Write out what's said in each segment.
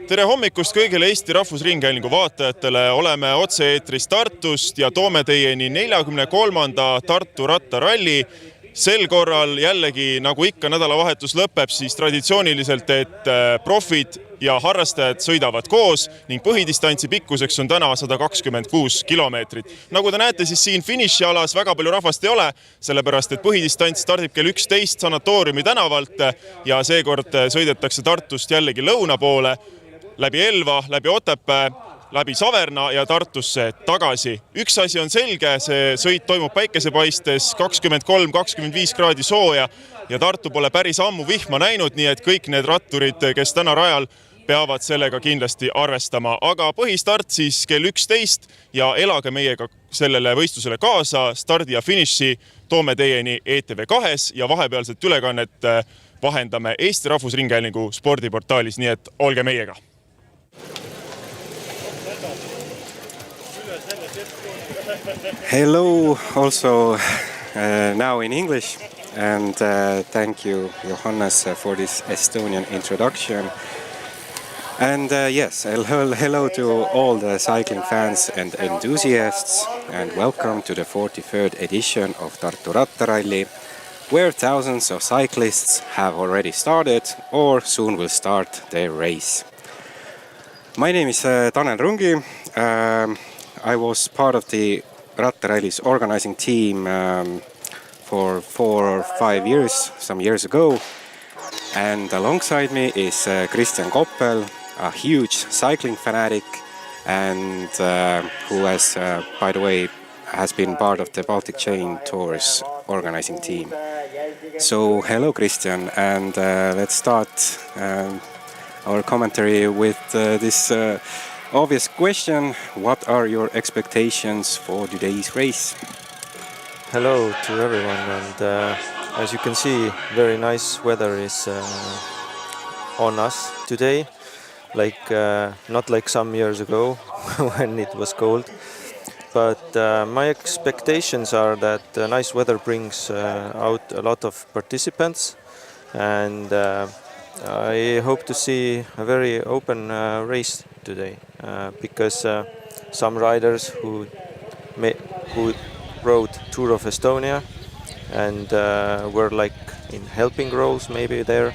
Tere hommikust kõigile Eesti Rahvusringhäälingu vaatajatele. Oleme otse-eetris Tartust ja toome teieni 43. Tartu Rattaralli. Sel korral jällegi, nagu ikka nädalavahetus lõpeb, siis traditsiooniliselt, et profid ja harrastajad sõidavad koos ning põhidistantsi pikkuseks on täna 126 kilomeetrit. Nagu te näete, siis siin finišialas väga palju rahvast ei ole, sellepärast et põhidistants stardib kell 11 sanatooriumi tänavalt ja seekord sõidetakse Tartust jällegi lõuna poole, läbi Elva, läbi Otepää, läbi Saverna ja Tartusse tagasi. Üks asi on selge, see sõit toimub päikesepaistes 23-25 kraadi sooja ja Tartu pole päris ammu vihma näinud, nii et kõik need ratturid, kes täna rajal, peavad sellega kindlasti arvestama. Aga põhistart siis kell 11 ja elage meiega sellele võistlusele kaasa. Stardi ja finiši toome teieni ETV2 ja vahepealset ülekannet vahendame Eesti Rahvusringhäälingu spordiportaalis, nii et olge meiega. Hello, also now in English, and thank you, Johannes, for this Estonian introduction. And yes, hello to all the cycling fans and enthusiasts, and welcome to the 43rd edition of Tartu Rattaralli, where thousands of cyclists have already started or soon will start their race. My name is Tanel Rungi. I was part of the Rattaralli's organizing team for 4 or 5 years, some years ago. And alongside me is Christian Koppel, a huge cycling fanatic and who has, by the way, has been part of the Baltic Chain Tour's organizing team. So hello, Christian, and let's start our commentary with this obvious question. What are your expectations for today's race? Hello to everyone, and as you can see, very nice weather is on us today, like not like some years ago when it was cold. But my expectations are that nice weather brings out a lot of participants, and I hope to see a very open race today, because some riders who rode Tour of Estonia and were like in helping roles maybe there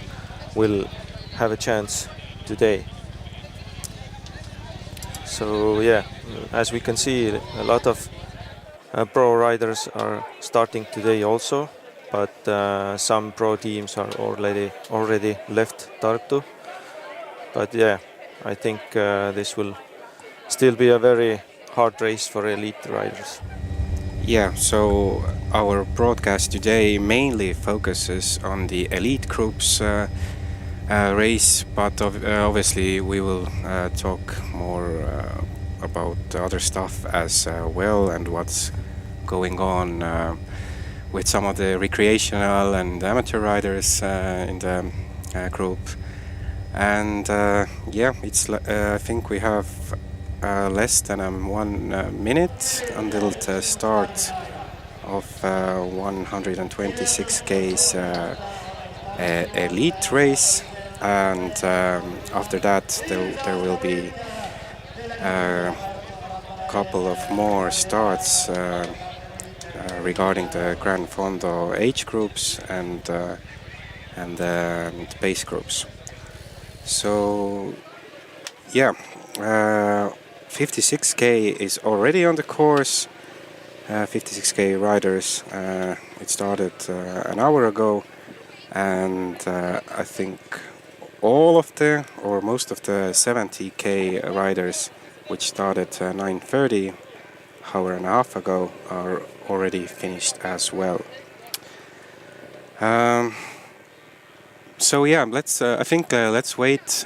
will have a chance today. So yeah, as we can see, a lot of pro riders are starting today also, but some pro teams are already left Tartu. But yeah, I think this will still be a very hard race for elite riders. Yeah, so our broadcast today mainly focuses on the elite groups race, but obviously we will talk more about other stuff as well and what's going on with some of the recreational and amateur riders in the group. And yeah, it's I think we have less than 1 minute until the start of 126K's elite race, and after that there will be a couple of more starts regarding the Grand Fondo age groups and base groups. So yeah, 56K is already on the course. 56K riders. It started an hour ago, and I think all of the, or most of the 70K riders, which started 9:30, hour and a half ago, are already finished as well. So yeah, let's. I think let's wait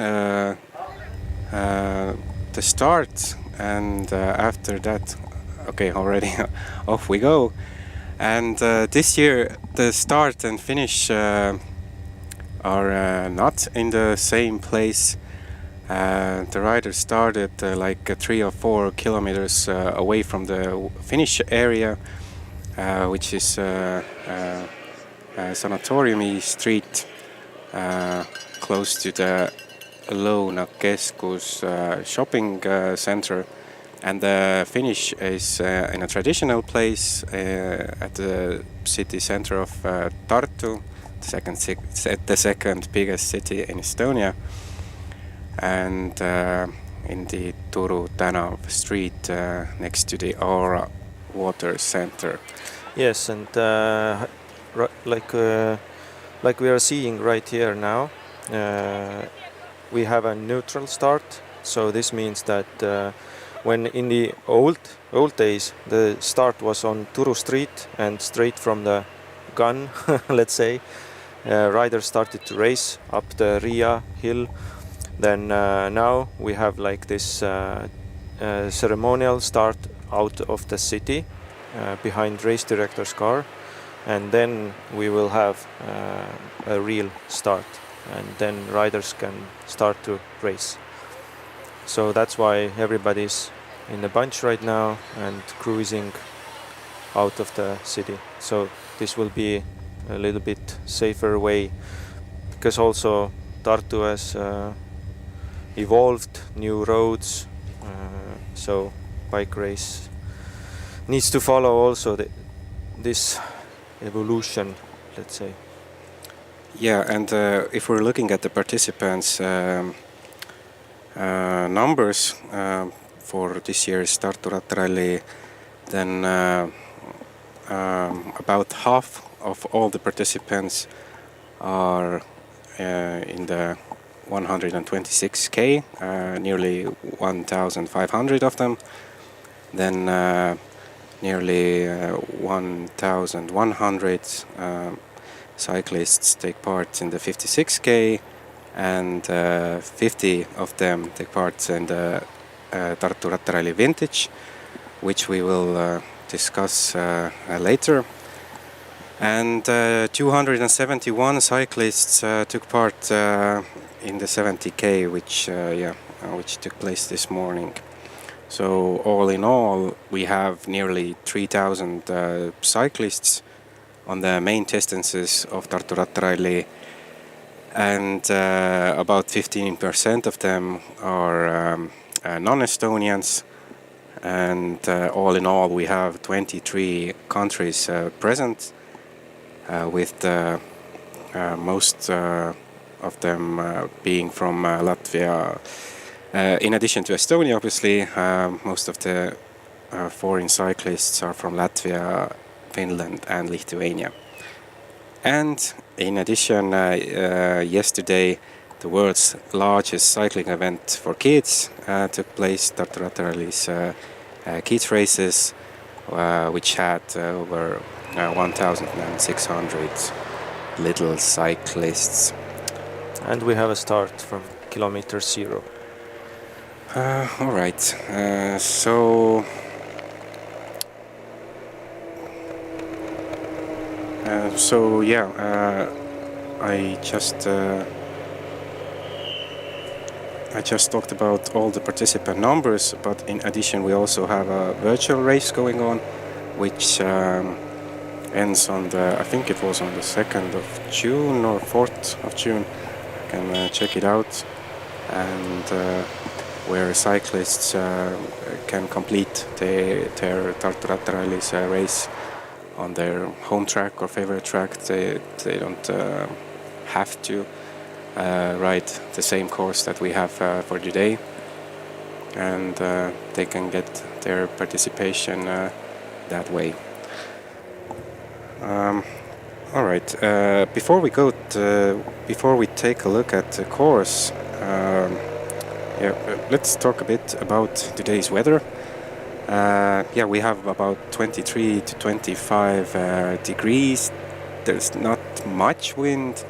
the start, and after that, okay, already off we go. And this year the start and finish are not in the same place. The riders started like 3 or 4 kilometers away from the finish area, which is Sanatorium Street, close to the Lounakeskus shopping center, and the finish is in a traditional place at the city center of Tartu, the second biggest city in Estonia, and in the Turu Tänav street next to the Aura Water Center. Yes, and like we are seeing right here now, we have a neutral start. So this means that when in the old days the start was on Turu street and straight from the gun, let's say, riders started to race up the Riia hill. Then now we have like this ceremonial start out of the city behind race director's car, and then we will have a real start, and then riders can start to race. So that's why everybody's in a bunch right now and cruising out of the city. So this will be a little bit safer way, because also Tartu has evolved new roads, so bike race needs to follow also this evolution, let's say. Yeah, and if we're looking at the participants' numbers for this year's Tartu Rattaralli, then about half of all the participants are in the 126k, nearly 1,500 of them. Then nearly 1,100 cyclists take part in the 56k, and 50 of them take part in the Tartu Rattaralli Vintage, which we will discuss later. And 271 cyclists took part in the 70k, which took place this morning. So all in all, we have nearly 3,000 cyclists on the main distances of Tartu Rattaralli, and about 15% of them are non-Estonians. And all in all, we have 23 countries present, with most of them being from Latvia. In addition to Estonia, obviously, most of the foreign cyclists are from Latvia, Finland and Lithuania. And in addition, yesterday the world's largest cycling event for kids took place, Tartu Rattaralli's kids races, which had over 1,600 little cyclists. And we have a start from kilometer 0. All right, so I just talked about all the participant numbers, but in addition we also have a virtual race going on, which ends on I think it was on the 2nd of June or 4th of June. You can check it out, and where cyclists can complete their Tartu Rattaralli's race on their home track or favorite track. They don't have to ride the same course that we have for today, and they can get their participation that way. All right. Before we take a look at the course, let's talk a bit about today's weather. We have about 23 to 25 degrees. There's not much wind,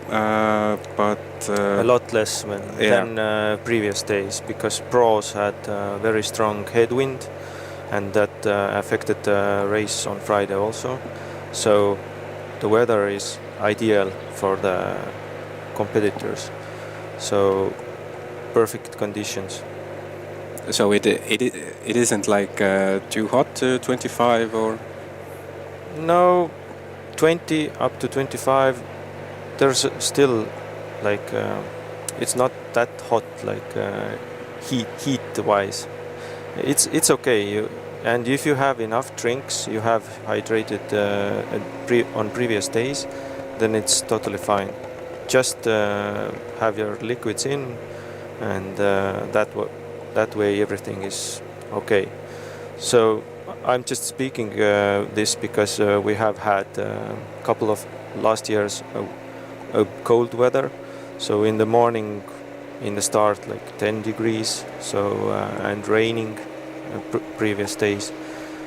but a lot less than previous days, because pros had very strong headwind, and that affected the race on Friday also. So the weather is ideal for the competitors. So perfect conditions. So it isn't like too hot, 25 or? No, 20 up to 25. There's still like it's not that hot like heat wise. It's okay. And if you have enough drinks, you have hydrated on previous days, then it's totally fine. Just have your liquids in, and that way everything is okay. So I'm just speaking this because we have had a couple of last years a cold weather. So in the morning, in the start, like 10 degrees. So and raining previous days.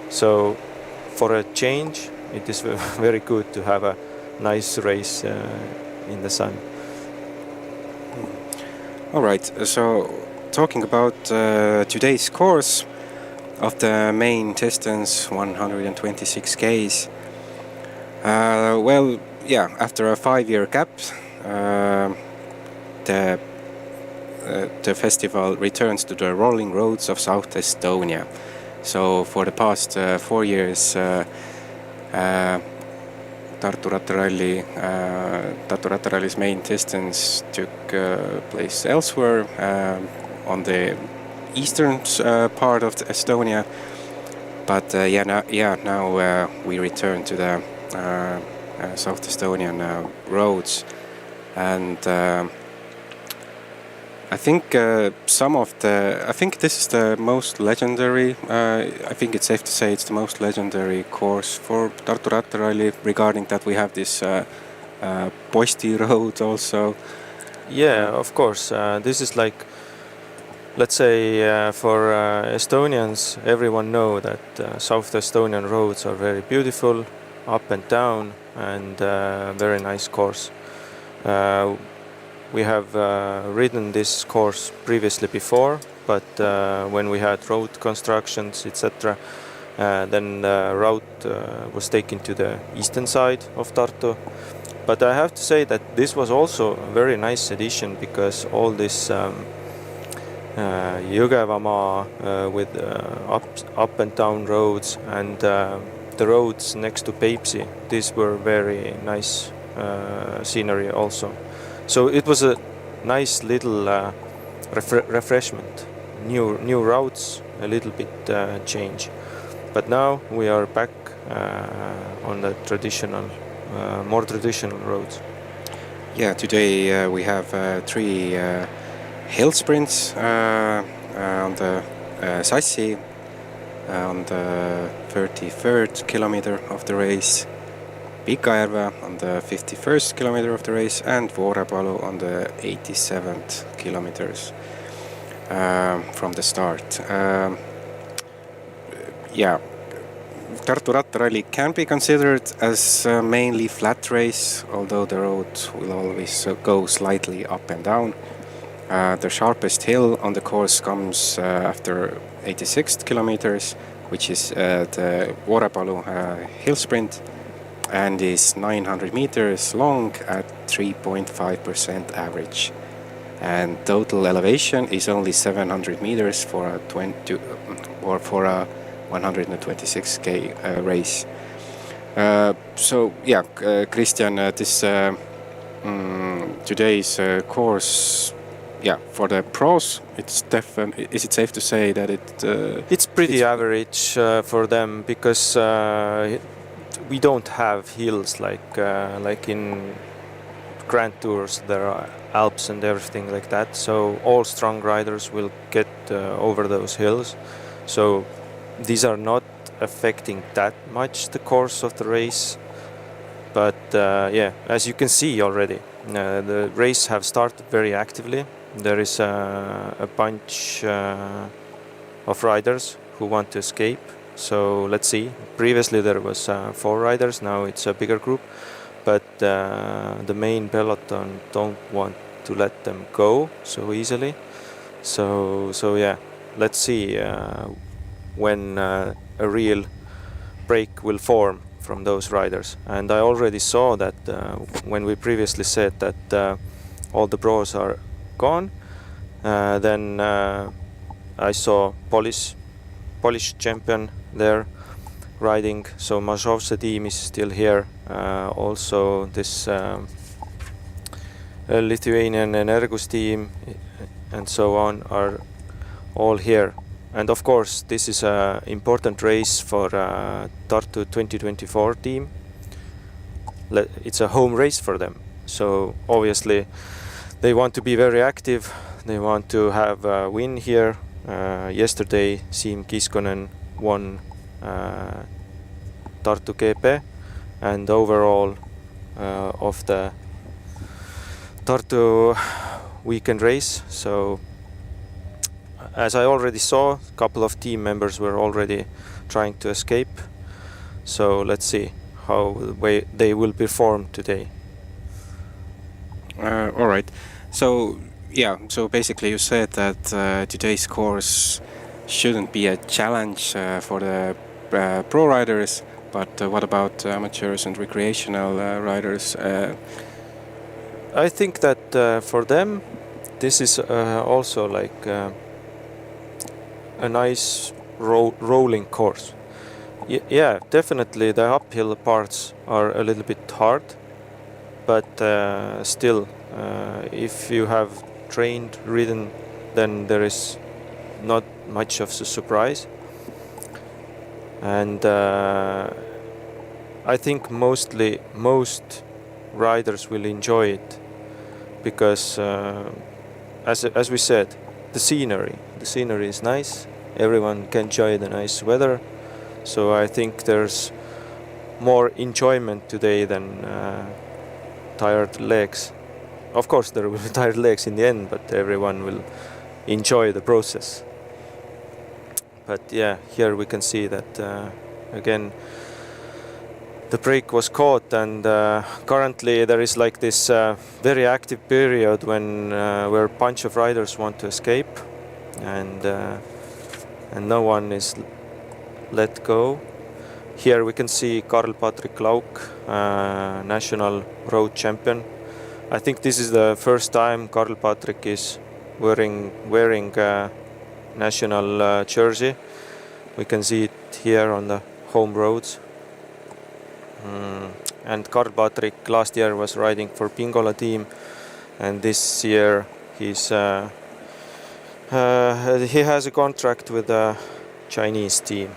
So for a change, it is very good to have a nice race in the sun. All right, so talking about today's course of the main distance, 126 Ks. Well, yeah, after a 5-year gap, the festival returns to the rolling roads of South Estonia. So for the past 4 years, Tartu Rattaralli's main distance took place elsewhere on the eastern part of Estonia. But now we return to the South Estonian roads, and I think this is the most legendary. I think it's safe to say it's the most legendary course for Tartu Rattaralli. Regarding that, we have this Posti road also. Yeah, of course. This is like, let's say, for Estonians, everyone know that South Estonian roads are very beautiful, up and down, and very nice course. We have ridden this course previously before, but when we had road constructions, etc., then the route was taken to the eastern side of Tartu. But I have to say that this was also a very nice addition, because all this Jõgevamaa with up and down roads, and the roads next to Peipsi, these were very nice scenery also. So it was a nice little refreshment, new routes, a little bit change. But now we are back on the traditional, more traditional roads. Yeah, today we have 3 hill sprints on the Sassi on the 33rd kilometer of the race, Pikajärve on the 51st kilometer of the race, and Voorepalu on the 87th kilometers from the start. Tartu Rattaralli can be considered as a mainly flat race, although the road will always go slightly up and down. The sharpest hill on the course comes after 86th kilometers, which is the Voorepalu hill sprint, and is 900 meters long at 3.5% average. And total elevation is only 700 meters for a 126k race. Christian, this today's course, for the pros, it's definitely. Is it safe to say that it's pretty average for them, because we don't have hills like in Grand Tours. There are Alps and everything like that. So all strong riders will get over those hills. So these are not affecting that much the course of the race. But as you can see already, the race have started very actively. There is a bunch of riders who want to escape. So let's see. Previously there was 4 riders, now it's a bigger group. But the main peloton don't want to let them go so easily. So let's see when a real break will form from those riders. And I already saw that when we previously said that all the pros are gone, then I saw Polish champion there riding. So Mazow's team is still here. Also this Lithuanian Energus team, and so on are all here. And of course, this is an important race for Tartu 2024 team. It's a home race for them. So obviously, they want to be very active. They want to have a win here. Yesterday, Siim Kiskonen won Tartu GP, and overall of the Tartu weekend race. So as I already saw, a couple of team members were already trying to escape. So let's see how they will perform today. All right. So yeah, so basically you said that today's course shouldn't be a challenge for the pro riders, but what about amateurs and recreational riders? I think that for them, this is also like a nice rolling course. Yeah, definitely the uphill parts are a little bit hard, but still, if you have trained, ridden, then there is not much of a surprise. And I think most riders will enjoy it because, as we said, the scenery is nice. Everyone can enjoy the nice weather. So I think there's more enjoyment today than tired legs. Of course, there will be tired legs in the end, but everyone will enjoy the process. But yeah, here we can see that again the brake was caught, and currently there is like this very active period when where a bunch of riders want to escape, and no one is let go. Here we can see Karl-Patrik Lauk, national road champion. I think this is the first time Karl-Patrik is wearing national jersey. We can see it here on the home roads. And Karl-Patrik last year was riding for Pingola team, and this year he has a contract with a Chinese team.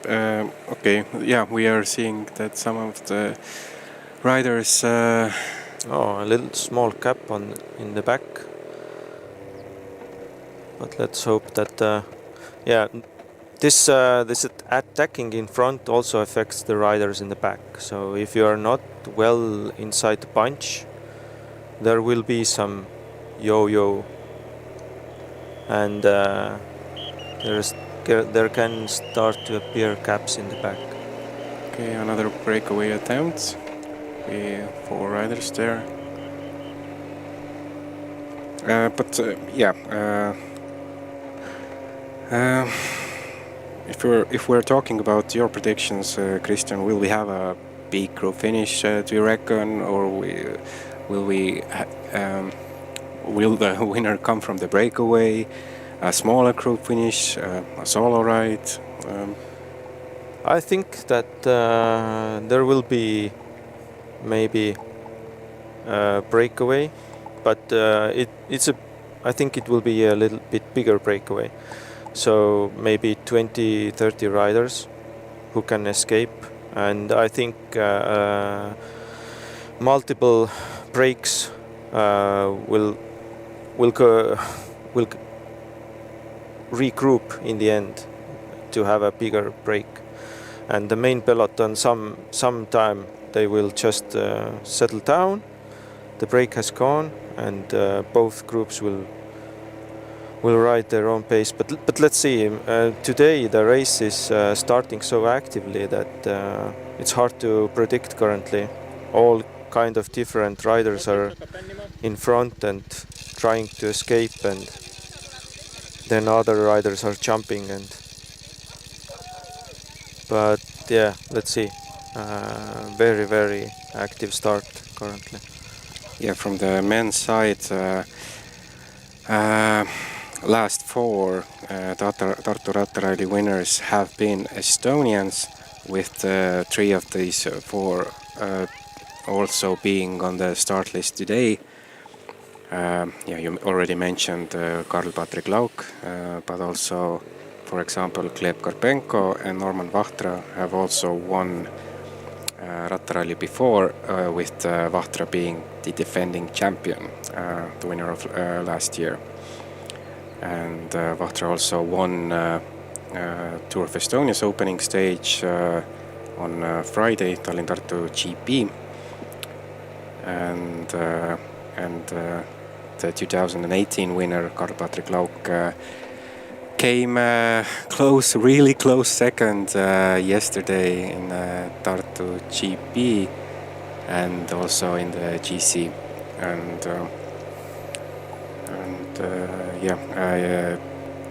Okay, yeah, we are seeing that some of the riders. A little small cap in the back. But let's hope that, this attacking in front also affects the riders in the back. So if you are not well inside the bunch, there will be some yo-yo, and there can start to appear caps in the back. Okay, another breakaway attempt. 4 riders there. If we're talking about your predictions, Christian, will we have a big group finish? Do you reckon, or will the winner come from the breakaway? A smaller group finish, a solo ride? I think that there will be maybe a breakaway, but I think it will be a little bit bigger breakaway. So maybe 20-30 riders who can escape, and I think multiple breaks will regroup in the end to have a bigger break, and the main peloton sometime they will just settle down. The break has gone, and both groups will ride their own pace. But let's see. Today the race is starting so actively that it's hard to predict currently. All kind of different riders are in front and trying to escape, and then other riders are jumping. But yeah, let's see. Very, very active start currently. Yeah, from the men's side, last 4 Tartu Rattaralli winners have been Estonians, with 3 of these 4 also being on the start list today. You already mentioned Karl-Patrik Lauk, but also, for example, Gleb Karpenko and Norman Vahtra have also won Rattaralli before, with Vahtra being the defending champion, the winner of last year. And Vahtra also won Tour of Estonia's opening stage on Friday, Tallinn-Tartu GP. And the 2018 winner, Karl-Patrik Lauk, came really close second yesterday in Tartu GP and also in the GC.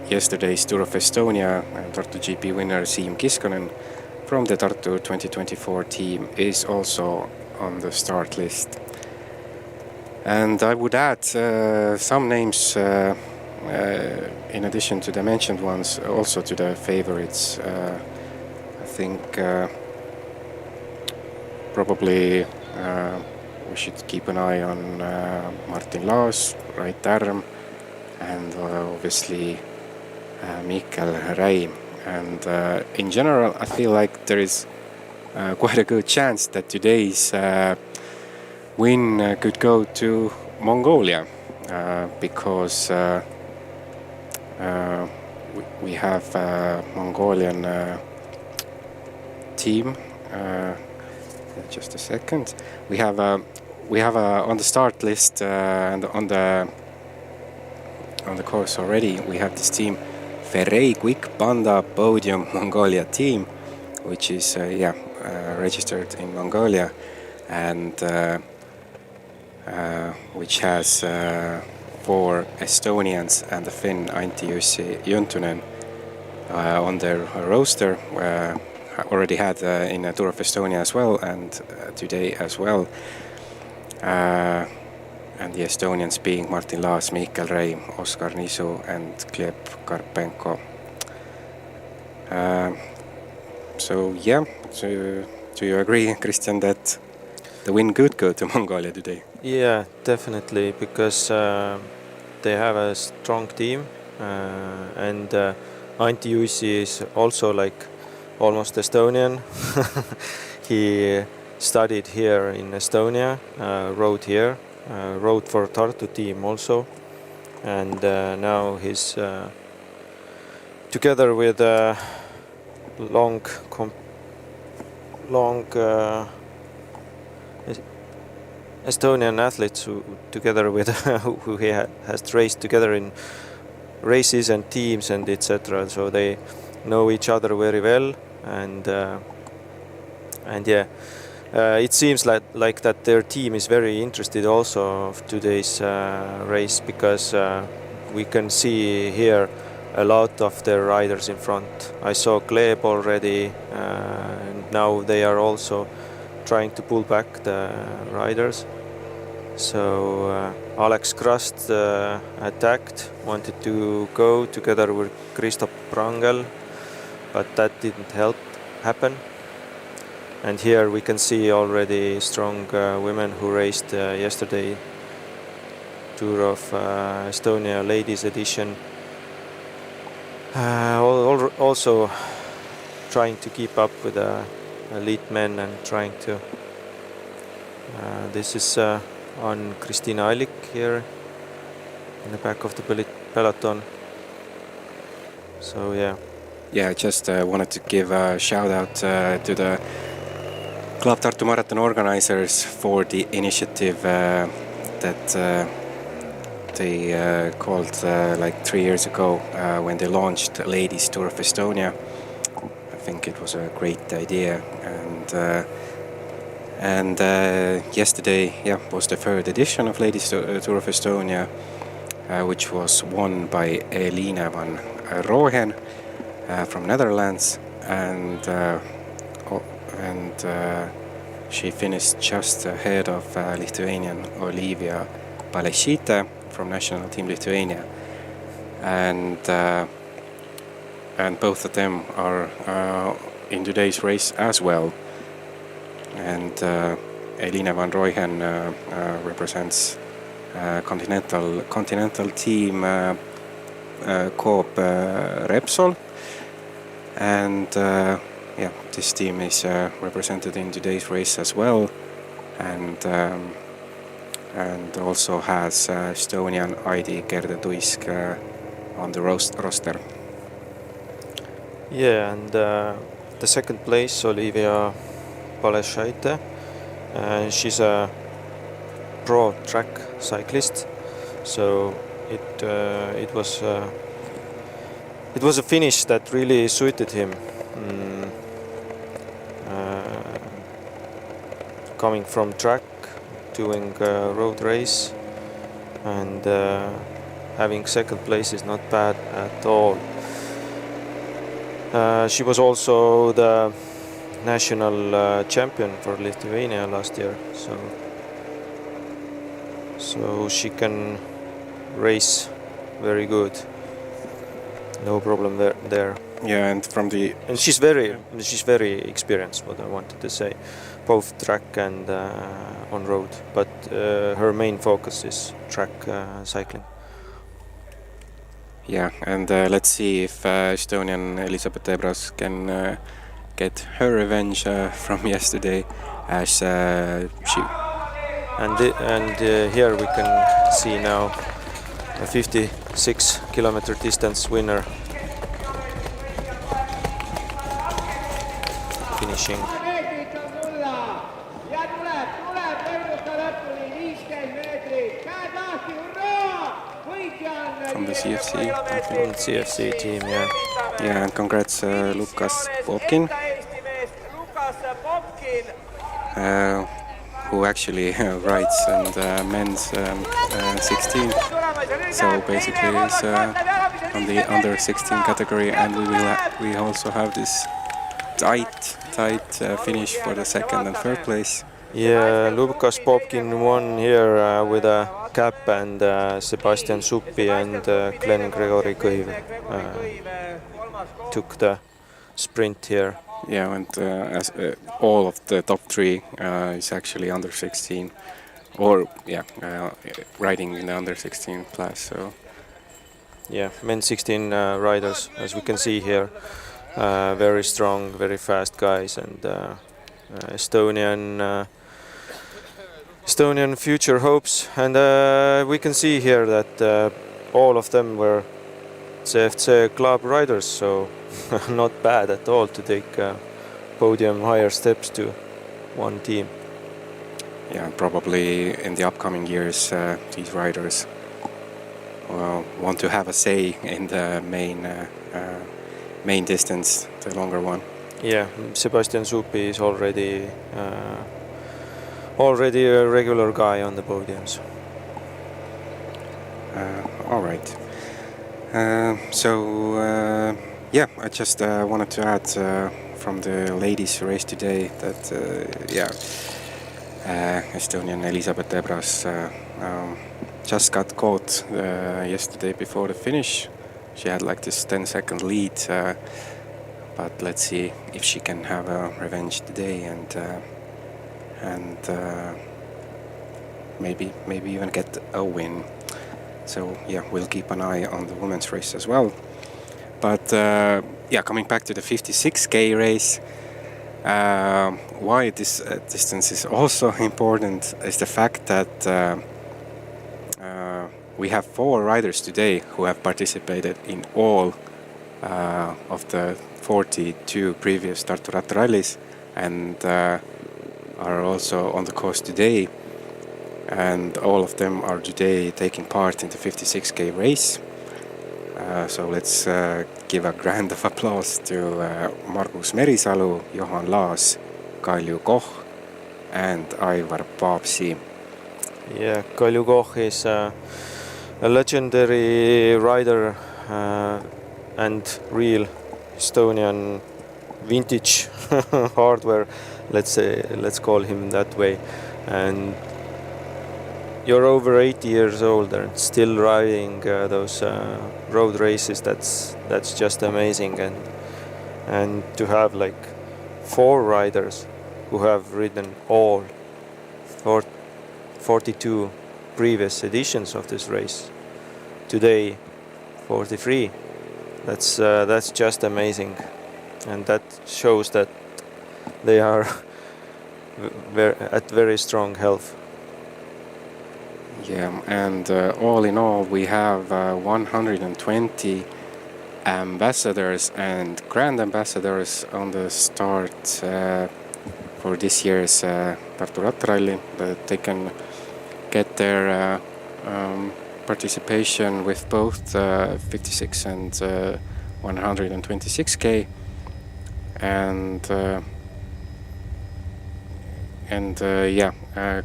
Yesterday's Tour of Estonia Tartu GP winner Siim Kiskonen from the Tartu 2024 team is also on the start list. And I would add some names in addition to the mentioned ones, also to the favorites. I think probably we should keep an eye on Martin Laas, Rait Tärm, and obviously Mihkel Räim. And in general, I feel like there is quite a good chance that today's win could go to Mongolia, because we have a Mongolian team. Just a second. We have on the start list and on the course already. We have this team, Ferrei Quick Panda Podium Mongolia team, which is registered in Mongolia, and which has 4 Estonians and a Finn, Antti-Jussi Juntunen, on their roster. Already had in a Tour of Estonia as well, and today as well. And the Estonians being Martin Laas, Mihkel Räim, Oskar Nisu, and Gleb Karpenko. So do you agree, Christian, that the win could go to Mongolia today? Yeah, definitely, because they have a strong team, and Antti-Jussi is also like almost Estonian. He studied here in Estonia, rode here, rode for Tartu team also, and now he's together with long Estonian athletes who together with who he has raced together in races and teams and etc. So they know each other very well, and it seems like that their team is very interested also of today's race, because we can see here a lot of their riders in front. I saw Gleb already, and now they are also trying to pull back the riders. So Alex Krust attacked, wanted to go together with Christoph Prangel, but that didn't happen. And here we can see already strong women who raced yesterday Tour of Estonia Ladies Edition. Also trying to keep up with the elite men and trying to... this is on Kristiina Allik here in the back of the peloton. So yeah. Yeah, I just wanted to give a shout out to the Club Tartu Marathon organizers for the initiative that they called like 3 years ago when they launched Ladies Tour of Estonia. I think it was a great idea, and yesterday was the 3rd edition of Ladies Tour of Estonia, which was won by Elina van Rooyen from Netherlands, and she finished just ahead of Lithuanian Olivia Palešytė from National Team Lithuania, and both of them are in today's race as well. And Eline van Rooyen represents continental team Coop Repsol, and this team is represented in today's race as well, and also has Estonian ID Gerde Tuisk on the roster. Yeah, and the second place, Olivia Baleshaite. She's a pro track cyclist, so it was a finish that really suited him. Coming from track, doing a road race, and having second place is not bad at all. She was also the national champion for Lithuania last year, so she can race very good. No problem there. Yeah, and she's very experienced. What I wanted to say, both track and on road, but her main focus is track cycling. Yeah, and let's see if Estonian Elisabeth Ebras can get her revenge from yesterday, as she. And here we can see now a 56-kilometer distance winner finishing. From the CFC, I think. From the CFC team, yeah. Yeah, and congrats Lukas Popkin, who actually rides in the men's 16. So basically is on the under 16 category, and we also have this tight finish for the second and third place. Yeah, Lukas Popkin won here with a cap, and Sebastian Suppi and Glen Gregory Kõiv took the sprint here. Yeah, and as all of the top three is actually under 16, or riding in the under 16 class. So yeah, men's 16 riders, as we can see here, very strong, very fast guys, and Estonian future hopes. And we can see here that all of them were CFC club riders, so not bad at all to take podium higher steps to one team. Yeah, probably in the upcoming years these riders want to have a say in the main distance, the longer one. Yeah, Sebastian Suppi is already a regular guy on the podiums. All right. I just wanted to add from the ladies' race today that Estonian Elisabeth Ebras just got caught yesterday before the finish. She had like this 10-second lead, but let's see if she can have a revenge today and maybe even get a win. So yeah, we'll keep an eye on the women's race as well. But coming back to the 56K race, why this distance is also important is the fact that we have 4 riders today who have participated in all of the 42 previous Tartu Rattarallis and are also on the course today. And all of them are today taking part in the 56K race. So let's give a grand of applause to Margus Merisalu, Johan Laas, Kalju Koch and Aivar Paapsi. Yeah, Kalju Koch is a legendary rider and real Estonian vintage hardware, let's call him that way. And you're over 80 years old and still riding those road races. That's just amazing, and to have like 4 riders who have ridden all 42 previous editions of this race. Today 43. That's just amazing, and that shows that they are at very strong health. Yeah, and all in all, we have 120 ambassadors and grand ambassadors on the start for this year's Tartu Rattaralli, that they can get their participation with both 56 and 126k, and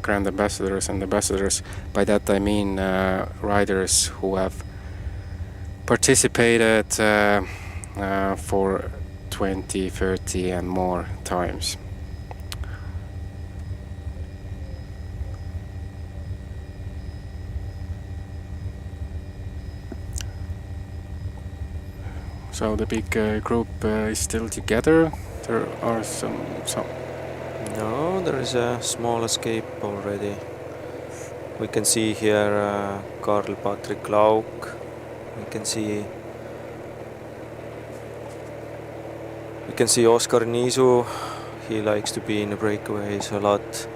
grand ambassadors and ambassadors. By that I mean riders who have participated for 20, 30 and more times. So the big group is still together. There are some. No, there is a small escape already. We can see here Karl-Patrik Lauk. We can see Oskar Niisu. He likes to be in the breakaways a lot.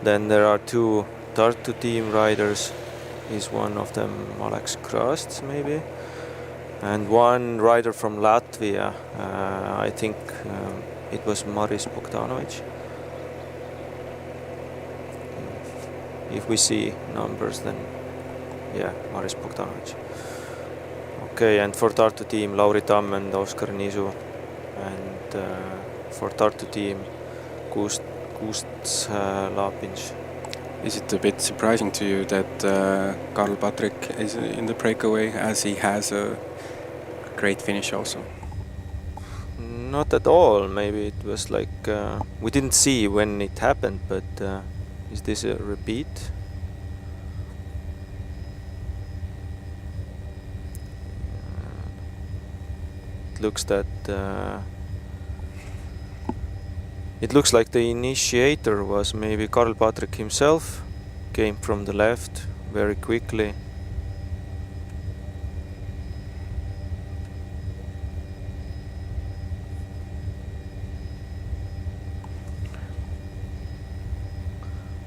Then there are two Tartu team riders. He's one of them, Alex Krasts maybe. And one rider from Latvia, I think it was Maris Bogdanovic. If we see numbers, then yeah, Maris Bogdanovic. Okay, and for Tartu team, Lauri Tamm and Oskar Niisu. And for Tartu team, Kust Lapinš. Is it a bit surprising to you that Karl-Patrik is in the breakaway, as he has a great finish also? Not at all. Maybe it was like we didn't see when it happened, but is this a repeat? It looks like the initiator was maybe Karl-Patrik himself. Came from the left very quickly.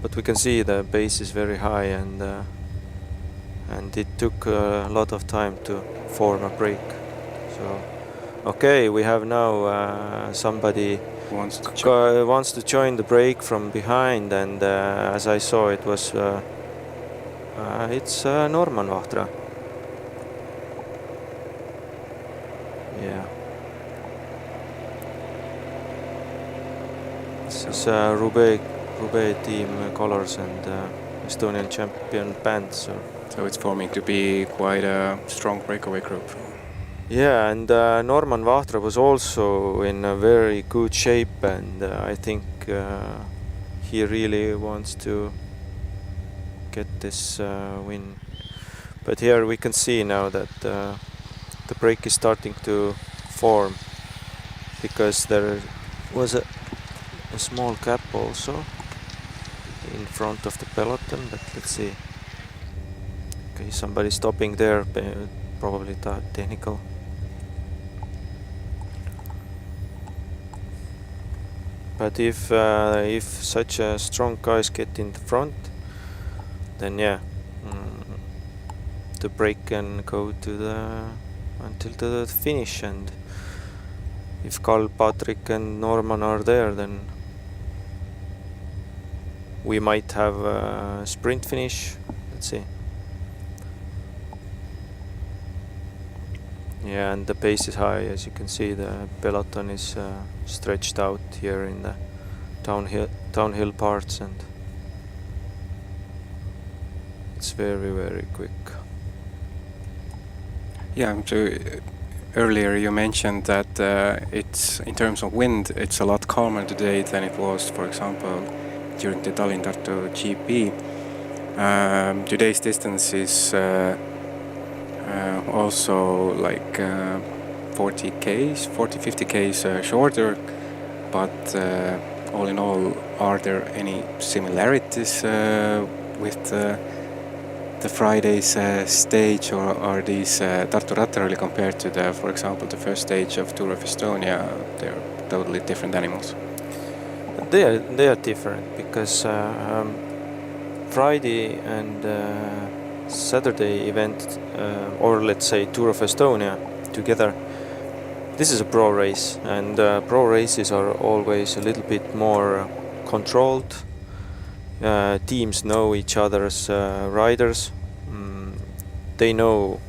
But we can see the base is very high, and it took a lot of time to form a break. So, okay, we have now somebody wants to join the break from behind, and as I saw, it was it's Norman Vahtra. Yeah. This is Roubaix team colors and Estonian champion band. So it's forming to be quite a strong breakaway group. Yeah, and Norman Vahtra was also in a very good shape, and I think he really wants to get this win. But here we can see now that the break is starting to form, because there was a small gap also in front of the peloton, but let's see. Okay, somebody stopping there, probably technical. But if such strong guys get in the front, then yeah, the break can go to until the finish. And if Karl-Patrik and Norman are there, then we might have a sprint finish. Let's see. Yeah, and the pace is high, as you can see. The peloton is stretched out here in the downhill parts, and it's very, very quick. Yeah, so earlier you mentioned that it's, in terms of wind, it's a lot calmer today than it was, for example, during the Tallinn-Tartu GP. Today's distance is also like 40 k's, 40-50 k's shorter, but all in all are there any similarities with the Friday's stage, or are these Tartu Rattaralli compared to the, for example, the first stage of Tour of Estonia? They're totally different animals. They are different because Friday and Saturday event, or let's say Tour of Estonia together, this is a pro race, and pro races are always a little bit more controlled. Teams know each other's riders. They know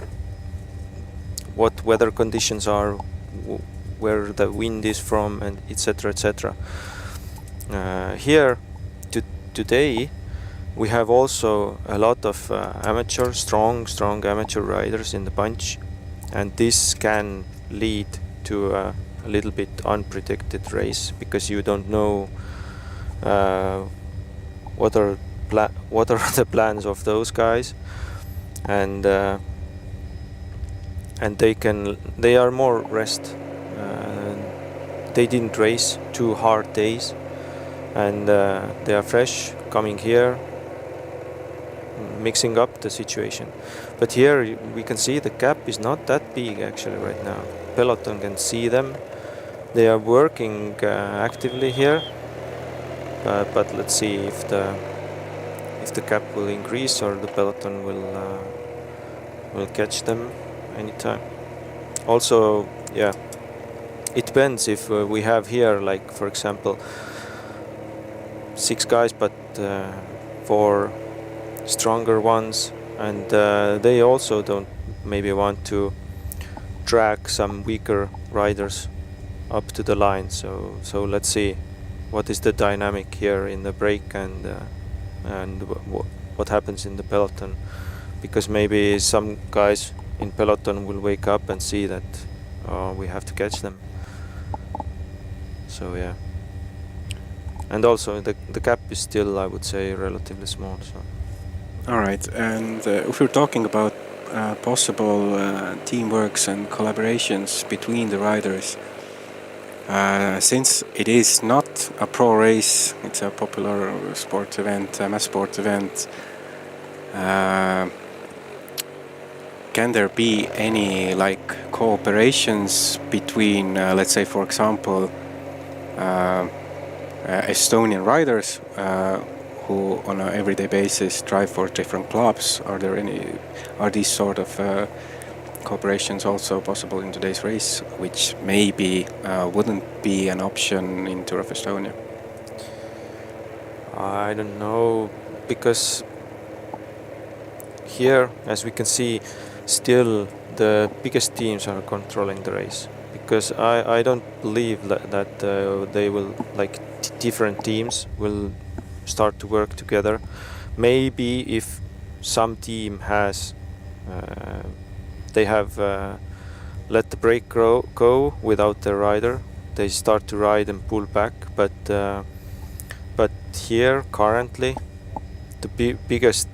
what weather conditions are, where the wind is from, and etc. etc. Here today we have also a lot of amateur, strong amateur riders in the bunch, and this can lead to a little bit unpredicted race because you don't know what are the plans of those guys, and they are more rest. They didn't race 2 hard days, and they are fresh coming here, mixing up the situation. But here we can see the gap is not that big actually right now. Peloton can see them. They are working actively here, but let's see if the gap will increase or the peloton will catch them anytime. Also, yeah, it depends if we have here, like for example, 6 guys, but 4 stronger ones, and they also don't maybe want to drag some weaker riders up to the line. So let's see what is the dynamic here in the break, and what happens in the peloton, because maybe some guys in peloton will wake up and see that we have to catch them. So yeah, and also the gap is still, I would say, relatively small. So. All right, and if we're talking about possible teamworks and collaborations between the riders, since it is not a pro race, it's a popular sport event, mass sport event, can there be any like cooperations between, let's say, for example, Estonian riders who on an everyday basis drive for different clubs? Are these sort of cooperations also possible in today's race, which maybe wouldn't be an option in Tour of Estonia? I don't know, because here, as we can see, still the biggest teams are controlling the race, because I don't believe that they will, like different teams will start to work together. Maybe if some team has they have let the break go without their rider, they start to ride and pull back, but here currently the biggest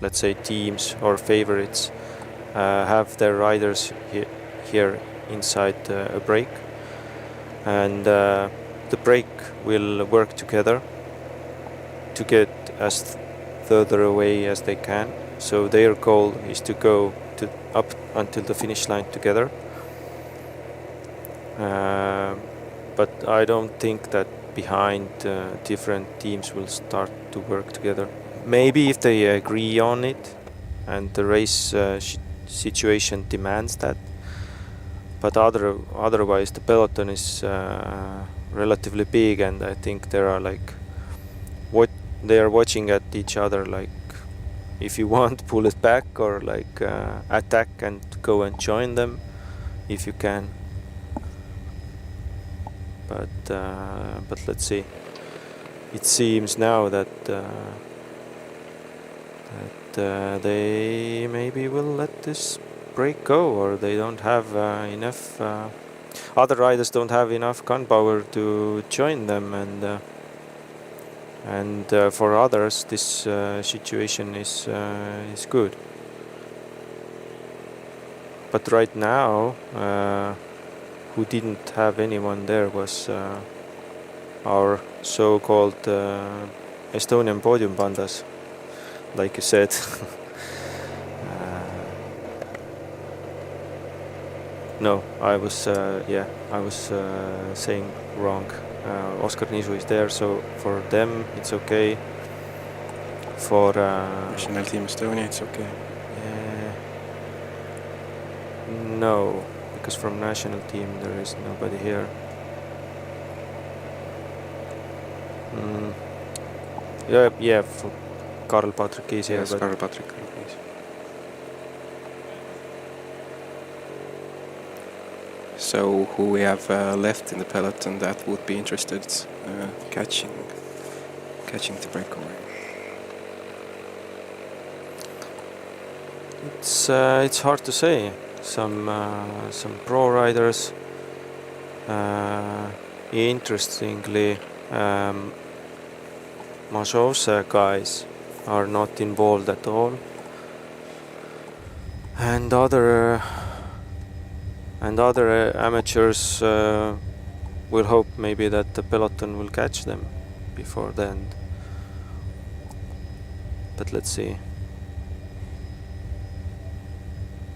let's say teams or favorites have their riders here inside a break, and the break will work together to get as further away as they can. So their goal is to go up until the finish line together. But I don't think that behind different teams will start to work together. Maybe if they agree on it and the race situation demands that. But otherwise the peloton is relatively big, and I think there are like they are watching at each other, like if you want, pull it back, or like attack and go and join them if you can. But let's see. It seems now that they maybe will let this break go, or they don't have enough. Other riders don't have enough gun power to join them, and for others this situation is good. But right now, who didn't have anyone there was our so-called Estonian podium pandas, like you said. No, I was saying wrong. Oskar Nisu is there, so for them it's okay. For National Team Estonia, it's okay. No, because from national team there is nobody here. Yeah, for Karl Patrik is here. Yes, but Karl Patrik, please. So who we have left in the peloton that would be interested catching the breakaway? It's hard to say. Some pro riders. Interestingly, Mazowsze guys are not involved at all, and other amateurs will hope maybe that the peloton will catch them before the end. But let's see.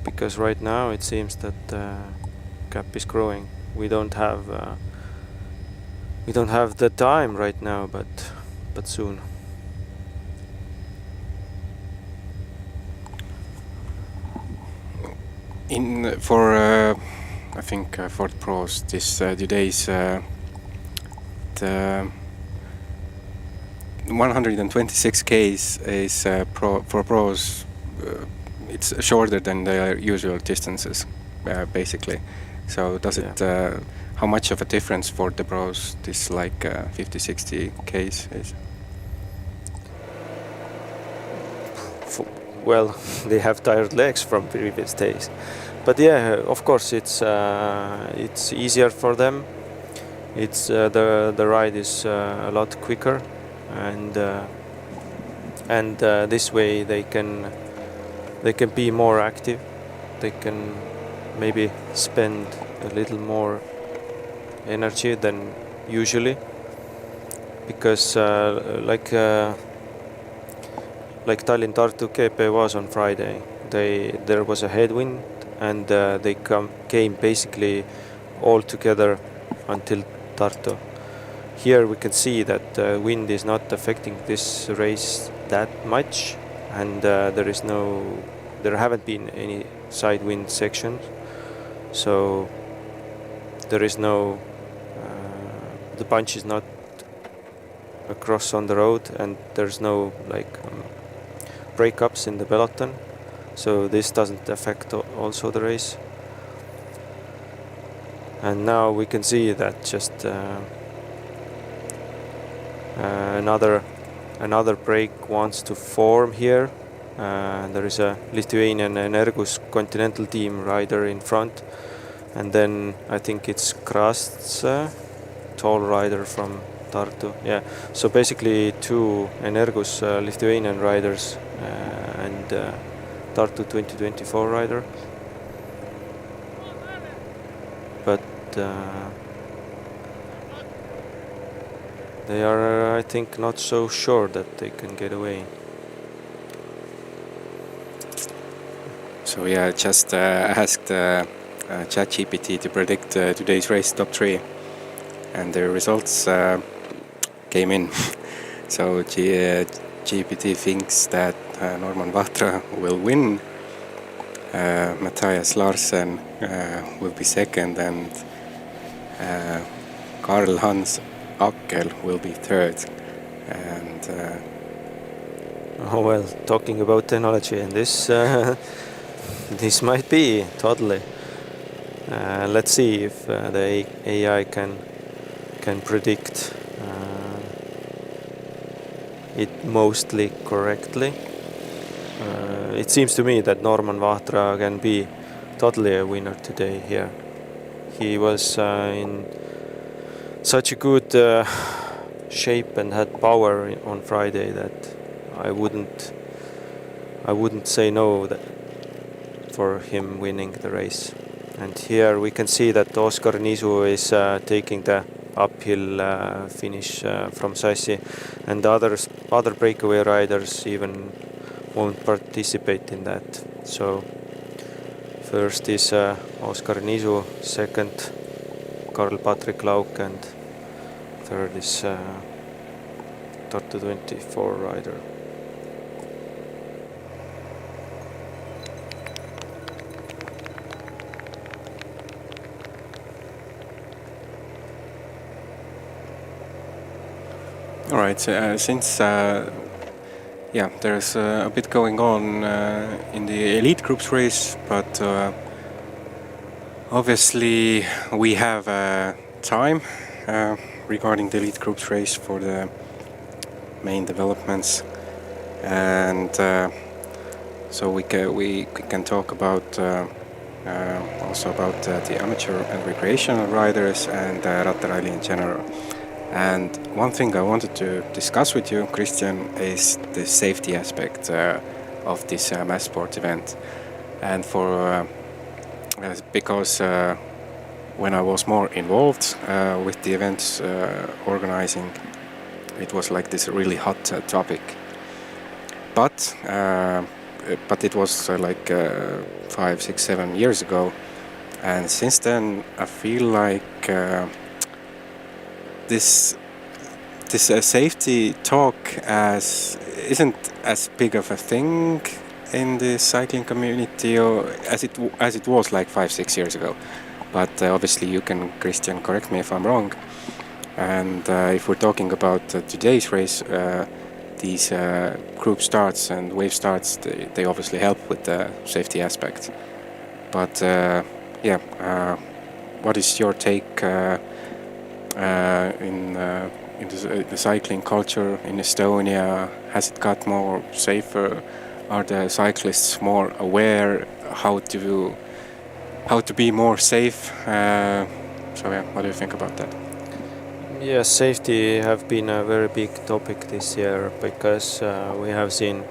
Because right now it seems that the gap is growing. We don't have the time right now, but soon. I think for the pros, today's the 126 Ks is for pros. It's shorter than their usual distances, basically. So does it? How much of a difference for the pros this 50-60 Ks is? Well, they have tired legs from previous days, but yeah, of course it's easier for them. It's the ride is a lot quicker, and this way they can be more active. They can maybe spend a little more energy than usually, because like Tallinn-Tartu GP was on Friday. There was a headwind, and they came basically all together until Tartu. Here we can see that wind is not affecting this race that much, and there haven't been any side wind sections, so there is no the punch is not across on the road, and there's no breakups in the peloton, so this doesn't affect also the race. And now we can see that just another break wants to form here. There is a Lithuanian Energus Continental Team rider in front, and then I think it's Krasts, tall rider from Tartu. Yeah, so basically two Energus Lithuanian riders and Tartu 2024 rider. But they are, I think, not so sure that they can get away. So yeah, I just asked ChatGPT to predict today's race top 3, and the results came in. So GPT thinks that Norman Vahtra will win, Matthias Larsen will be second, and Karl Hans Akkel will be third. And oh well, talking about technology and this this might be totally. Let's see if the AI can predict it mostly correctly. It seems to me that Norman Vahtra can be totally a winner today here. He was in such a good shape and had power on Friday that I wouldn't say no for him winning the race. And here we can see that Oskar Nisu is taking the uphill finish from Sassi, and other breakaway riders even won't participate in that. So first is Oskar Nisu, second Karl-Patrik Lauk, and third is Tartu 24 rider. All right, since there's a bit going on in the elite groups race, but obviously we have time regarding the elite groups race for the main developments, and so we can talk about also about the amateur and recreational riders and Rattaralli in general. And one thing I wanted to discuss with you, Christian, is the safety aspect of this mass sport event. And because when I was more involved with the events organizing, it was like this really hot topic. But it was like 5, 6, 7 years ago, and since then I feel like this safety talk isn't as big of a thing in the cycling community as it was like 5, 6 years ago. But obviously you can, Christian, correct me if I'm wrong. And if we're talking about today's race, these group starts and wave starts, they obviously help with the safety aspect. But what is your take in the cycling culture in Estonia? Has it got more safer? Are the cyclists more aware how to be more safe? What do you think about that? Yes, safety have been a very big topic this year because we have seen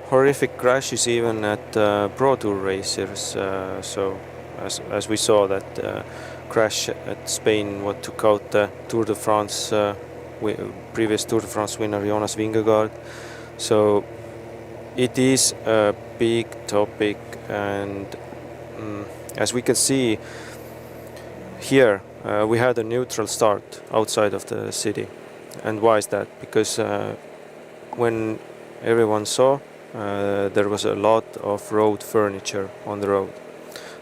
horrific crashes even at Pro Tour racers. So as we saw that crash at Spain, what took out the Tour de France, previous Tour de France winner Jonas Vingegaard. So it is a big topic, and as we can see here, we had a neutral start outside of the city. And why is that? Because when everyone saw, there was a lot of road furniture on the road.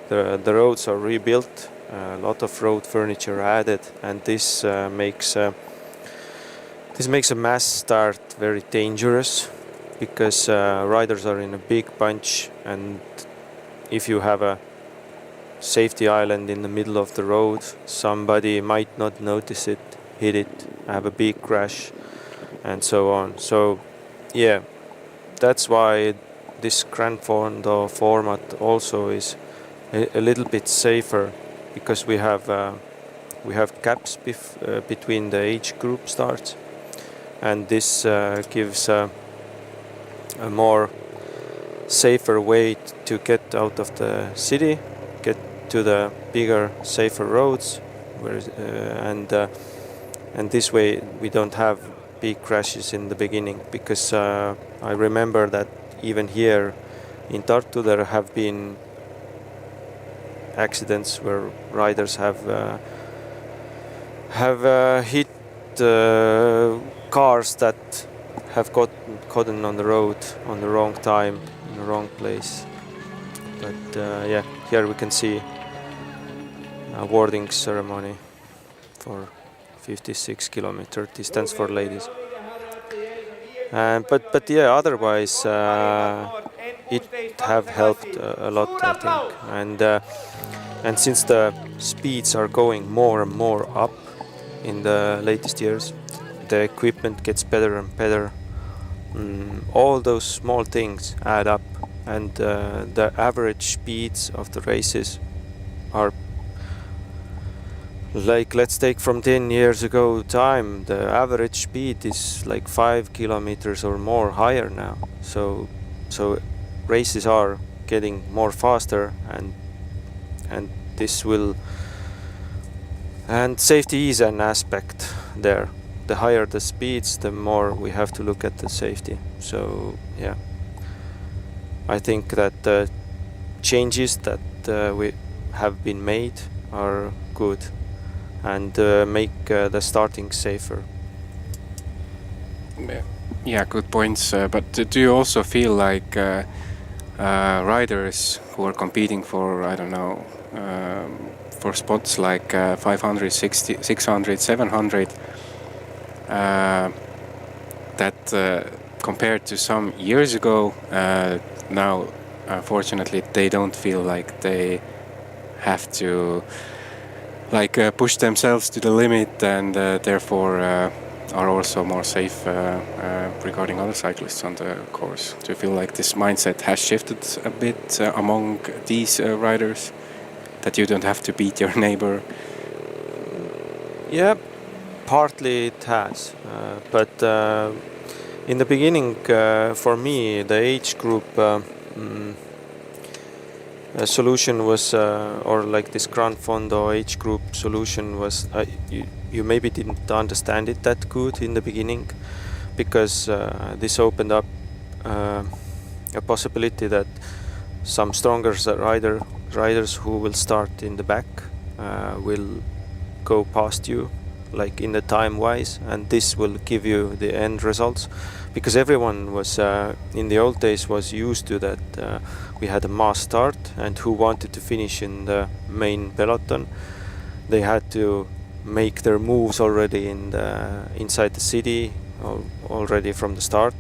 The roads are rebuilt, a lot of road furniture added, and this makes a mass start very dangerous, because riders are in a big bunch, and if you have a safety island in the middle of the road, somebody might not notice it, hit it, have a big crash, and so on. So yeah, that's why this Grand Fondo format also is a little bit safer, because we have gaps between the age group starts, and this gives a more safer way to get out of the city, get to the bigger, safer roads, and this way we don't have big crashes in the beginning. Because I remember that even here in Tartu there have been accidents where riders have hit cars that have gotten on the road on the wrong time, in the wrong place. But yeah, here we can see awarding ceremony for 56-kilometer distance for ladies. But yeah, otherwise it have helped a lot, I think. And since the speeds are going more and more up in the latest years, the equipment gets better and better. All those small things add up, and the average speeds of the races are, like, let's take from 10 years ago time, the average speed is like 5 kilometers or more higher now. So races are getting more faster, and this will And safety is an aspect there. The higher the speeds, the more we have to look at the safety. So yeah, I think that the changes that we have been made are good and make the starting safer. Yeah, good points. But do you also feel like riders who are competing for, I don't know, for spots like 500, 600, 700, that compared to some years ago, now fortunately they don't feel like they have to push themselves to the limit, and therefore are also more safe regarding other cyclists on the course? Do you feel like this mindset has shifted a bit among these riders, that you don't have to beat your neighbor? Yeah, partly it has, but in the beginning, for me, the age group solution was, or like this Grand Fondo age group solution was, you maybe didn't understand it that good in the beginning, because this opened up a possibility that some stronger riders who will start in the back will go past you, like in the time wise, and this will give you the end results, because everyone was in the old days was used to that. We had a mass start, and who wanted to finish in the main peloton, they had to make their moves already in inside the city already from the start.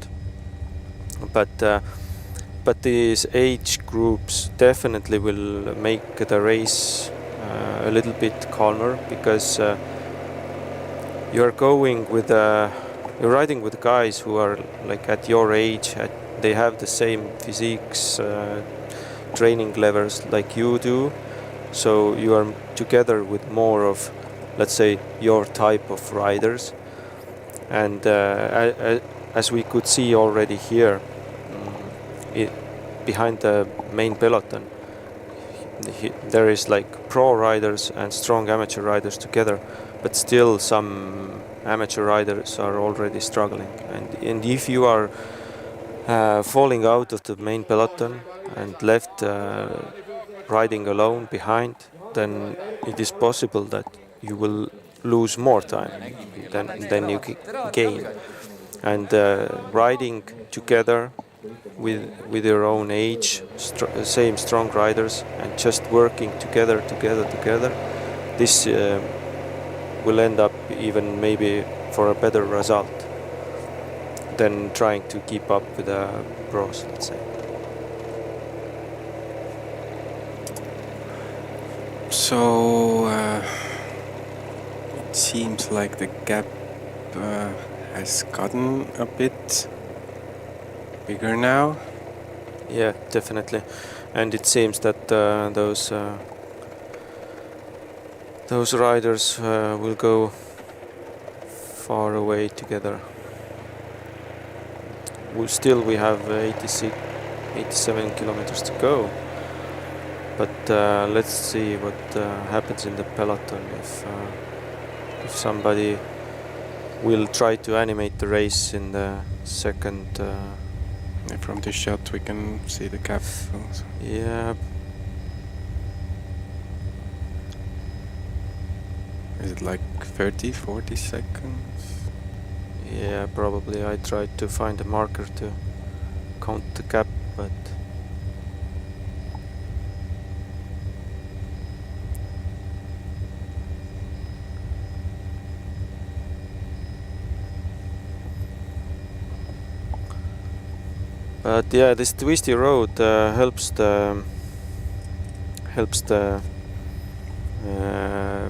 But these age groups definitely will make the race a little bit calmer, because you're riding with guys who are like at your age. They have the same physiques, training levels like you do. So you are together with more of, let's say, your type of riders. And as we could see already here, behind the main peloton, there is like pro riders and strong amateur riders together, but still some amateur riders are already struggling. And if you are falling out of the main peloton and left riding alone behind, then it is possible that you will lose more time than you gain. And riding together with your own age, same strong riders, and just working together, this will end up even maybe for a better result than trying to keep up with the pros, let's say. So it seems like the gap has gotten a bit bigger now. Yeah, definitely. And it seems that those riders will go far away together. We have 87 kilometers to go. But let's see what happens in the peloton, if somebody will try to animate the race in the second. From this shot we can see the gap also. Yeah. Is it like 30, 40 seconds? Yeah, probably. I tried to find a marker to count the gap, but yeah, this twisty road helps the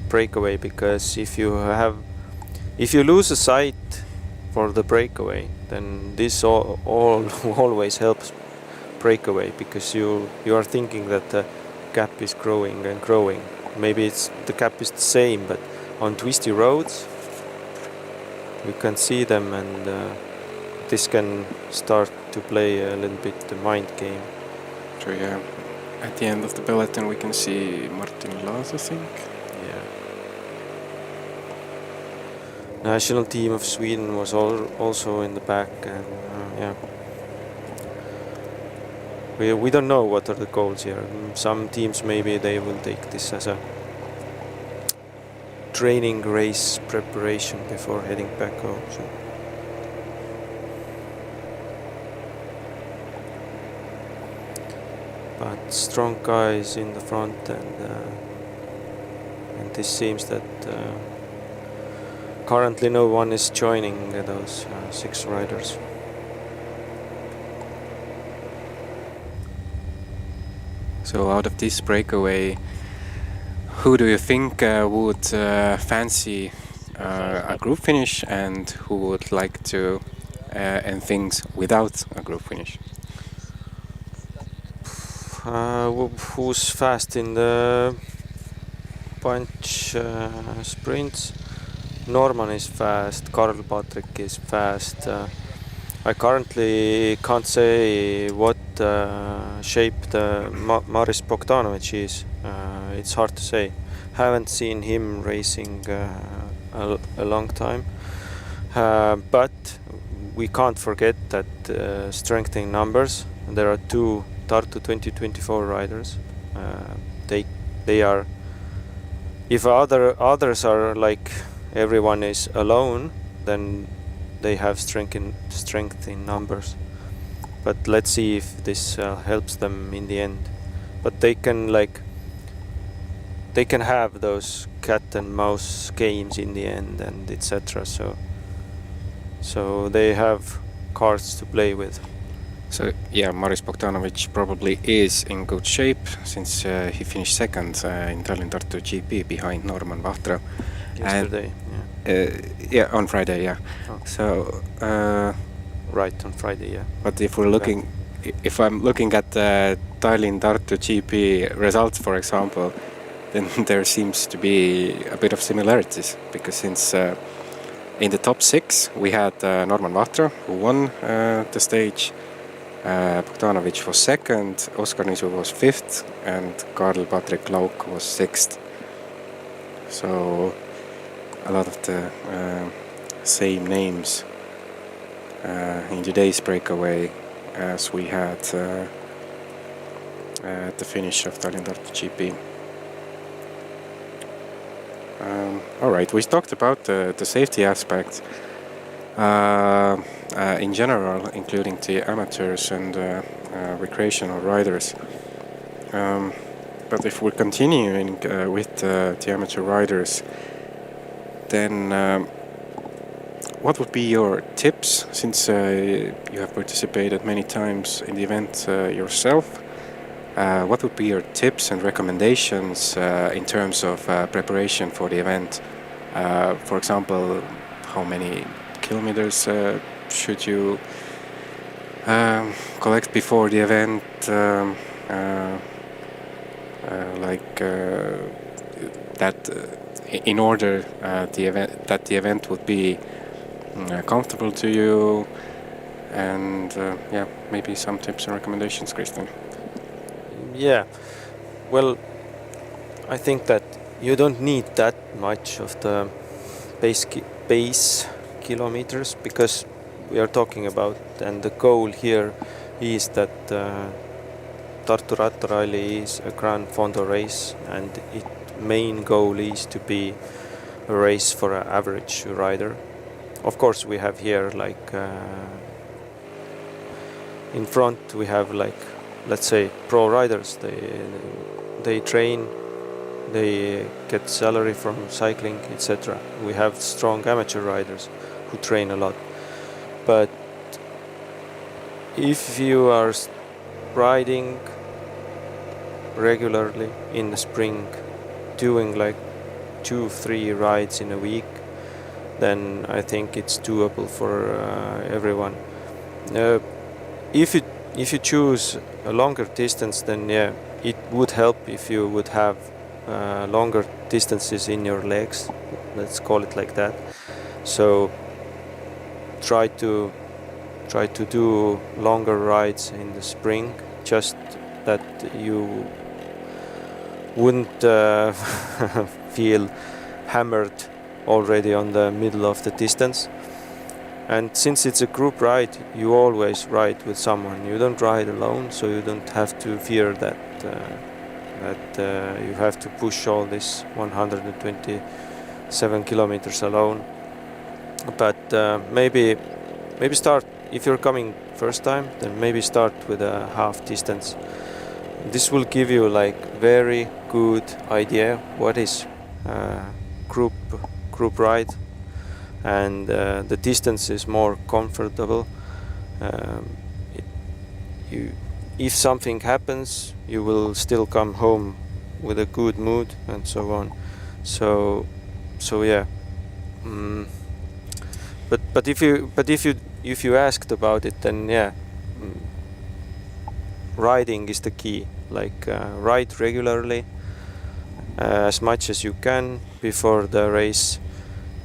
breakaway, because if you lose a sight for the breakaway, then this always helps breakaway, because you are thinking that the gap is growing and growing. Maybe the gap is the same, but on twisty roads you can see them, and this can start to play a little bit the mind game. So yeah, at the end of the peloton we can see Martin Laas, I think. Yeah. national team of Sweden was also in the back, and yeah. We don't know what are the goals here. Some teams maybe they will take this as a training race preparation before heading back home. So. But strong guys in the front, and this seems that currently no one is joining those 6 riders. So out of this breakaway, who do you think would fancy a group finish, and who would like to end things without a group finish? Who's fast in the bunch sprints? Norman is fast, Karl-Patrik is fast. I currently can't say what shape the Maris Bogdanovic is. It's hard to say. Haven't seen him racing a long time. But we can't forget that strengthening numbers. There are 2 Tartu 2024 riders. They are. If others are like everyone is alone, then they have strength in numbers. But let's see if this helps them in the end. But they can have those cat and mouse games in the end, and etc. So they have cards to play with. So yeah, Maris Bogdanovic probably is in good shape, since he finished second in Tallinn-Tartu GP behind Norman Vahtra. Yesterday, yeah, on Friday, yeah. Oh. So right, on Friday, yeah. But if I'm looking at the Tallinn-Tartu GP results, for example, then there seems to be a bit of similarities, because since in the top 6 we had Norman Vahtra, who won the stage. Bogdanovic was second, Oskar Nisu was 5th, and Karl-Patrik Lauk was 6th. So a lot of the same names in today's breakaway as we had at the finish of Tallinn-Tartu GP. All right, we talked about the safety aspect in general, including the amateurs and recreational riders. But if we're continuing with the amateur riders, then what would be your tips, since you have participated many times in the event yourself? What would be your tips and recommendations in terms of preparation for the event? For example, how many kilometers should you collect before the event? That in order that the event would be comfortable to you, and yeah, maybe some tips and recommendations, Kristen. Yeah, well, I think that you don't need that much of the base kilometers, because we are talking about, and the goal here is that Tartu Rattaralli is a Grand Fondo race, and its main goal is to be a race for an average rider. Of course, we have here in front we have let's say pro riders. They train, they get salary from cycling, etc. We have strong amateur riders who train a lot. But if you are riding regularly in the spring, doing 2-3 rides in a week, then I think it's doable for everyone. If you choose a longer distance, then yeah, it would help if you would have longer distances in your legs, let's call it like that. So try to do longer rides in the spring, just that you wouldn't feel hammered already on the middle of the distance. And since it's a group ride, you always ride with someone. You don't ride alone, so you don't have to fear that you have to push all this 127 kilometers alone. But maybe start, if you're coming first time, then maybe start with a half distance. This will give you like very good idea what is group ride, and the distance is more comfortable. If something happens, you will still come home with a good mood and so on. So yeah. But if you asked about it, then yeah, riding is the key. Like ride regularly, as much as you can before the race,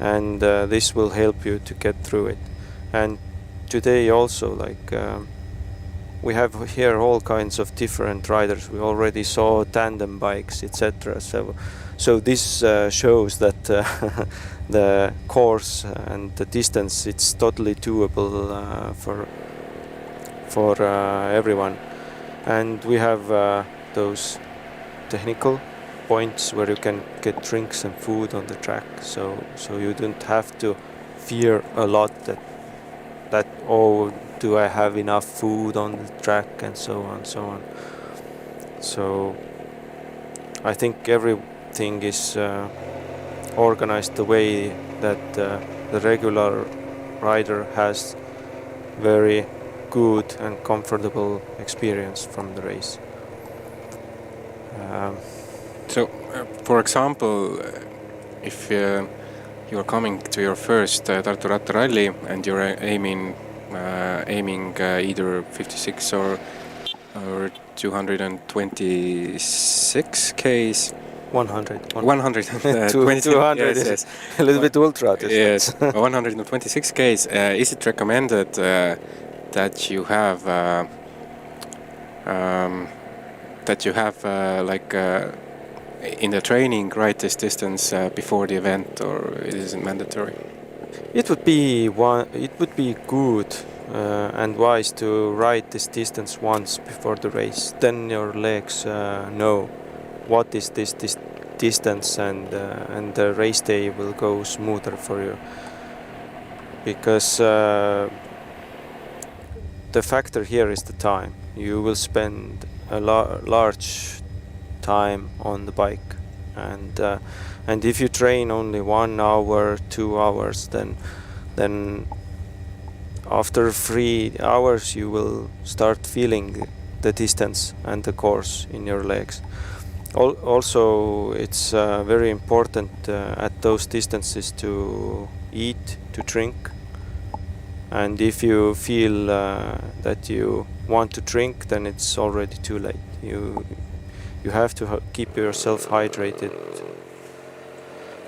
and this will help you to get through it. And today also, like we have here all kinds of different riders. We already saw tandem bikes, etc. So this shows that the course and the distance, it's totally doable for everyone. And we have those technical points where you can get drinks and food on the track, so you don't have to fear a lot that oh, do I have enough food on the track, and so on. So I think everything is organized the way that the regular rider has very good and comfortable experience from the race. So, for example, if you're coming to your first Tartu Rattaralli and you're aiming either 56 or 226 Ks. 100. 200. Yes. A little bit ultra. Yes, 126 Ks. Is it recommended that you have in the training ride this distance before the event, or it isn't mandatory? It would be good and wise to ride this distance once before the race. Then your legs know what is this distance, and the race day will go smoother for you. Because the factor here is the time. You will spend a large time on the bike, and if you train only 1 hour, 2 hours, then after 3 hours you will start feeling the distance and the course in your legs. Also, it's very important at those distances to eat, to drink. And if you feel that you want to drink, then it's already too late. You have to keep yourself hydrated.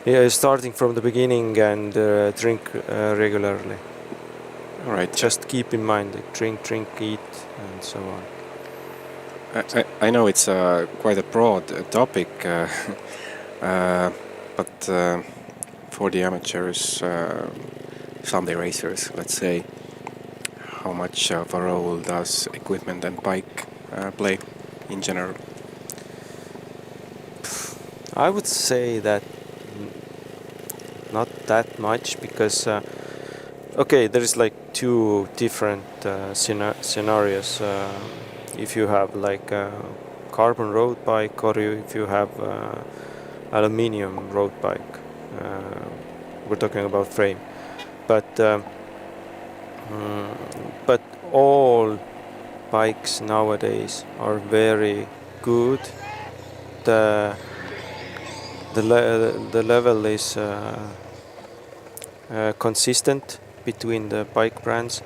Yeah, starting from the beginning, and drink regularly. All right. Just keep in mind, like, drink, eat, and so on. I know it's quite a broad topic, but for the amateurs, Sunday racers, let's say, how much of a role does equipment and bike play in general? I would say that not that much, because there is like two different scenarios. If you have like a carbon road bike, or if you have aluminium road bike, we're talking about frame. But all bikes nowadays are very good. The level is consistent between the bike brands.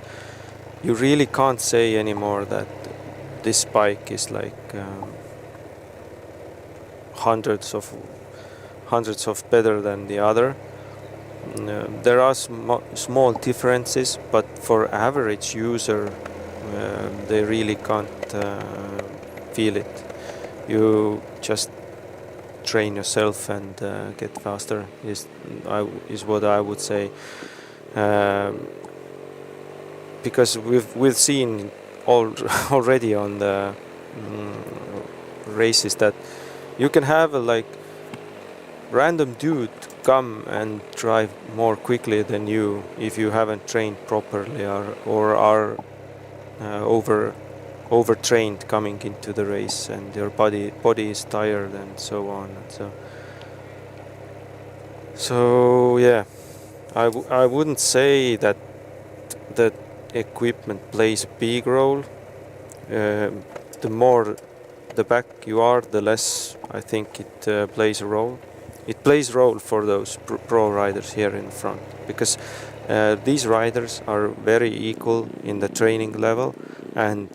You really can't say anymore that this bike is like hundreds of better than the other. There are small differences, but for average user, they really can't feel it. You just train yourself and get faster is what I would say. Because we've seen already on the races that you can have a like random dude come and drive more quickly than you if you haven't trained properly or are overtrained coming into the race, and your body is tired and so on. And so yeah, I wouldn't say that equipment plays a big role. The more the back you are, the less I think it plays a role. It plays a role for those pro riders here in front, because these riders are very equal in the training level, and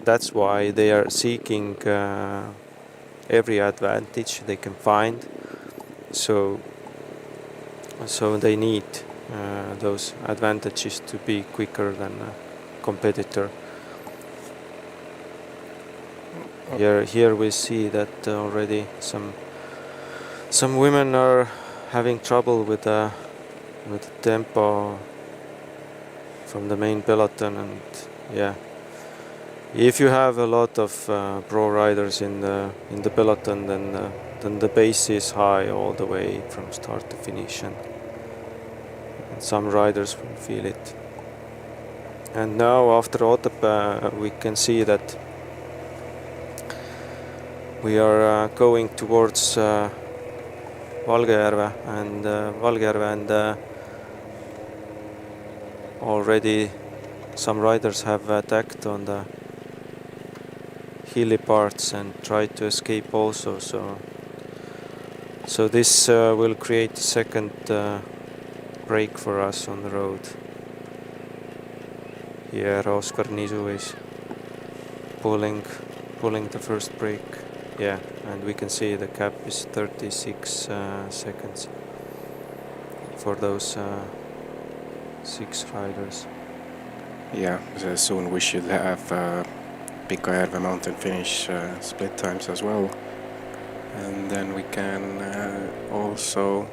that's why they are seeking every advantage they can find. So they need those advantages to be quicker than a competitor. Here we see that already some women are having trouble with the tempo from the main peloton, and yeah, if you have a lot of pro riders in the peloton, then the pace is high all the way from start to finish, and some riders will feel it. And now after Otepää we can see that we are going towards Valgejärve and already some riders have attacked on the hilly parts and tried to escape also, so this will create a second break for us on the road. Here Oskar Nisu is pulling the first brake. Yeah, and we can see the cap is 36 seconds for those 6 riders. Yeah, so soon we should have Breakaway mountain finish split times as well, and then we can also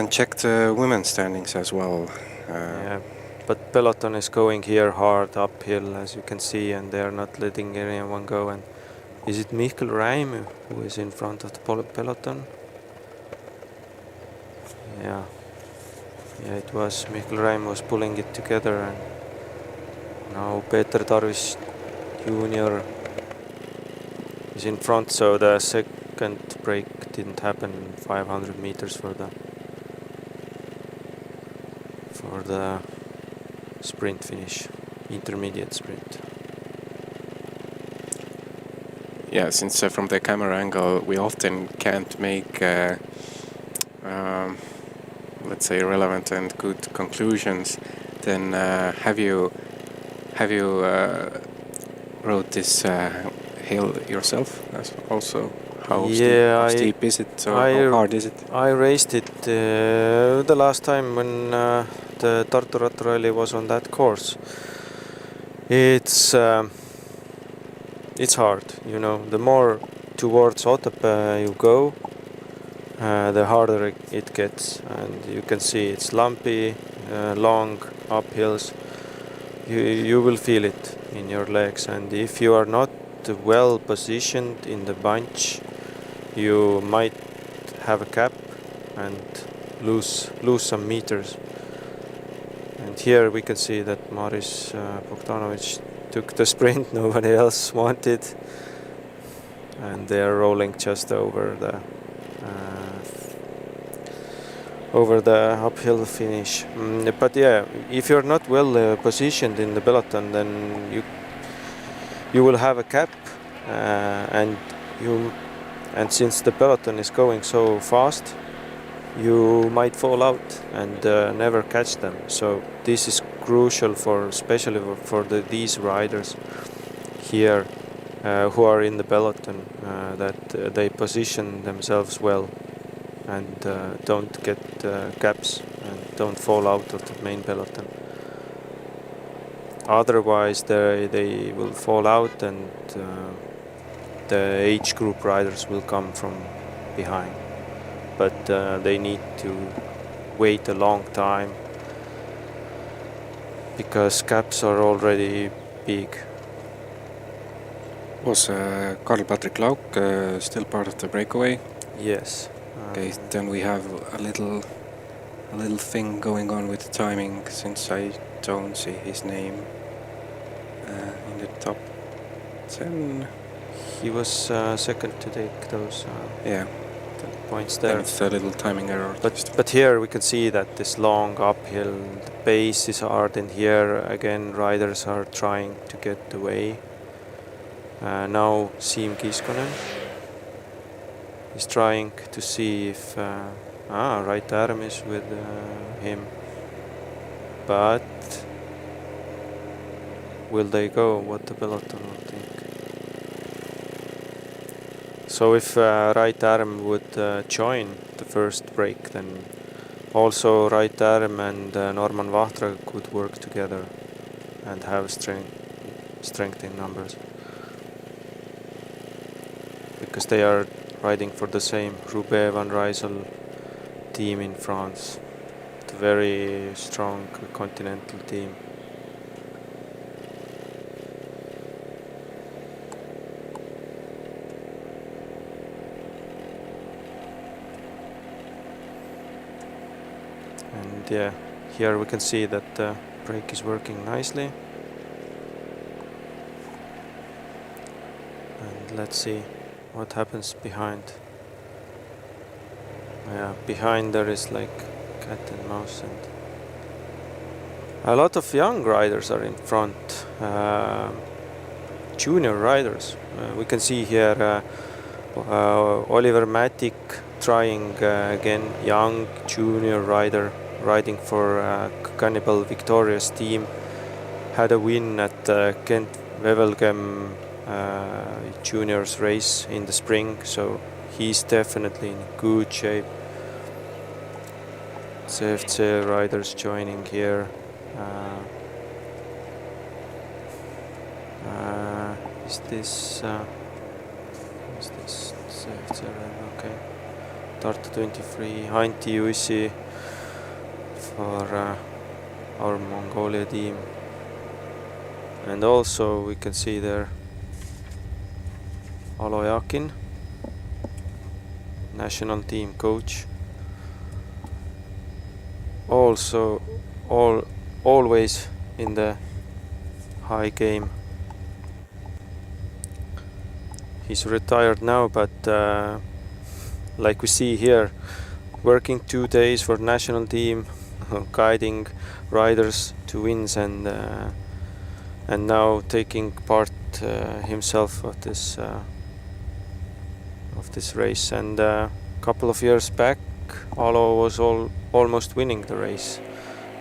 check the women's standings as well. Yeah, but peloton is going here hard uphill, as you can see, and they are not letting anyone go. And is it Mihkel Räim who is in front of the peloton? Yeah, it was Mihkel Räim was pulling it together, and now Peeter Tarvis Jr. is in front, so the second break didn't happen 500 meters for the sprint finish, intermediate sprint. Yeah, since from the camera angle we often can't make let's say relevant and good conclusions, then have you rode this hill yourself also? How steep is it, or how hard is it? I raced it the last time when the Tartu Rattaralli was on that course. It's hard, you know. The more towards Otepää you go, the harder it gets, and you can see it's lumpy, long uphills. You will feel it in your legs, and if you are not well positioned in the bunch, you might have a gap and lose some meters. And here we can see that Maris Bogdanovic took the sprint, nobody else wanted, and they are rolling just over the uphill finish. But yeah, if you're not well positioned in the peloton, then you will have a gap, and since the peloton is going so fast, you might fall out and never catch them. So this is crucial especially for these riders here who are in the peloton, that they position themselves well and don't get gaps and don't fall out of the main peloton. Otherwise they will fall out and the age group riders will come from behind, but they need to wait a long time because gaps are already big. Was Karl-Patrik Lauk still part of the breakaway? Yes. Okay, then we have a little thing going on with the timing, since I don't see his name in the top 10. He was second to take those Yeah, points then there. it's a little timing error. But here we can see that this long uphill, the pace is hard, and here again riders are trying to get away. Now Siim Kiskonen is trying to see if right arm is with him, but will they go? What the peloton will think? So if right arm would join the first break, then also right arm and Norman Vahtra could work together and have strength in numbers, because they are riding for the same Roubaix Van Rysel team in France, the very strong continental team. And yeah, here we can see that the brake is working nicely. And let's see what happens behind. Yeah, behind there is like cat and mouse, and a lot of young riders are in front, junior riders. We can see here Oliver Matic trying again, young junior rider riding for Cannibal Victoria's team, had a win at Kent Wevelgem juniors race in the spring, so he's definitely in good shape. CFC riders joining here. Is this CFC rider? Okay. Tartu 23, Anti Jussi for our Mongolia team. And also we can see there Alo Jakin, national team coach. Also always in the high game. He's retired now, but like we see here, working 2 days for national team, guiding riders to wins, and now taking part himself of this race. And a couple of years back, Alo was almost winning the race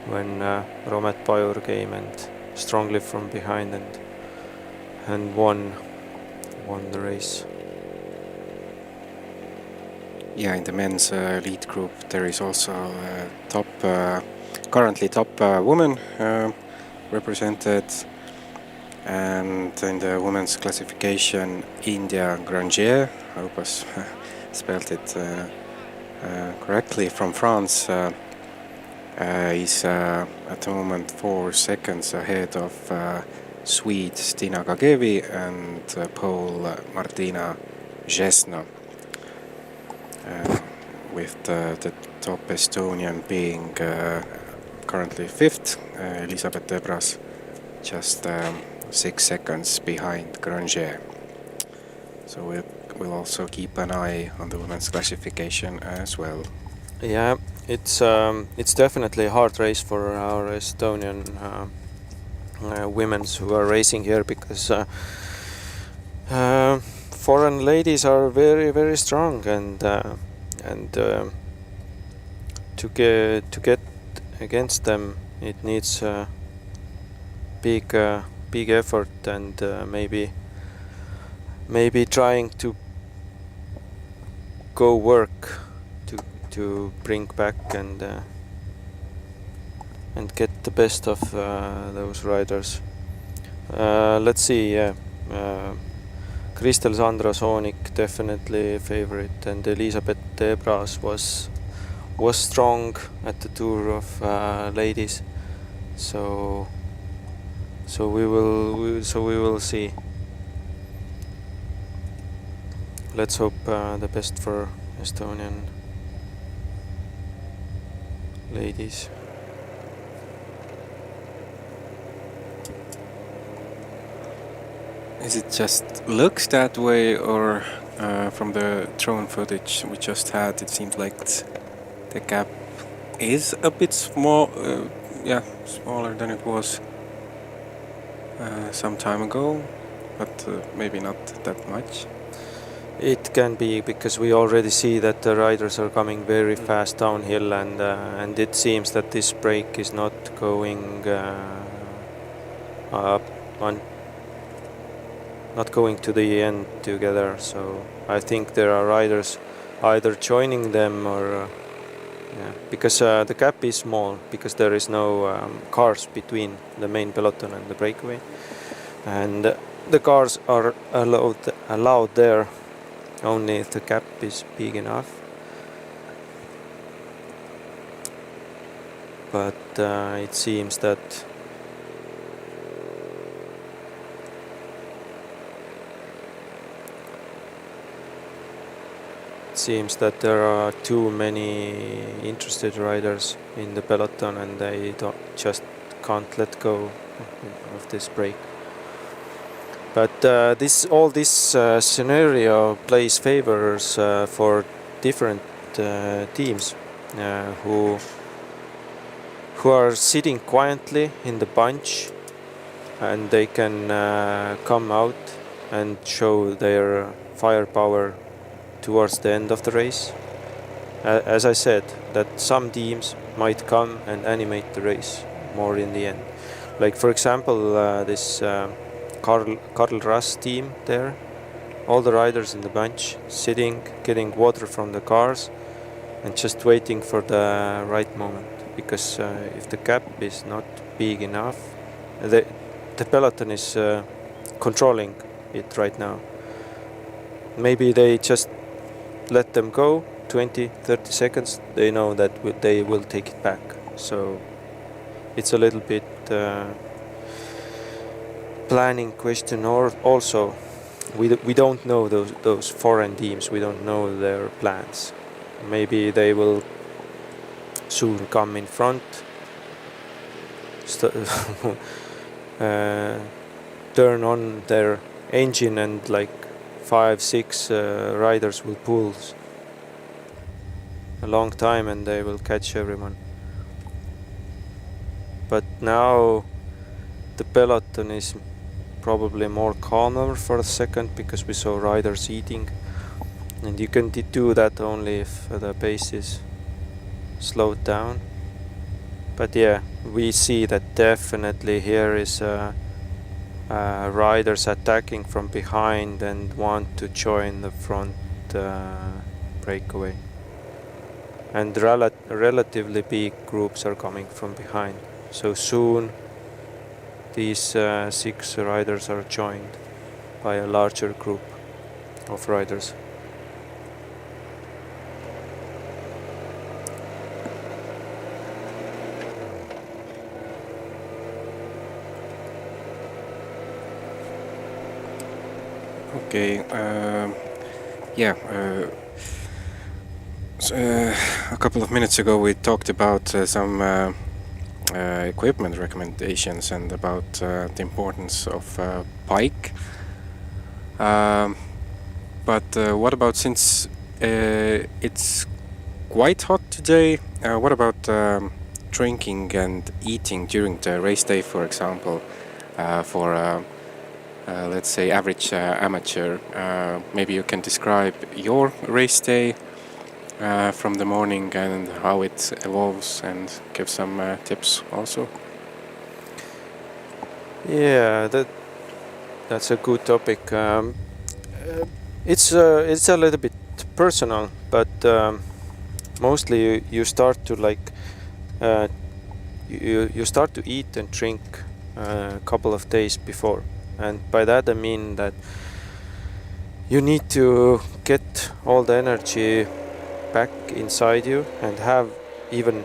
when Romet Pajur came and strongly from behind and won the race. Yeah, in the men's lead group there is also currently top woman represented, and in the women's classification, India Grangier, I hope I spelled it correctly, from France, is at the moment 4 seconds ahead of Swede Stina Gagevi and Pole Martina Žesna, with the top Estonian being currently 5th, Elizabeth Debras, just 6 seconds behind Grangier. So we'll also keep an eye on the women's classification as well. Yeah, it's definitely a hard race for our Estonian women who are racing here, because foreign ladies are very, very strong, and to get against them, it needs big effort, and maybe trying to go work to bring back and get the best of those riders. Let's see. Kristel Sandra Soonik definitely favorite, and Elizabeth Debras was strong at the Tour of Ladies. So we will see. Let's hope the best for Estonian ladies. Is it just looks that way, or from the drone footage we just had, it seems like the gap is a bit small, smaller than it was some time ago, but maybe not that much. It can be because we already see that the riders are coming very fast downhill, and it seems that this break is not going not going to the end together. So I think there are riders either joining them or because the gap is small, because there is no cars between the main peloton and the breakaway, and the cars are allowed there only if the gap is big enough. But it seems that there are too many interested riders in the peloton, and they can't let go of this break. But all this scenario plays favors for different teams who are sitting quietly in the bunch, and they can come out and show their firepower towards the end of the race. As I said, that some teams might come and animate the race more in the end. Like for example, this Karl Russ team there, all the riders in the bunch sitting, getting water from the cars and just waiting for the right moment, because if the gap is not big enough, the peloton is controlling it right now. Maybe they just let them go 20-30 seconds, they know that they will take it back. So it's a little bit planning question, or also we don't know those foreign teams, we don't know their plans. Maybe they will soon come in front, turn on their engine, and like 5-6 riders will pull a long time and they will catch everyone. But now the peloton is probably more calmer for a second, because we saw riders eating, and you can do that only if the pace is slowed down. But yeah, we see that definitely here is riders attacking from behind and want to join the front breakaway, and relatively big groups are coming from behind. So soon these 6 riders are joined by a larger group of riders. Okay, a couple of minutes ago we talked about some equipment recommendations and about the importance of bike. But what about, since it's quite hot today, what about drinking and eating during the race day, for example, for let's say average amateur? Maybe you can describe your race day from the morning and how it evolves, and give some tips also. Yeah, that's a good topic. It's a little bit personal, but mostly you start to you start to eat and drink a couple of days before, and by that I mean that you need to get all the energy back inside you and have even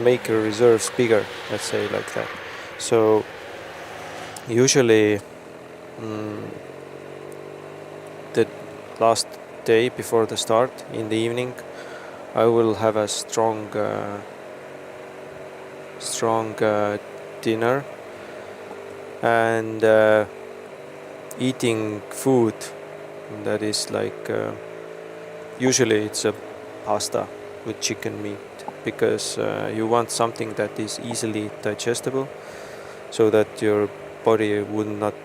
make your reserves bigger, let's say like that. So usually the last day before the start in the evening I will have a strong dinner and eating food that is like usually it's a pasta with chicken meat, because you want something that is easily digestible so that your body would not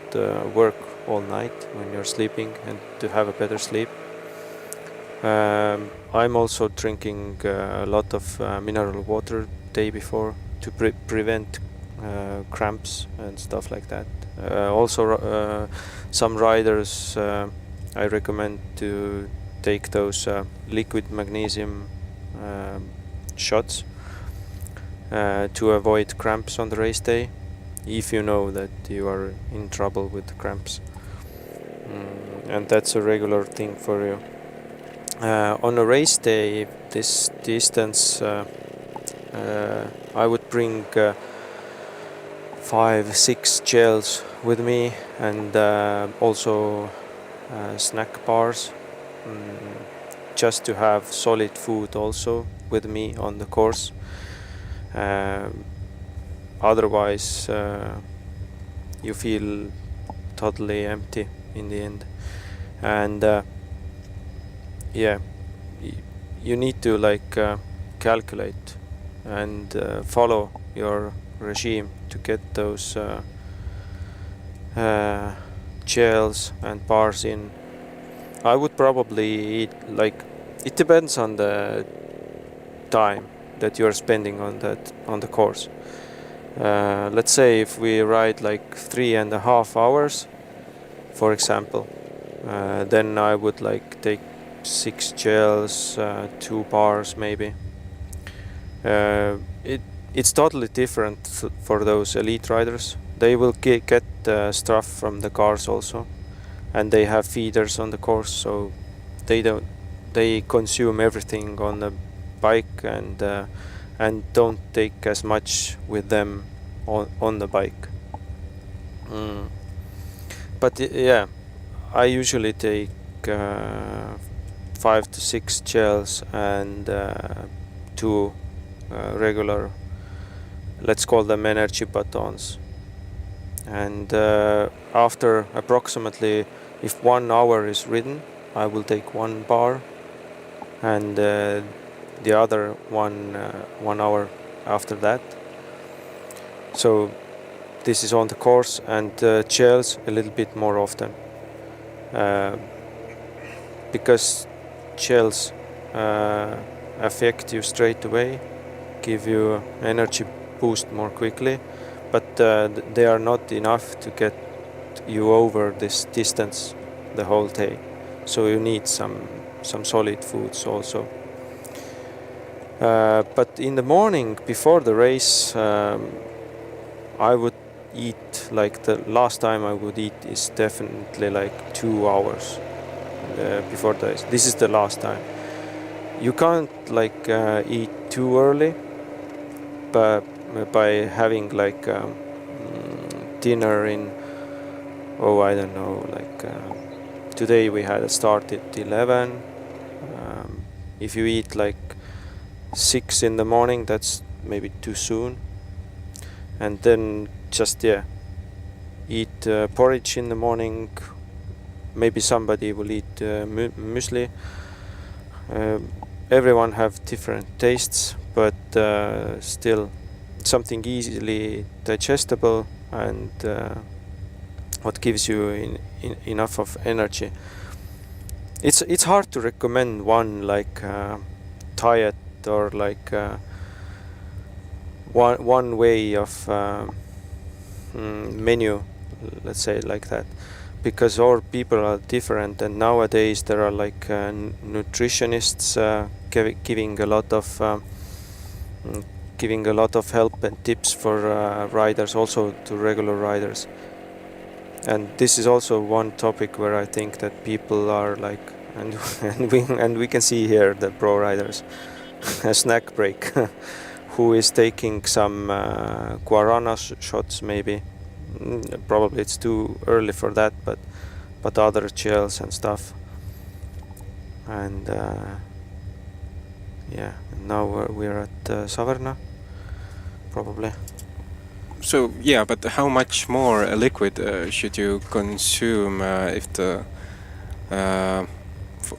work all night when you're sleeping, and to have a better sleep. I'm also drinking a lot of mineral water day before to prevent cramps and stuff like that. Also some riders I recommend to take those liquid magnesium shots to avoid cramps on the race day, if you know that you are in trouble with cramps. And that's a regular thing for you. On a race day, this distance, I would bring 5-6 gels with me, and also snack bars, just to have solid food also with me on the course. Otherwise you feel totally empty in the end. And yeah, you need to like calculate and follow your regime to get those gels and bars in. I would probably eat, like, it depends on the time that you are spending on the course. Let's say if we ride like 3.5 hours, for example, then I would like take 6 gels, 2 bars maybe. It's totally different for those elite riders. They will get stuff from the cars also, and they have feeders on the course, so they consume everything on the bike and don't take as much with them on the bike. But yeah, I usually take 5 to 6 gels and 2 regular, let's call them energy batons. And after approximately, if 1 hour is ridden, I will take 1 bar, and the other 1 hour after that. So this is on the course, and gels a little bit more often, because gels affect you straight away, give you energy boost more quickly, but they are not enough to get you over this distance the whole day. So you need some solid foods also. But in the morning before the race, I would eat, like the last time I would eat is definitely like 2 hours before the race. This is the last time. You can't like eat too early, but by having like dinner in, I don't know, like today we had a start at 11. If you eat like 6 in the morning, that's maybe too soon. And then just eat porridge in the morning. Maybe somebody will eat muesli. Everyone have different tastes, but still something easily digestible and what gives you enough of energy. It's hard to recommend one like diet or like one way of menu, let's say like that, because all people are different, and nowadays there are like nutritionists giving a lot of help and tips for riders, also to regular riders. And this is also one topic where I think that people are like, and we can see here the pro riders a snack break who is taking some guarana shots maybe. Probably it's too early for that, but other gels and stuff. And yeah, now we're at Saverna probably. So yeah, but how much more liquid should you consume if the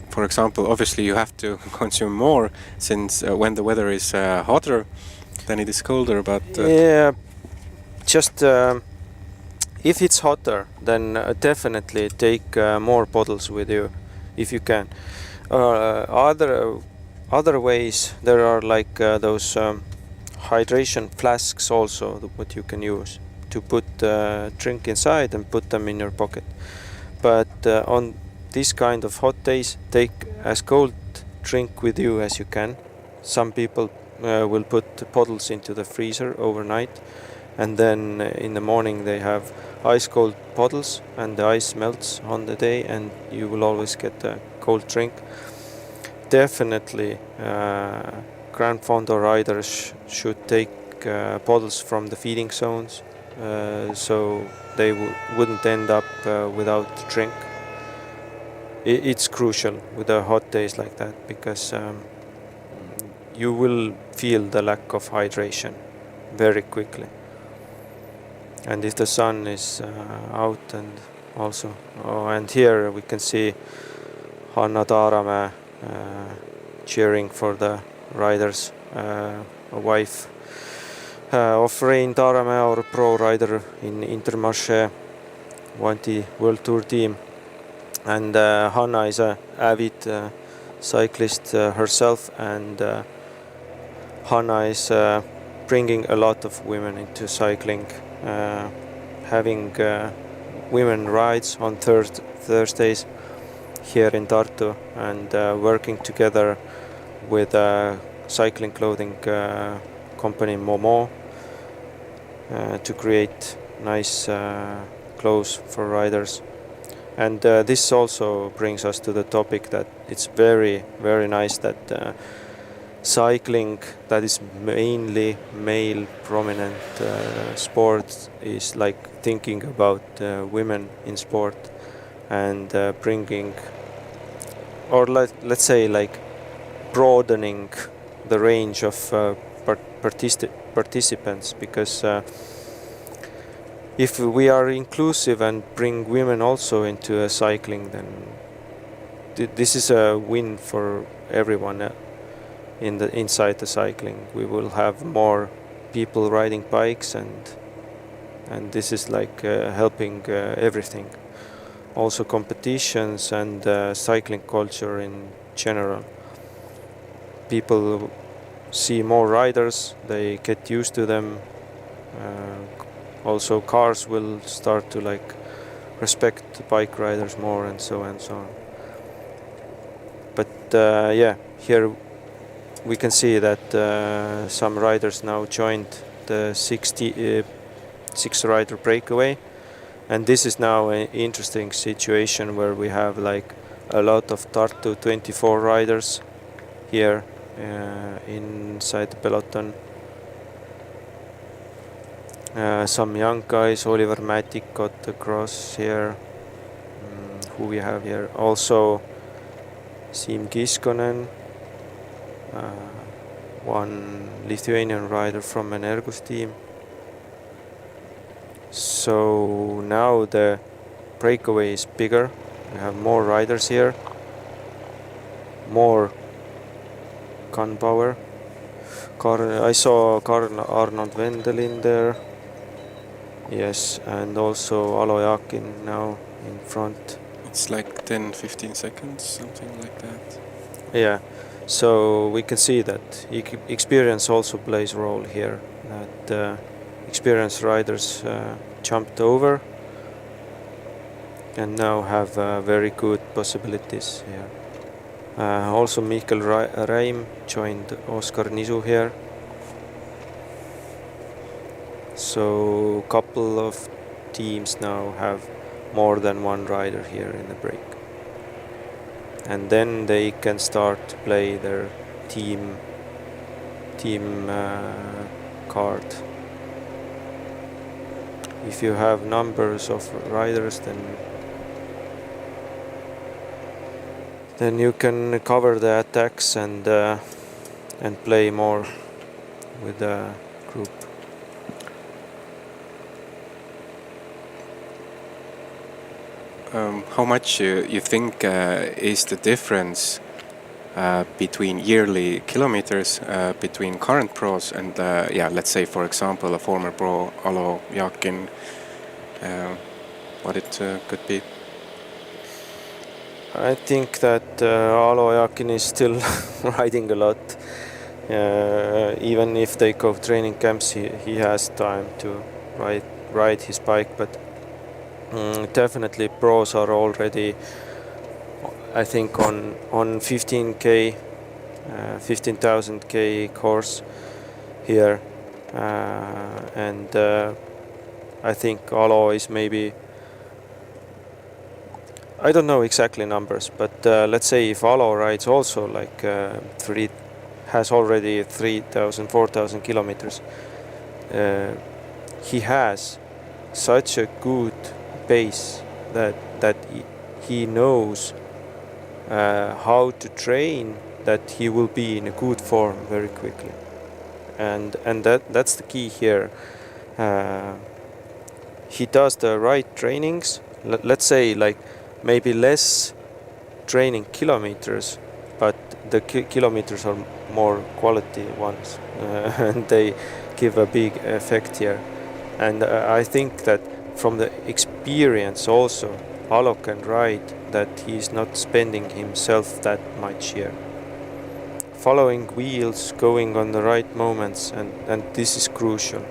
for example, obviously you have to consume more since when the weather is hotter than it is colder, but yeah, just if it's hotter, then definitely take more bottles with you if you can. Other ways, there are like those hydration flasks also what you can use to put drink inside and put them in your pocket. But on this kind of hot days, take as cold drink with you as you can. Some people will put bottles into the freezer overnight, and then in the morning they have ice cold bottles, and the ice melts on the day, and you will always get a cold drink. Definitely Grand Fondo riders should take bottles from the feeding zones, so they wouldn't end up without drink. It's crucial with the hot days like that, because you will feel the lack of hydration very quickly. And if the sun is out, and also, and here we can see Hanna Taaramäe cheering for the riders, a wife of Rein Taaramäe, our pro rider in Intermarché Wanty World Tour team. And Hanna is an avid cyclist herself, and Hanna is bringing a lot of women into cycling, having women rides on Thursdays here in Tartu, and working together with a cycling clothing company Momo to create nice clothes for riders. And this also brings us to the topic that it's very, very nice that cycling, that is mainly male prominent sport, is like thinking about women in sport, and bringing, or let's say like broadening the range of participants, because if we are inclusive and bring women also into cycling, then this is a win for everyone inside the cycling. We will have more people riding bikes, and this is like helping everything. Also competitions and cycling culture in general. People see more riders, they get used to them. Also cars will start to like respect bike riders more, and so on. But yeah, here we can see that some riders now joined the 6-rider breakaway, and this is now an interesting situation where we have like a lot of Tartu 24 riders here inside the peloton. Some young guys, Oliver Matic got across here. Who we have here? Also Siim Kiskonen, one Lithuanian rider from Energus team. So now the breakaway is bigger. We have more riders here, more gun power. I saw Arnold Vendelin there. Yes, and also Alo Jakin now in front. it's like 10-15 seconds, something like that. Yeah, so we can see that experience also plays a role here, that experienced riders jumped over and now have very good possibilities here. Also Mikael Reim joined Oskar Nisu here. So a couple of teams now have more than one rider here in the break. And then they can start to play their team card. If you have numbers of riders, then you can cover the attacks and play more with the group. How much you think is the difference between yearly kilometers between current pros and let's say for example a former pro Alo Yakin, what it could be? I think that Alo Yakin is still riding a lot. Even if they go training camps, he has time to ride his bike, but definitely pros are already, I think, on 15k, 15,000k course here, and I think Alo is maybe, I don't know exactly numbers, but let's say if Alo rides also like has already 3,000, 4,000 kilometers, he has such a good base that he knows how to train, that he will be in a good form very quickly, and that's the key here. He does the right trainings. Let's say like maybe less training kilometers, but the kilometers are more quality ones, and they give a big effect here. And I think that from the experience also, Alo can ride that he's not spending himself that much here. Following wheels, going on the right moments, and this is crucial.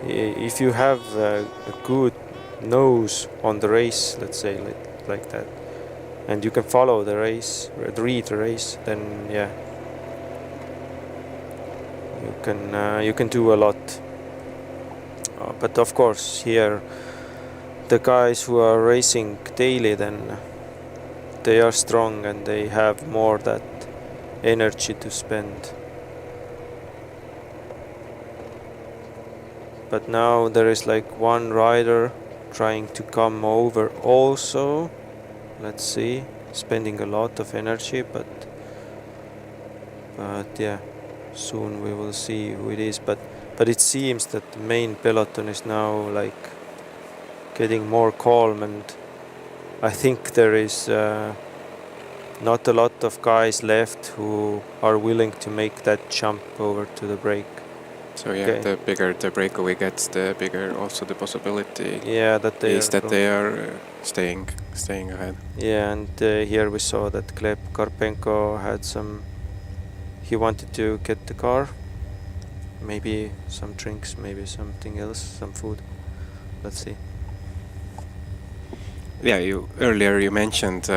If you have a good nose on the race, let's say like that, and you can follow the race, read the race, then yeah, you can do a lot. But of course here the guys who are racing daily, then they are strong and they have more that energy to spend. But now there is like one rider trying to come over also. Let's see, spending a lot of energy, but yeah, soon we will see who it is. But it seems that the main peloton is now like getting more calm, and I think there is not a lot of guys left who are willing to make that jump over to the break. So yeah, okay. The bigger the breakaway gets, the bigger also the possibility that they are staying ahead. Yeah, and here we saw that Gleb Karpenko had he wanted to get the car, maybe some drinks, maybe something else, some food. Let's see. Yeah, earlier you mentioned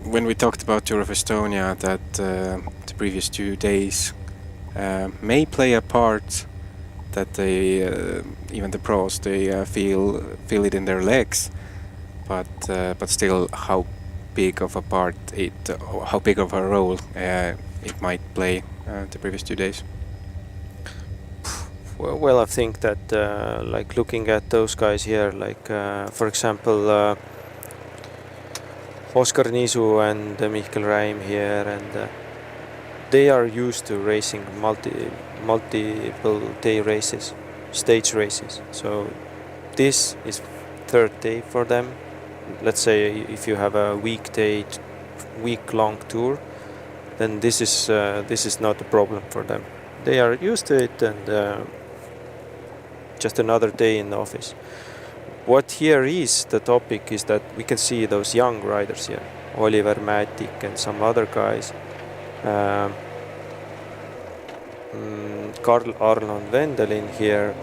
when we talked about Tour of Estonia that the previous 2 days may play a part, that they even the pros, they feel it in their legs, but still how big of a part how big of a role it might play the previous 2 days. Well, I think that like looking at those guys here, like for example Oskar Niisu and Mihkel Räim here, and they are used to racing multiple day races, stage races. So this is 3rd day for them. Let's say if you have a week-long tour, then this is not a problem for them. They are used to it, and just another day in the office. What here is the topic is that we can see those young riders here, Oliver Mätik and some other guys, Karl Arnold Vendelin here,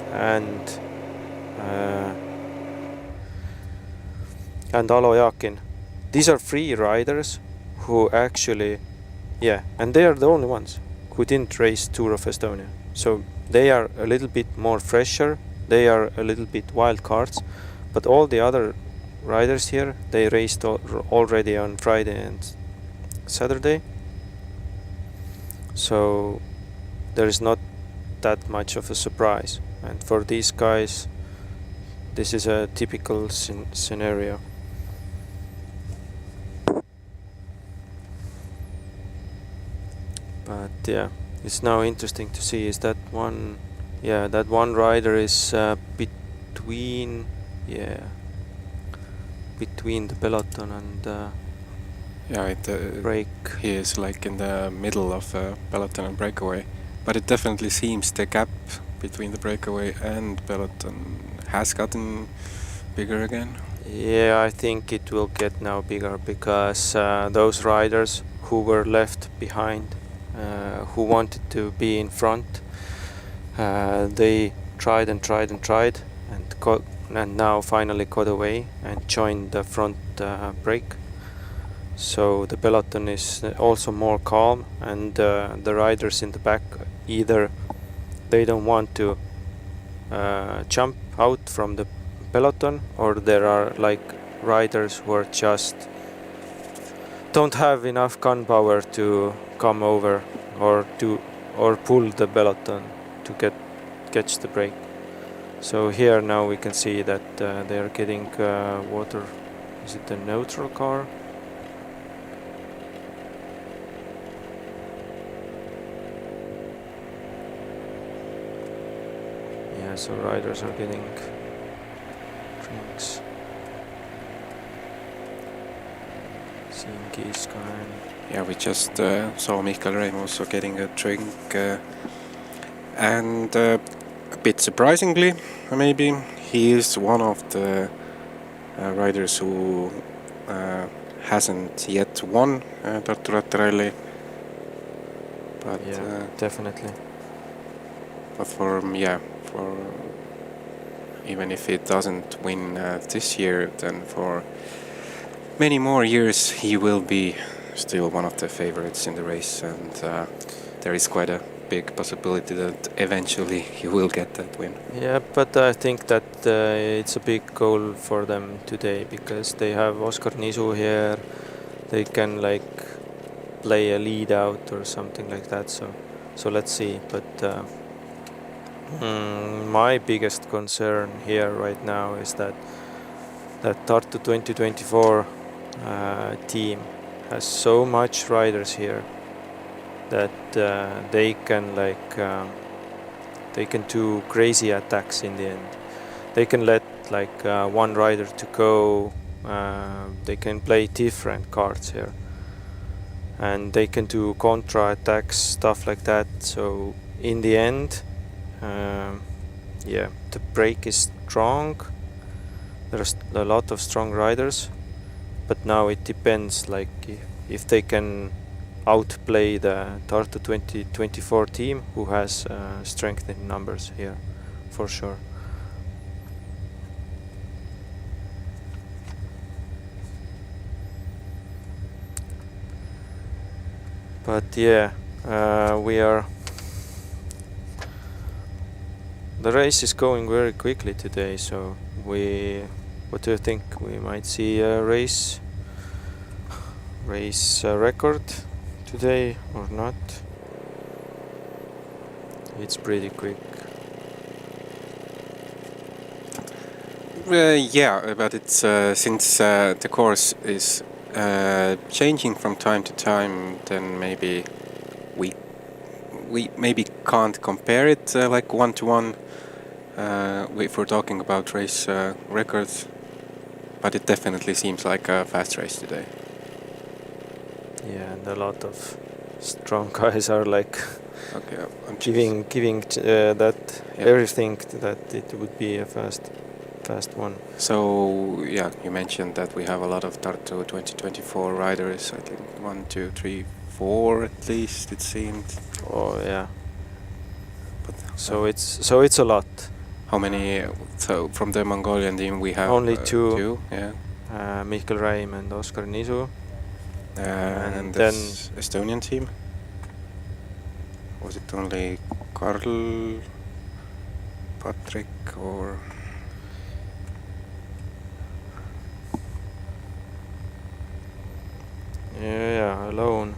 and Alo Yakin. These are 3 riders who actually, and they are the only ones who didn't race Tour of Estonia. So they are a little bit more fresher They are a little bit wild cards, but all the other riders here, they raced already on Friday and Saturday, so there is not that much of a surprise. And for these guys, this is a typical scenario. But yeah, it's now interesting to see is that one, yeah, that one rider is between, yeah, between the peloton and Yeah, break. he is like in the middle of peloton and breakaway, but it definitely seems the gap between the breakaway and peloton has gotten bigger again. Yeah, I think it will get now bigger because those riders who were left behind, who wanted to be in front, they tried and tried and tried, and now finally got away and joined the front break. So the peloton is also more calm, and the riders in the back, either they don't want to jump out from the peloton, or there are like riders who are just don't have enough gun power to come over or pull the peloton to catch the break. So here now we can see that they are getting water. Is it the neutral car? Yeah, so riders are getting drinks. Seeing Kiiskanen. Yeah, we just saw Mikael Reim also getting a drink, and a bit surprisingly, maybe, he is one of the riders who hasn't yet won Tartu Rattaralli. But Yeah, definitely. but for even if he doesn't win this year, then for many more years he will be still one of the favorites in the race, and there is quite a big possibility that eventually he will get that win. Yeah, but I think that it's a big goal for them today because they have Oskar Nisu here. They can like play a lead out or something like that. So let's see. But my biggest concern here right now is that Tartu 2024 team has so much riders here that they can they can do crazy attacks in the end. They can let like one rider to go. They can play different cards here, and they can do contra attacks, stuff like that. So in the end, yeah, the break is strong. There's a lot of strong riders, but now it depends like if they can outplay the Tartu 2024 team, who has strength in numbers here for sure. But yeah, the race is going very quickly today, so what do you think? We might see a race record today or not? It's pretty quick. Yeah, but it's since the course is changing from time to time, then maybe we maybe can't compare it like 1-to-1 if we're talking about race records, but it definitely seems like a fast race today. Yeah, and a lot of strong guys are like Okay, giving that everything that it would be a fast one. So yeah, you mentioned that we have a lot of Tartu 2024 riders. I think 1, 2, 3, 4 at least it seemed. Oh yeah. But So it's a lot. how many? So from the Mongolian team we have Only two. Yeah. Mikael Reim and Oskar Nisu. And then this Estonian team. Was it only Karl Patrick or... Yeah, alone.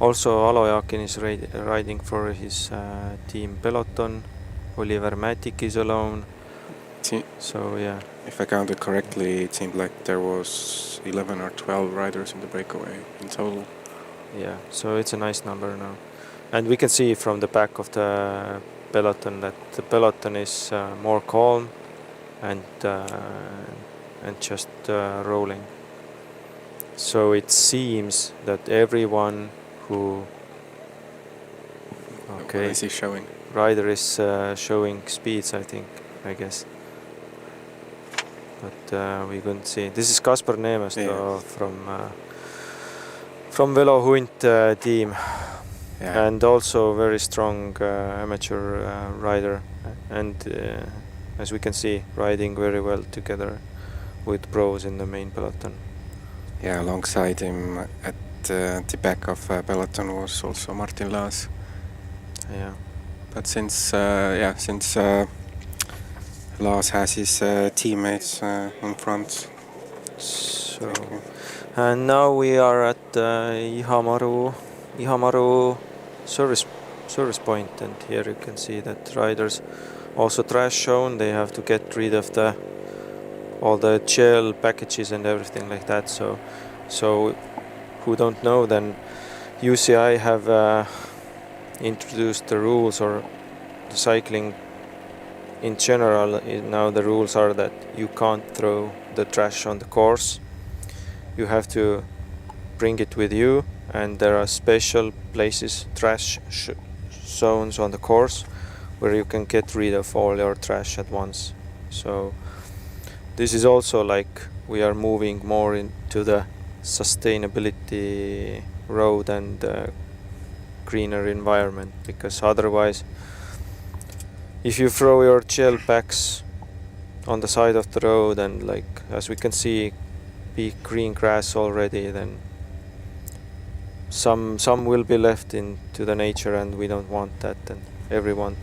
Also, Alo Jakin is riding for his team Peloton. Oliver Matic is alone. So yeah. If I counted correctly, it seemed like there was 11 or 12 riders in the breakaway in total. Yeah, so it's a nice number now. And we can see from the back of the peloton that the peloton is more calm and just rolling. So it seems that everyone who What is he showing? rider is showing speeds, I guess. But we couldn't see. This is Kasper Neemest from Velo Hunt team. Yeah. And also very strong amateur rider, and as we can see, riding very well together with pros in the main peloton. Yeah, alongside him at the back of peloton was also Martin Laas. Yeah. But since Laas has his teammates in front. So, and now we are at Ihamaru service point, and here you can see that riders also trash shown. They have to get rid of all the gel packages and everything like that. So who don't know, then UCI have introduced the rules, or the cycling in general. Now the rules are that you can't throw the trash on the course. You have to bring it with you, and there are special places, trash zones on the course, where you can get rid of all your trash at once. So this is also like we are moving more into the sustainability road and greener environment, because otherwise, if you throw your gel packs on the side of the road and, like, as we can see, big green grass already, then some will be left into the nature, and we don't want that. And everyone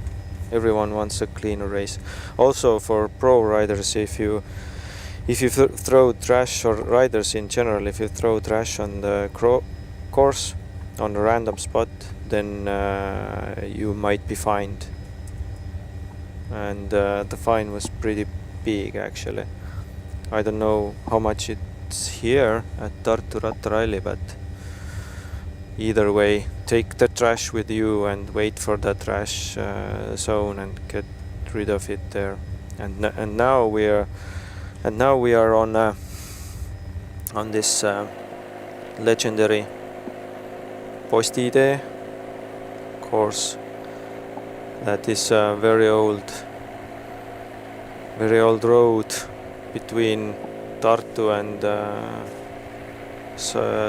wants a cleaner race. Also for pro riders, if you throw trash, or riders in general, if you throw trash on the course on a random spot, then you might be fined. And the fine was pretty big, actually. I don't know how much it's here at Tartu Rattaralli, but either way, take the trash with you and wait for the trash zone and get rid of it there. And now we are on this legendary Postidee course. That is a very old road between Tartu and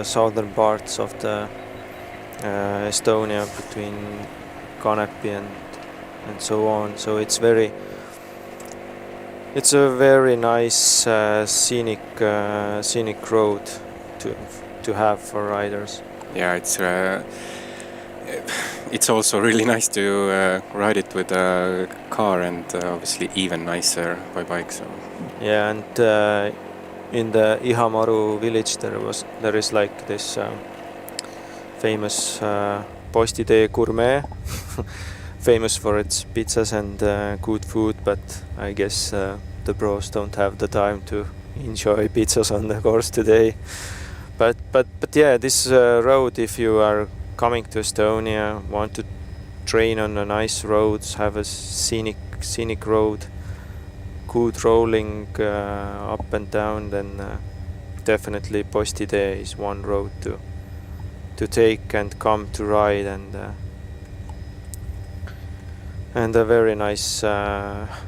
southern parts of the Estonia, between Kanepi and so on. So it's a very nice scenic road to have for riders. Yeah, it's also really nice to ride it with a car, and obviously even nicer by bike. So yeah, and in the Ihamaru village there is like this famous Postidee gourmet, famous for its pizzas and good food, but I guess the pros don't have the time to enjoy pizzas on the course today. But yeah, this road, if you are coming to Estonia, want to train on a nice roads, have a scenic road, good rolling up and down, then definitely Postidee is one road to take and come to ride, and a very nice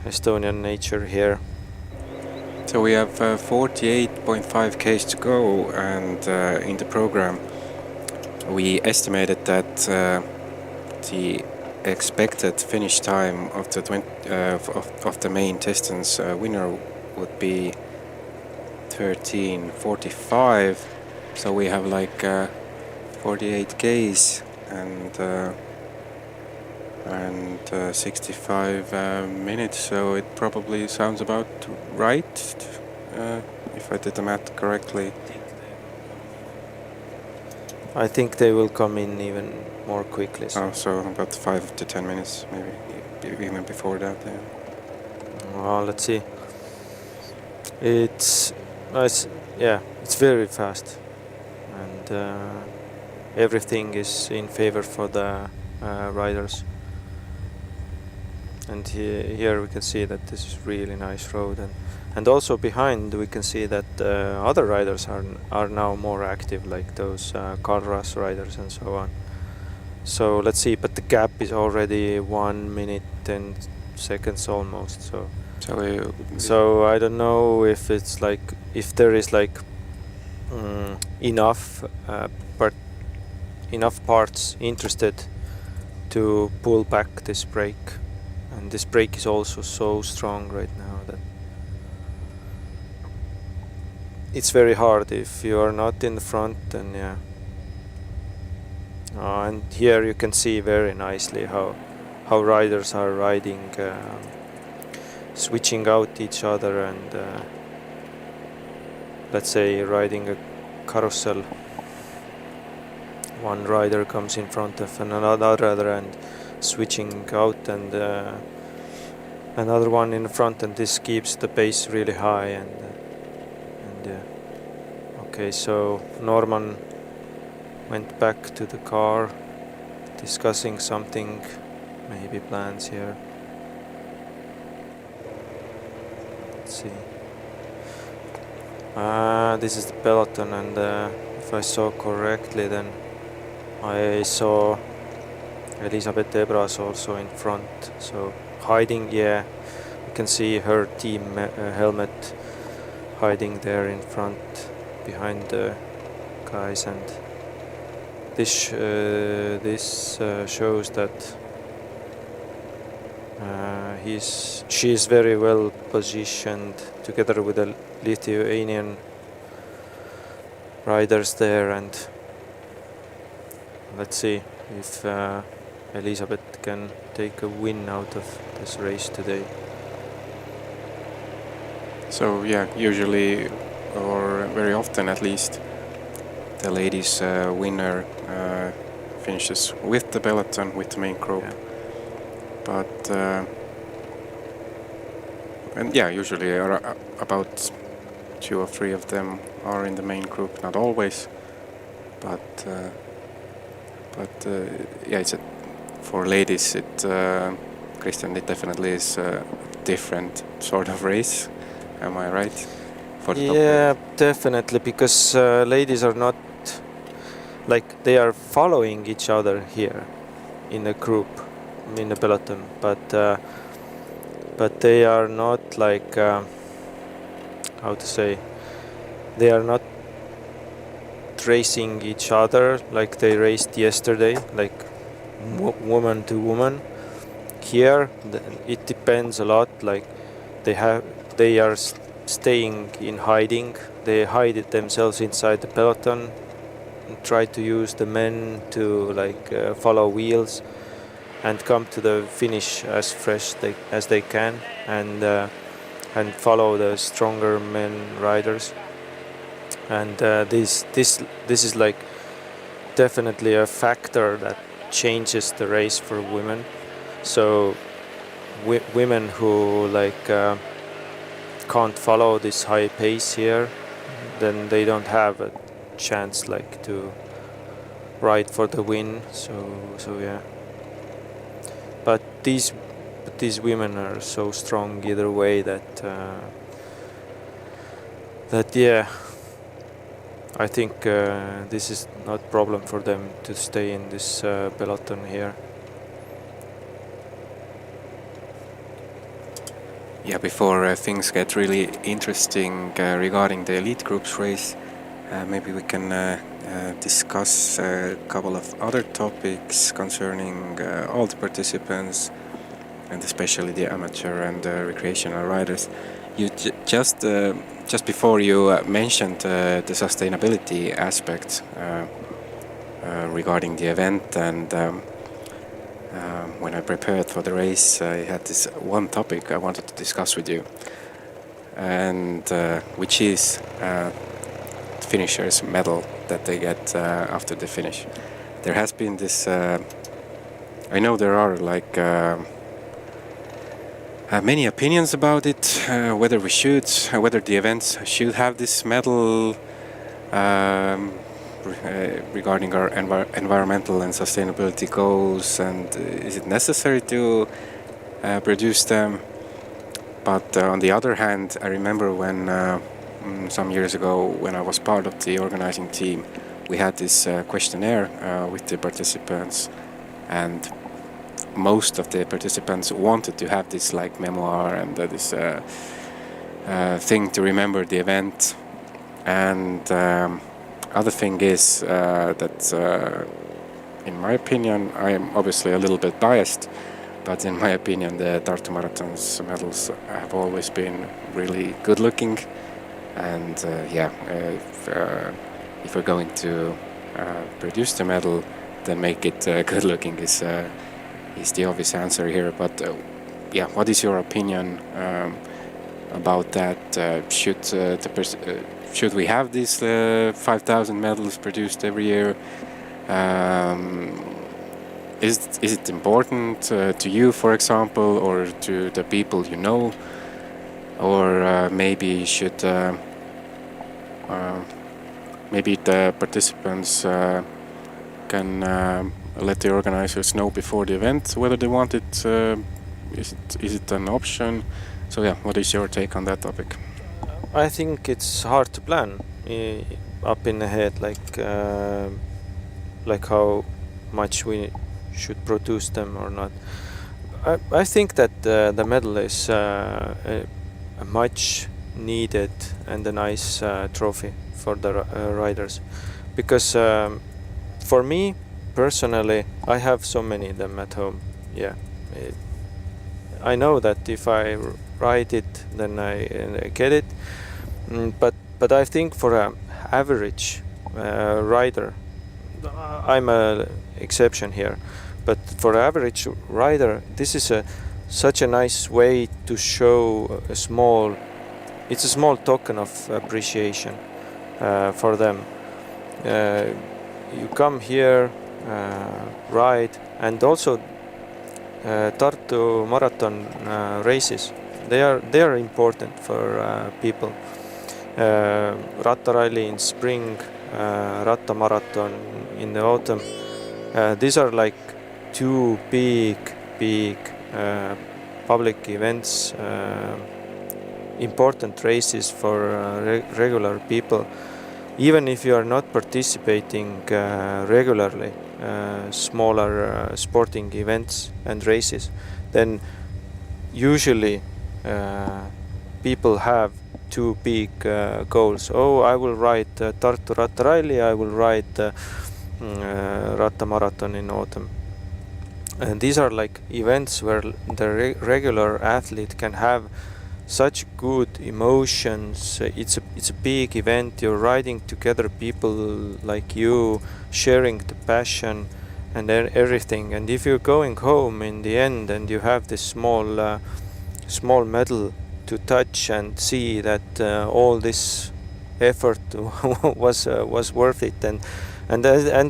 Estonian nature here. So we have 48.5 km to go, and in the program we estimated that the expected finish time of the main distance winner would be 13:45. So we have like 48 k's, and and 65 minutes, so it probably sounds about right, if I did the math correctly. I think they will come in even more quickly. Oh, so about 5 to 10 minutes, maybe even before that. Yeah. Well, let's see. It's it's very fast, and everything is in favor for the riders. And here we can see that this is really nice road, and also behind we can see that other riders are now more active, like those Carras riders and so on. So let's see, but the gap is already 1 minute 10 seconds almost. So I don't know if it's like, if there is like enough parts interested to pull back this brake. And this brake is also so strong right now that it's very hard if you are not in the front. Then yeah. And here you can see very nicely how riders are riding, switching out each other, and let's say riding a carousel. One rider comes in front of another and switching out, and another one in front, and this keeps the pace really high. And okay, so Norman went back to the car, discussing something, maybe plans here. Let's see. This is the peloton, and if I saw correctly, then I saw Elisabeth Ebras also in front, so hiding. Yeah, you can see her team helmet hiding there in front behind the guys, and this shows that she is very well positioned together with the Lithuanian riders there, and let's see if Elisabeth can take a win out of this race today. So yeah, usually, or very often at least, the ladies winner finishes with the peloton, with the main group. Yeah. But and yeah, usually about 2 or 3 of them are in the main group, not always, but yeah, for ladies, Christian, it definitely is a different sort of race. Am I right? Yeah, definitely, because ladies are not like, they are following each other here in a group, in the peloton, but they are not like how to say, they are not racing each other like they raced yesterday, like woman to woman. Here it depends a lot, like they are staying in hiding. They hide it themselves inside the peloton and try to use the men to like follow wheels and come to the finish as fresh as they can, and follow the stronger men riders. And this is like definitely a factor that changes the race for women. So women who like can't follow this high pace here, then they don't have a chance like to ride for the win. So yeah. But these women are so strong either way that yeah, I think this is not a problem for them to stay in this peloton here. Yeah, before things get really interesting regarding the elite groups race, maybe we can discuss a couple of other topics concerning all the participants, and especially the amateur and recreational riders. You just before you mentioned the sustainability aspect regarding the event, and when I prepared for the race, I had this one topic I wanted to discuss with you, and which is finishers' medal that they get after the finish. There has been this. I know there are like many opinions about it, whether we should, whether the events should have this medal. Regarding our environmental and sustainability goals, and is it necessary to produce them? But on the other hand, I remember when some years ago, when I was part of the organizing team, we had this questionnaire with the participants, and most of the participants wanted to have this like memoir and this thing to remember the event. And other thing is that, in my opinion, I am obviously a little bit biased, but in my opinion, the Tartu Marathon's medals have always been really good looking. And if we're going to produce the medal, then make it good looking is the obvious answer here. But what is your opinion about that? Should we have these 5,000 medals produced every year? Is it important to you, for example, or to the people you know? Or maybe should maybe the participants can let the organizers know before the event whether they want it? Is it an option? So what is your take on that topic? I think it's hard to plan up in the head, like how much we should produce them or not. I think that the medal is a much needed and a nice trophy for the riders, because for me personally, I have so many of them at home. I know that if I ride it, then I get it. But I think for an average rider, I'm an exception here, but for an average rider, this is such a nice way to show it's a small token of appreciation for them. You come here, ride, and also Tartu Marathon races. They are important for people. Rattaralli in spring, Rattamarathon in the autumn. These are like two big public events, important races for regular people. Even if you are not participating regularly, smaller sporting events and races, then usually people have two big goals. I will ride Tartu Rattaralli, I will ride Rattamarathon in autumn. And these are like events where the regular athlete can have such good emotions. It's a big event. You're riding together, people like you, sharing the passion and everything. And if you're going home in the end and you have this small medal to touch and see that all this effort was worth it, and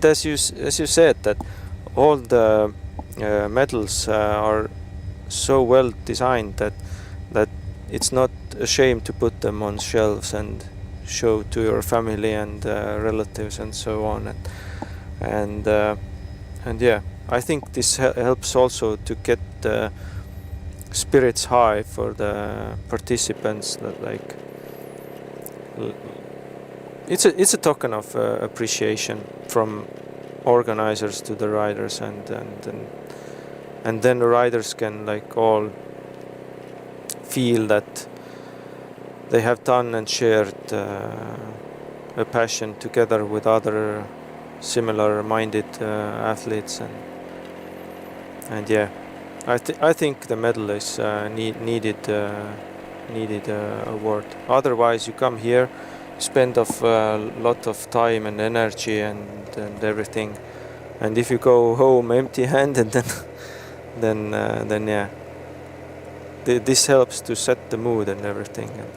as you said, that all the medals are so well designed that it's not a shame to put them on shelves and show to your family and relatives and so on. And I think this helps also to get the spirits high for the participants. That like it's a token of appreciation from organizers to the riders, and then the riders can like all feel that they have done and shared a passion together with other similar-minded athletes, and I think the medal is needed award. Otherwise, you come here, spend a lot of time and energy and everything, and if you go home empty-handed, then yeah, this helps to set the mood and everything. And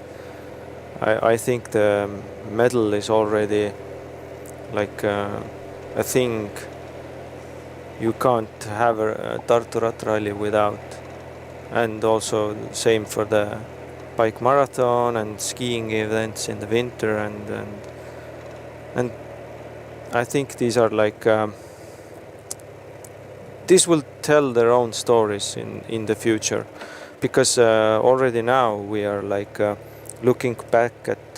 I think the medal is already like a thing you can't have a Tartu Rattaralli without. And also same for the bike marathon and skiing events in the winter, and I think these are like this will tell their own stories in the future, because already now we are like looking back at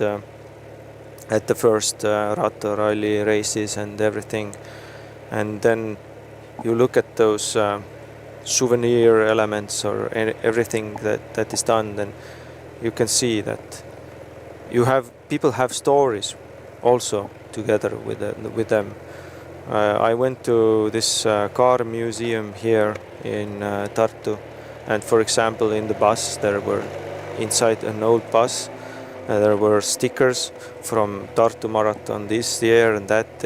the first Rattaralli races and everything, and then you look at those souvenir elements or everything that is done, then you can see that people have stories also together with them. I went to this car museum here in Tartu, and for example in the bus there were inside an old bus there were stickers from Tartu Marathon this year and that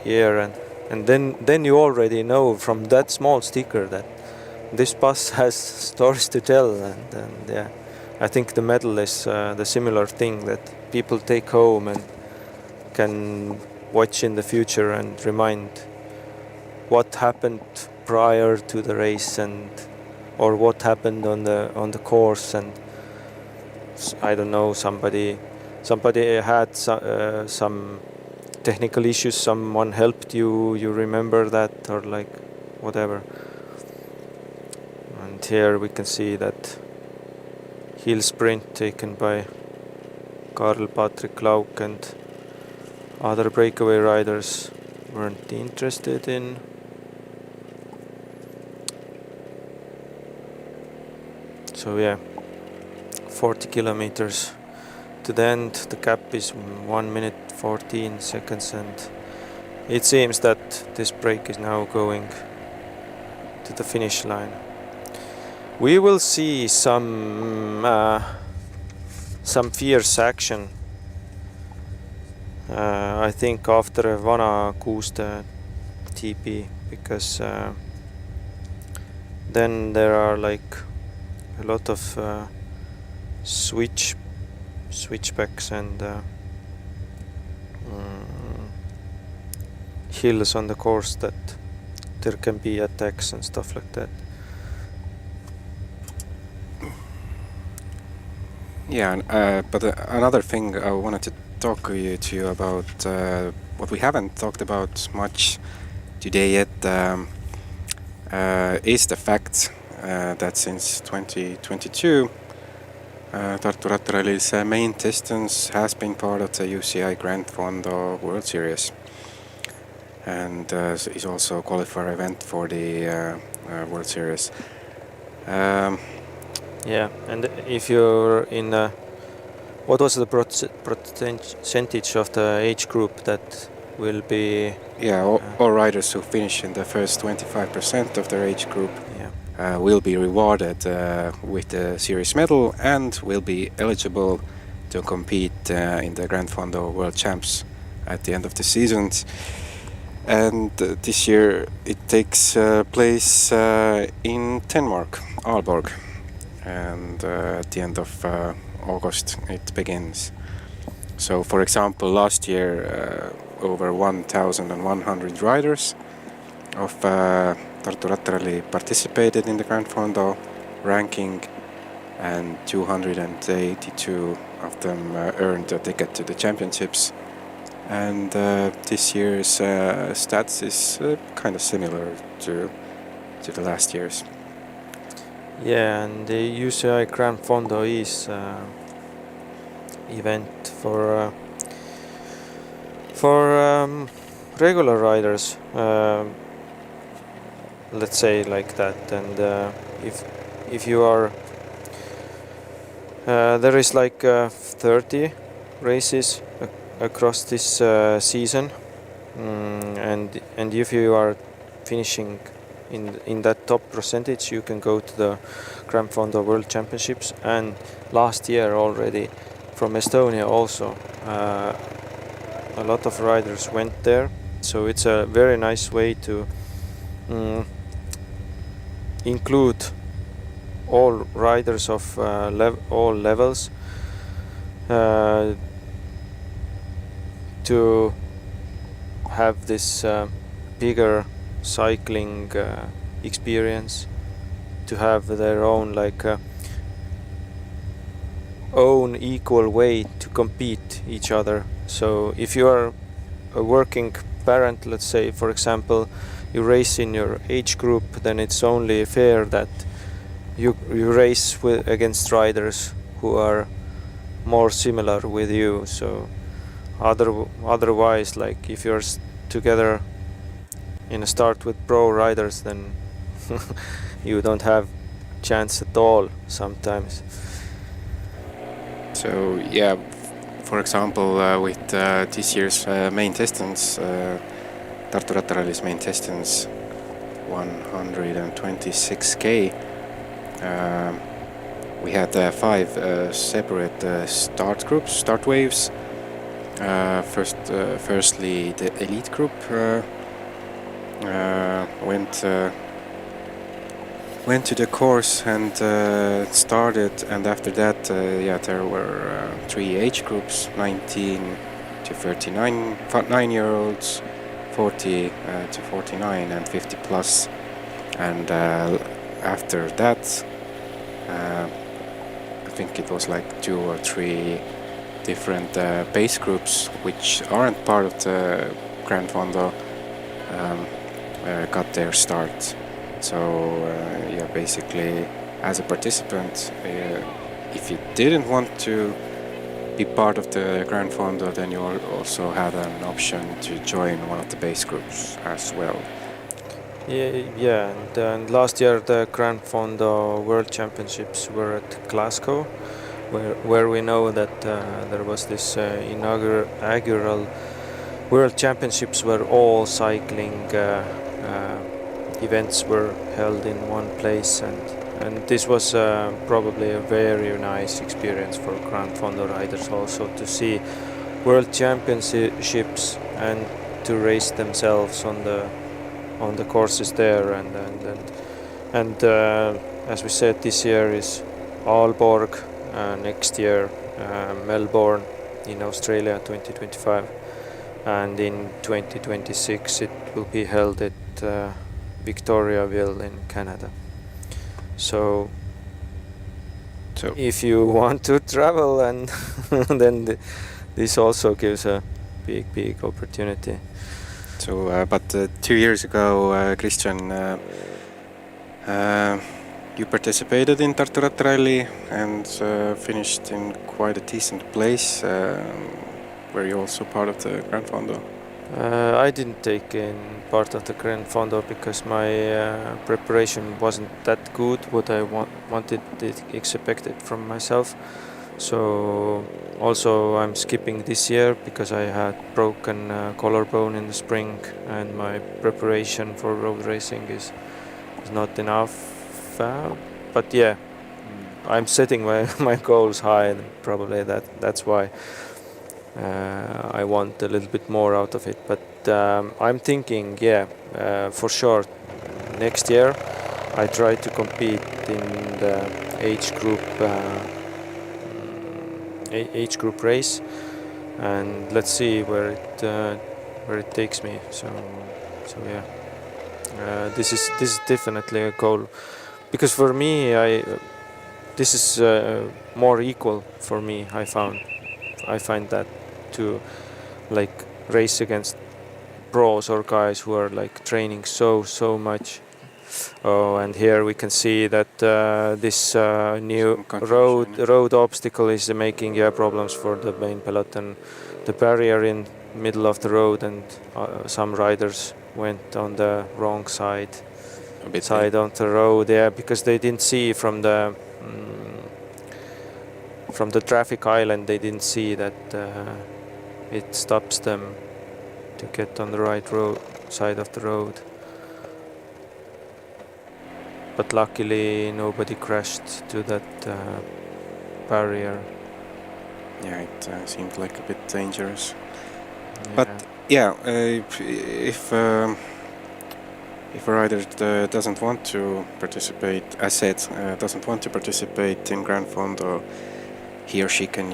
year, and then you already know from that small sticker that this bus has stories to tell, and yeah, I think the medal is the similar thing that people take home and can watch in the future and remind what happened prior to the race or what happened on the course. And I don't know, somebody had some technical issues, someone helped you remember that, or like whatever. And here we can see that hill sprint taken by Karl Patrick Lauk, and other breakaway riders weren't interested in. So yeah, 40 kilometers to the end. The gap is 1 minute 14 seconds, and it seems that this break is now going to the finish line. We will see some fierce action. I think after Vana Kuuste TP, because then there are like a lot of switchbacks and hills on the course that there can be attacks and stuff like that. Yeah, but another thing I wanted to talk to you about, what we haven't talked about much today yet, is the fact that since 2022, Tartu Rattaralli's main distance has been part of the UCI Grand Fondo World Series, and is also a qualifier event for the World Series. Yeah, and if you're in what was the percentage of the age group that will be? Yeah, all riders who finish in the first 25% of their age group Yeah. will be rewarded with the series medal and will be eligible to compete in the Grand Fondo World Champs at the end of the season. And this year it takes place in Denmark, Aalborg, and at the end of August it begins. So, for example, last year over 1,100 riders of Tartu Rattaralli participated in the Grand Fondo ranking, and 282 of them earned a ticket to the championships. And this year's stats is kind of similar to the last year's. Yeah, and the UCI Grand Fondo is event for regular riders, let's say like that. And if you are there is like 30 races across this season, and if you are finishing in that top percentage, you can go to the Grand Fondo World Championships. And last year already from Estonia also a lot of riders went there, so it's a very nice way to include all riders of all levels to have this bigger cycling experience, to have their own own equal way to compete each other. So if you are a working parent, let's say, for example, you race in your age group, then it's only fair that you race against riders who are more similar with you. So otherwise, like if you're together in a start with pro riders, then you don't have chance at all sometimes. So yeah, for example, with this year's main distance, Tartu Rattaralli's main distance, 126k, we had 5 separate start waves. Firstly, the elite group went to the course and started, and after that, there were 3 age groups: 19 to 39, 9-year-olds, 40 to 49, and 50 plus. And after that, I think it was like 2 or 3 different base groups which aren't part of the Grand Fondo got their start. So basically, as a participant, if you didn't want to be part of the Grand Fondo, then you also had an option to join one of the base groups as well. Yeah, and last year the Grand Fondo World Championships were at Glasgow, where we know that there was this inaugural World Championships where all cycling events were held in one place, and this was probably a very nice experience for Grand Fondo riders also to see World Championships and to race themselves on the courses there, and as we said, this year is Aalborg, next year Melbourne in Australia 2025, and in 2026 it will be held at Victoriaville in Canada. So if you want to travel, and then this also gives a big opportunity. So, but 2 years ago, Christian, you participated in Tartu Rattaralli and finished in quite a decent place. Were you also part of the Grand Fondo? I didn't take in part of the Grand Fondo because my preparation wasn't that good, what I expected from myself. So also I'm skipping this year because I had broken collarbone in the spring, and my preparation for road racing is not enough. But yeah, I'm setting my goals high, and probably that's why I want a little bit more out of it. But I'm thinking, for sure, next year I try to compete in the age group race, and let's see where it takes me. So yeah, this is definitely a goal, because for me this is more equal for me. I find that to like race against pros or guys who are like training so much. Oh, and here we can see that this new road obstacle is making problems for the main peloton. The barrier in middle of the road, and some riders went on the wrong side of the road. Yeah, because they didn't see from the traffic island. They didn't see that it stops them to get on the right side of the road. But luckily nobody crashed to that barrier. Yeah, it seemed like a bit dangerous. Yeah. But yeah, if if a rider doesn't want to participate, as said, doesn't want to participate in Grand Fondo, he or she can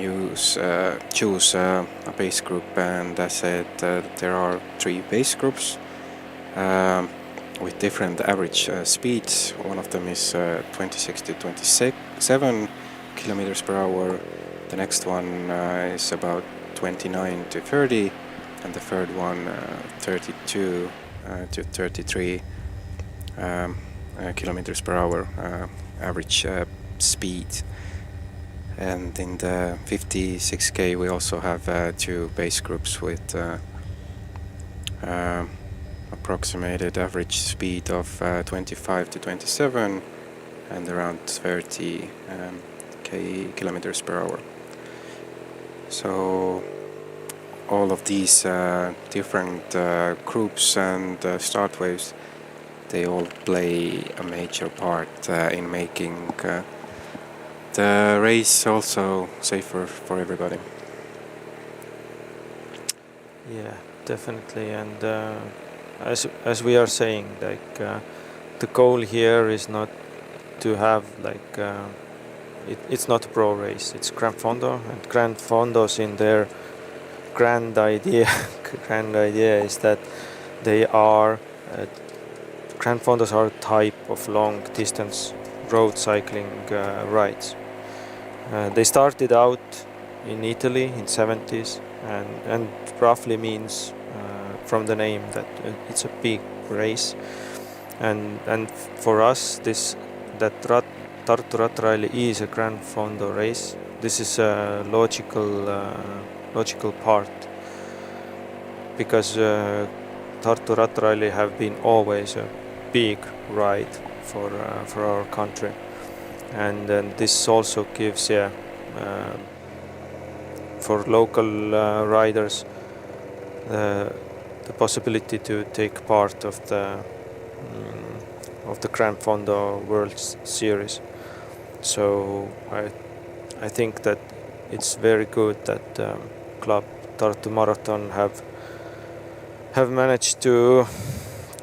choose a base group, and as said, there are 3 base groups with different average speeds. One of them is 26 to 27 kilometers per hour. The next one is about 29 to 30, and the third one 32 to 33 kilometers per hour average speed. And in the 56K we also have 2 base groups with approximated average speed of 25 to 27 and around 30 kilometers per hour. So all of these different groups and start waves, they all play a major part in making the race also safer for everybody. Yeah, definitely. And as we are saying, like the goal here is not to have like it's not a pro race. It's Grand Fondo, and Grand Fondos in their grand idea is that they are Grand Fondos are a type of long distance road cycling rides. They started out in Italy in 70s, and roughly means from the name that it's a big race, and for us Tartu Rattaralli is a Grand Fondo race. This is a logical part, because Tartu Rattaralli have been always a big ride for our country, and this also gives for local riders the possibility to take part of the Grand Fondo World Series. So I think that it's very good that Club Tartu Marathon have managed to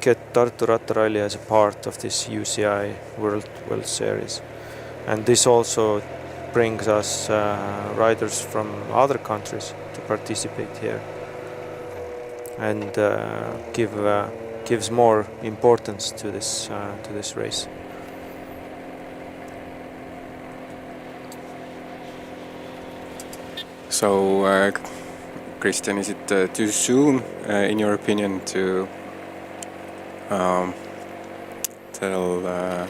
get Tartu Rattaralli as a part of this UCI World Series, and this also brings us riders from other countries to participate here, and gives more importance to this race. So, Christian, is it too soon, in your opinion, to tell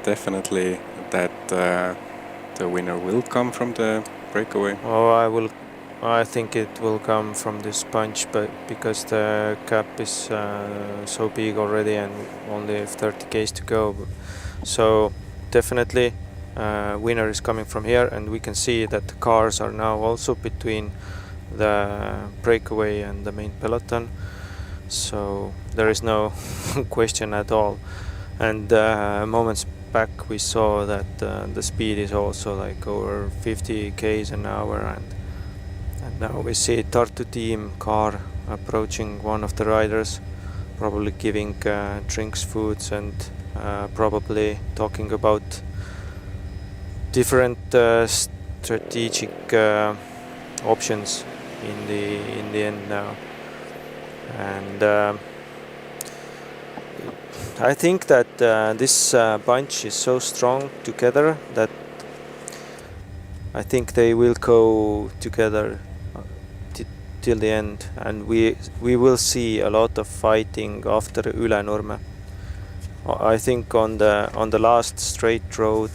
definitely that the winner will come from the breakaway? Oh, I think it will come from this bunch, but because the gap is so big already and only 30 k's to go, so definitely winner is coming from here, and we can see that the cars are now also between the breakaway and the main peloton, so there is no question at all. And moments back we saw that the speed is also like over 50 k's an hour, and now we see Tartu team car approaching one of the riders, probably giving drinks, foods, and probably talking about different strategic options in the end now. And I think that this bunch is so strong together that I think they will go together till the end, and we will see a lot of fighting after Ülenurme. I think on the last straight road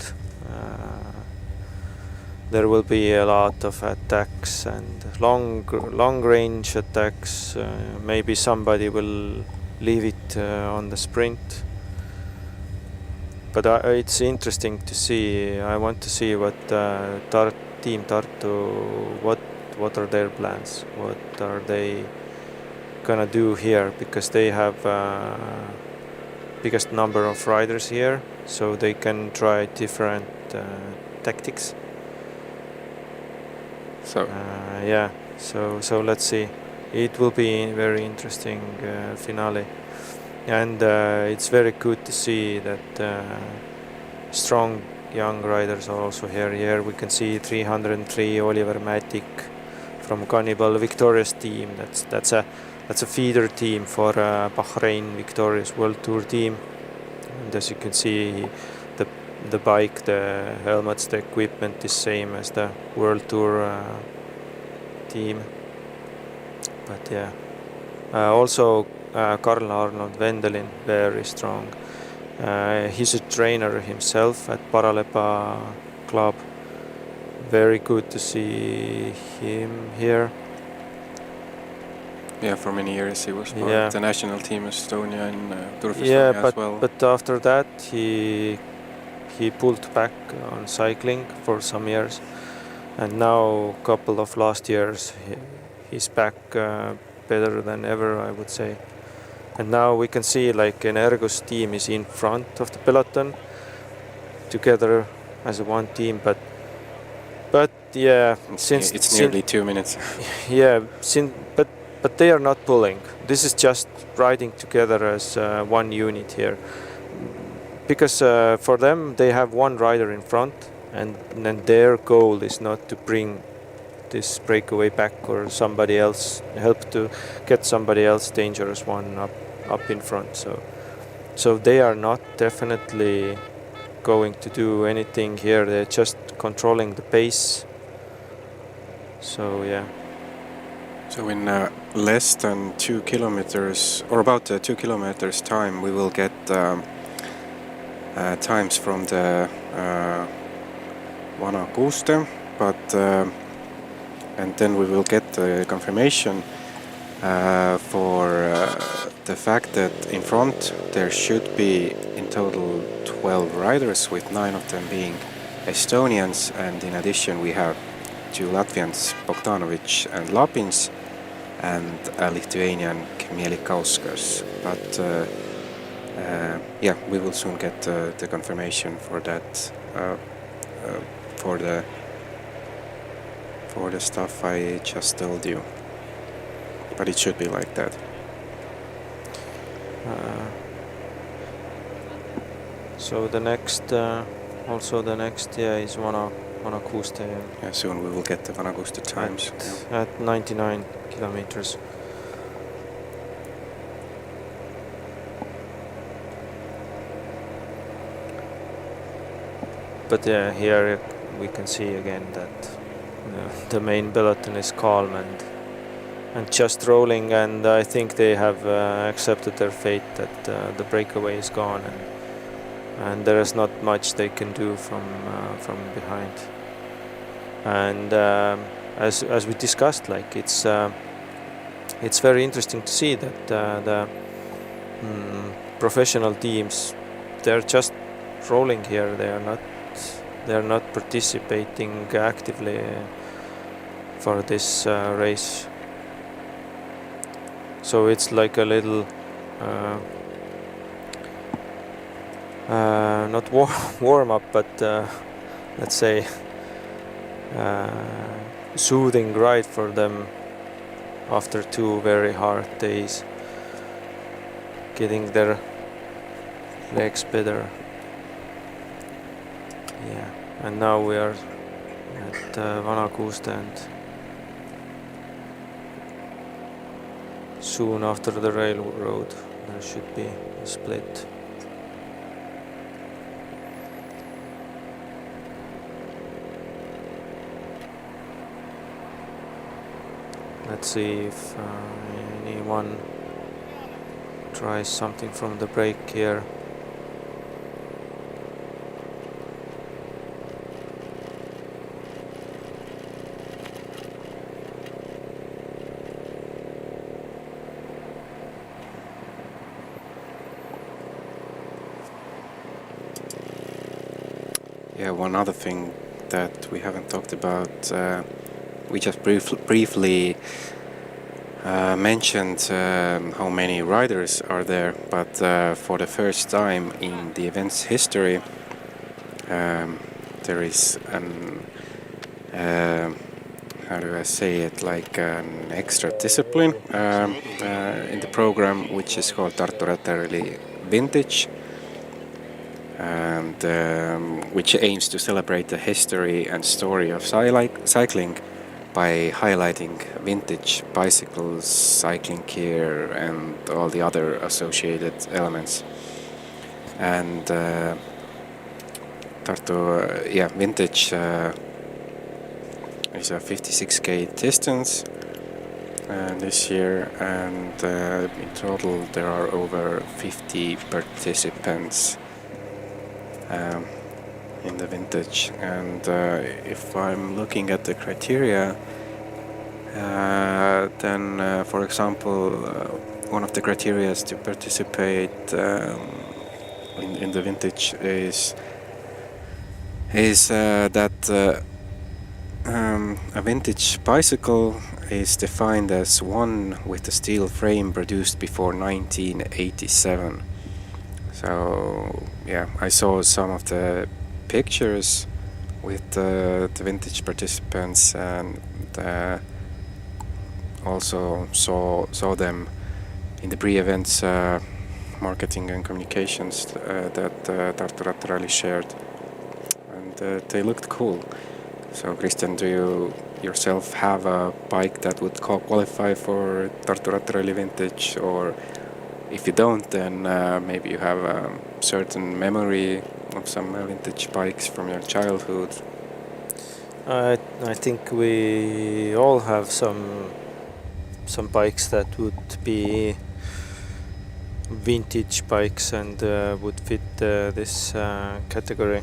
there will be a lot of attacks and long range attacks. Maybe somebody will leave it on the sprint, but it's interesting to see. I want to see what Team Tartu, what are their plans, what are they gonna do here, because they have biggest number of riders here, so they can try different tactics. So let's see. It will be a very interesting finale. and it's very good to see that strong young riders are also here. Here we can see 303 Oliver Matic from Cannibal Victorious team. That's a feeder team for Bahrain Victorious World Tour team. And as you can see, the bike, the helmets, the equipment is same as the World Tour team. But yeah, also Karl Arnold Vendelin, very strong. He's a trainer himself at Paralepa club. Very good to see him here. Yeah, for many years he was part Yeah. of the national team Estonia in Tour of Yeah, Estonia as well. but after that he pulled back on cycling for some years, and now couple of last years he's back better than ever, I would say. And now we can see like Energo's team is in front of the peloton together as one team, but yeah, It's nearly 2 minutes. yeah, but they are not pulling. This is just riding together as one unit here, because for them they have one rider in front, and then their goal is not to bring this breakaway back or somebody else, help to get somebody else dangerous one up in front. So they are not definitely going to do anything here. They're just controlling the pace. So yeah. So in less than 2 kilometers, or about 2 kilometers time, we will get times from the Vana Kuuste, but and then we will get the confirmation for the fact that in front there should be in total 12 riders, with 9 of them being Estonians, and in addition we have 2 Latvians, Bogdanovic and Lapins, and a Lithuanian, Kmielikauskas. But yeah, we will soon get the confirmation for that, for the stuff I just told you. But it should be like that. So the next, also the next, yeah, is Vana Kuuste. Yeah, soon we will get the Vana Kuuste times. At 99 kilometers. But yeah, here we can see again that the main peloton is calm and just rolling, and I think they have accepted their fate that the breakaway is gone, and there is not much they can do from behind. And as we discussed, like it's very interesting to see that the professional teams, they're just rolling here. They are not participating actively for this race. So it's like a little not warm up, but let's say soothing ride for them after 2 very hard days, getting their legs better. Yeah, and now we are at Vana Kuuste, and soon after the railroad there should be a split. Let's see if anyone tries something from the break here. Yeah, one other thing that we haven't talked about, we just briefly mentioned how many riders are there, but for the first time in the event's history, there is an how do I say it, like an extra discipline in the program, which is called Tartu Rattaralli Vintage, and which aims to celebrate the history and story of cycling by highlighting vintage bicycles, cycling gear, and all the other associated elements. And Tartu, vintage is a 56k distance this year, and in total there are over 50 participants in the vintage. And if I'm looking at the criteria, then for example, one of the criteria to participate in the vintage is that a vintage bicycle is defined as one with a steel frame produced before 1987. So yeah, I saw some of the pictures with the vintage participants, and also saw them in the pre-events marketing and communications that Tartu Rattaralli shared, and they looked cool. So Christian, do you yourself have a bike that would qualify for Tartu Rattaralli Vintage, or if you don't, then maybe you have a certain memory of some vintage bikes from your childhood? I think we all have some bikes that would be vintage bikes and would fit this category.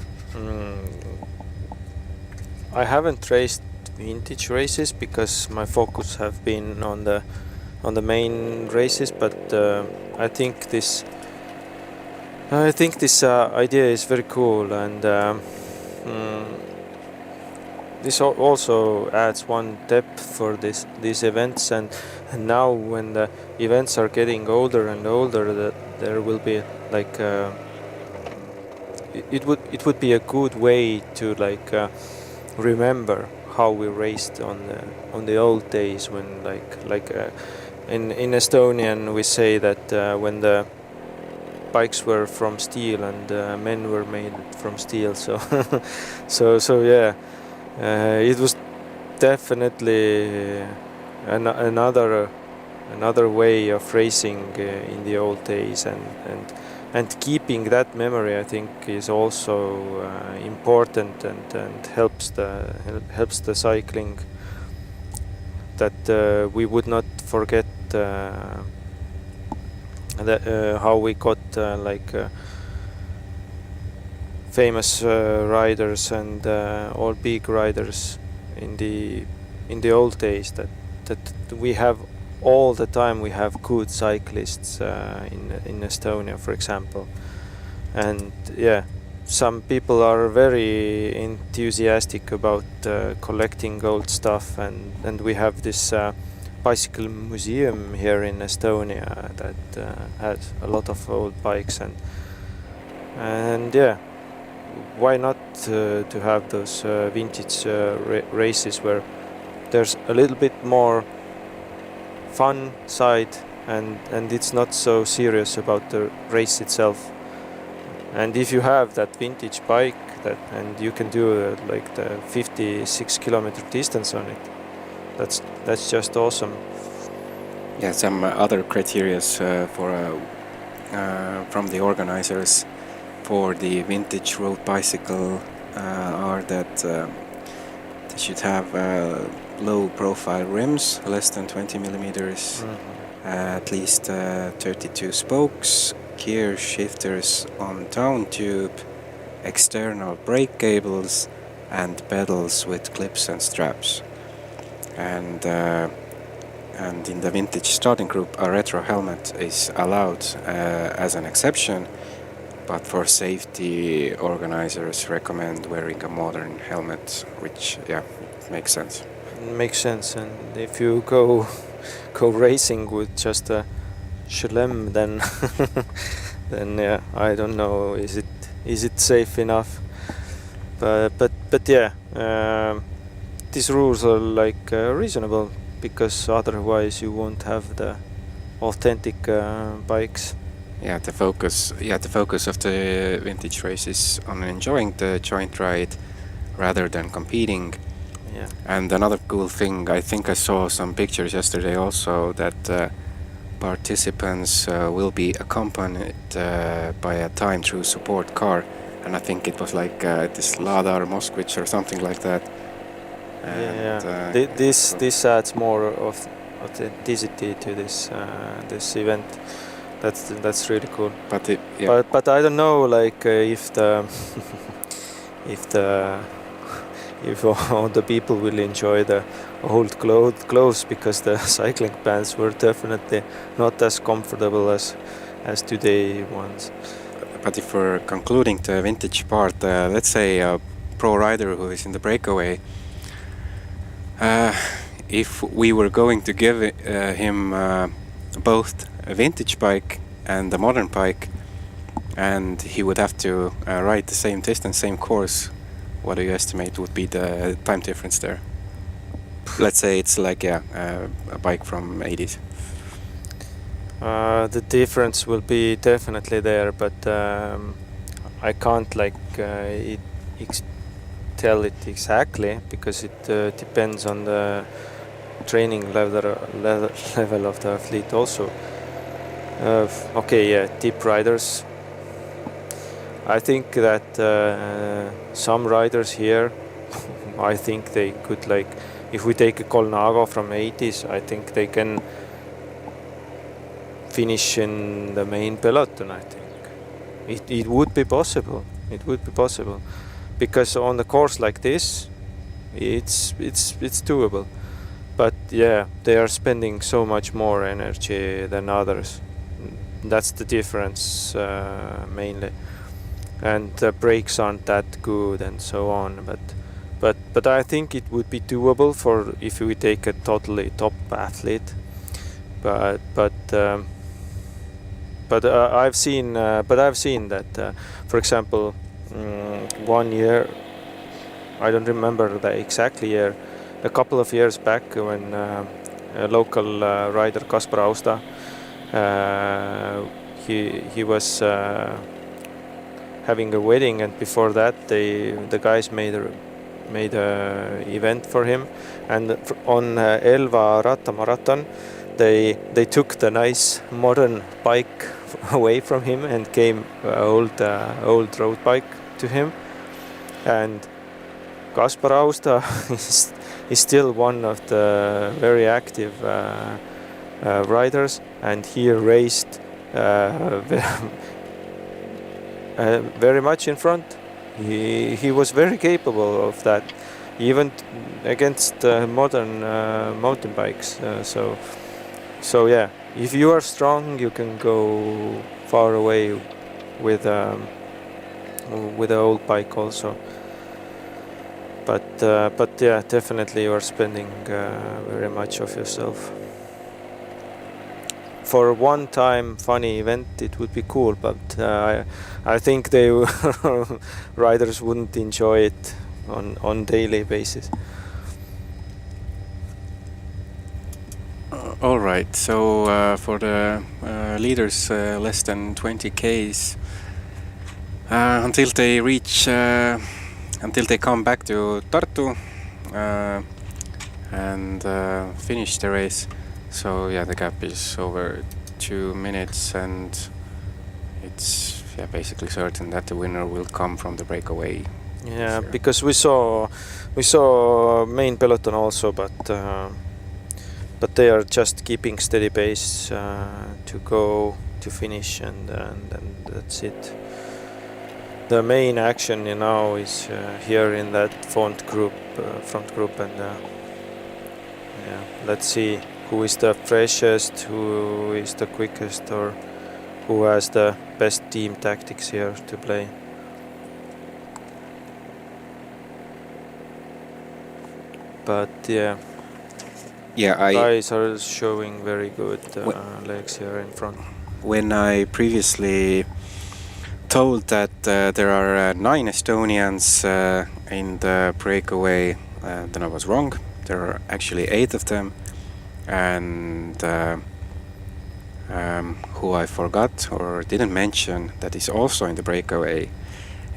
I haven't raced vintage races because my focus have been on the main races, but I think this idea is very cool, and this also adds one depth for these events, and now when the events are getting older and older, there will be like it would be a good way to remember how we raced on the old days, when in Estonian we say that when the bikes were from steel and men were made from steel. So so yeah, it was definitely another way of racing in the old days, and keeping that memory, I think, is also important, and helps the cycling, that we would not forget how we got famous riders and all big riders in the old days, that we have all the time. We have good cyclists in Estonia, for example, and yeah, some people are very enthusiastic about collecting old stuff, and we have this bicycle museum here in Estonia that has a lot of old bikes, and yeah, why not to have those vintage races where there's a little bit more fun side, and it's not so serious about the race itself. And if you have that vintage bike and you can do the 56 kilometer distance on it, that's just awesome. Yeah, some other criteria from the organizers for the vintage road bicycle are that they should have low profile rims, less than 20 millimeters, at least 32 spokes, gear shifters on down tube, external brake cables, and pedals with clips and straps. And in the vintage starting group, a retro helmet is allowed as an exception, but for safety, organizers recommend wearing a modern helmet, which makes sense. Makes sense, and if you go racing with just a Shlem, then then yeah, I don't know, is it safe enough? But yeah, these rules are like reasonable, because otherwise you won't have the authentic bikes. Yeah, the focus of the vintage race is on enjoying the joint ride rather than competing. Yeah. And another cool thing, I think I saw some pictures yesterday also, that participants will be accompanied by a time-true support car, and I think it was like this Lada or Moskvich or something like that. And, this adds more of authenticity to this this event. That's really cool. But But I don't know, like if the if all the people will enjoy the old clothes, because the cycling pants were definitely not as comfortable as today ones. But if we're concluding the vintage part, let's say a pro rider who is in the Breakaway, if we were going to give him both a vintage bike and a modern bike, and he would have to ride the same distance, same course, what do you estimate would be the time difference there? Let's say it's like a bike from 80s. The difference will be definitely there, but I can't like tell it exactly, because it depends on the training level of the athlete also. Tip riders. I think that some riders here, I think they could, like, if we take a Colnago from 80s, I think they can finish in the main peloton. I think it would be possible. It would be possible, because on the course like this, it's doable. But yeah, they are spending so much more energy than others. That's the difference mainly. And the brakes aren't that good and so on. But I think it would be doable for if we take a totally top athlete. But I've seen that, for example, 1 year, I don't remember the exact year, a couple of years back, when a local rider, Kaspar Austa, he was having a wedding, and before that the guys made a event for him, and on Elva Rattamarathon they took the nice modern bike away from him and came old road bike to him. And Kaspar Austa is still one of the very active riders, and he raced very much in front. He was very capable of that, even against modern mountain bikes. So yeah, if you are strong, you can go far away with an old bike also. But yeah, definitely you are spending very much of yourself. For a one-time funny event, it would be cool, but I think riders wouldn't enjoy it on daily basis. All right, so for the leaders less than 20 Ks, until they come back to Tartu and finish the race. So yeah, the gap is over 2 minutes, and it's basically certain that the winner will come from the Breakaway. Yeah, because we saw main peloton also, but they are just keeping steady pace to go to finish, and that's it. The main action now is here in that front group, and let's see who is the freshest, who is the quickest, or who has the best team tactics here to play. But guys are showing very good legs here in front. When I previously told that there are 9 Estonians in the Breakaway, then I was wrong. There are actually 8 of them, and who I forgot or didn't mention that is also in the breakaway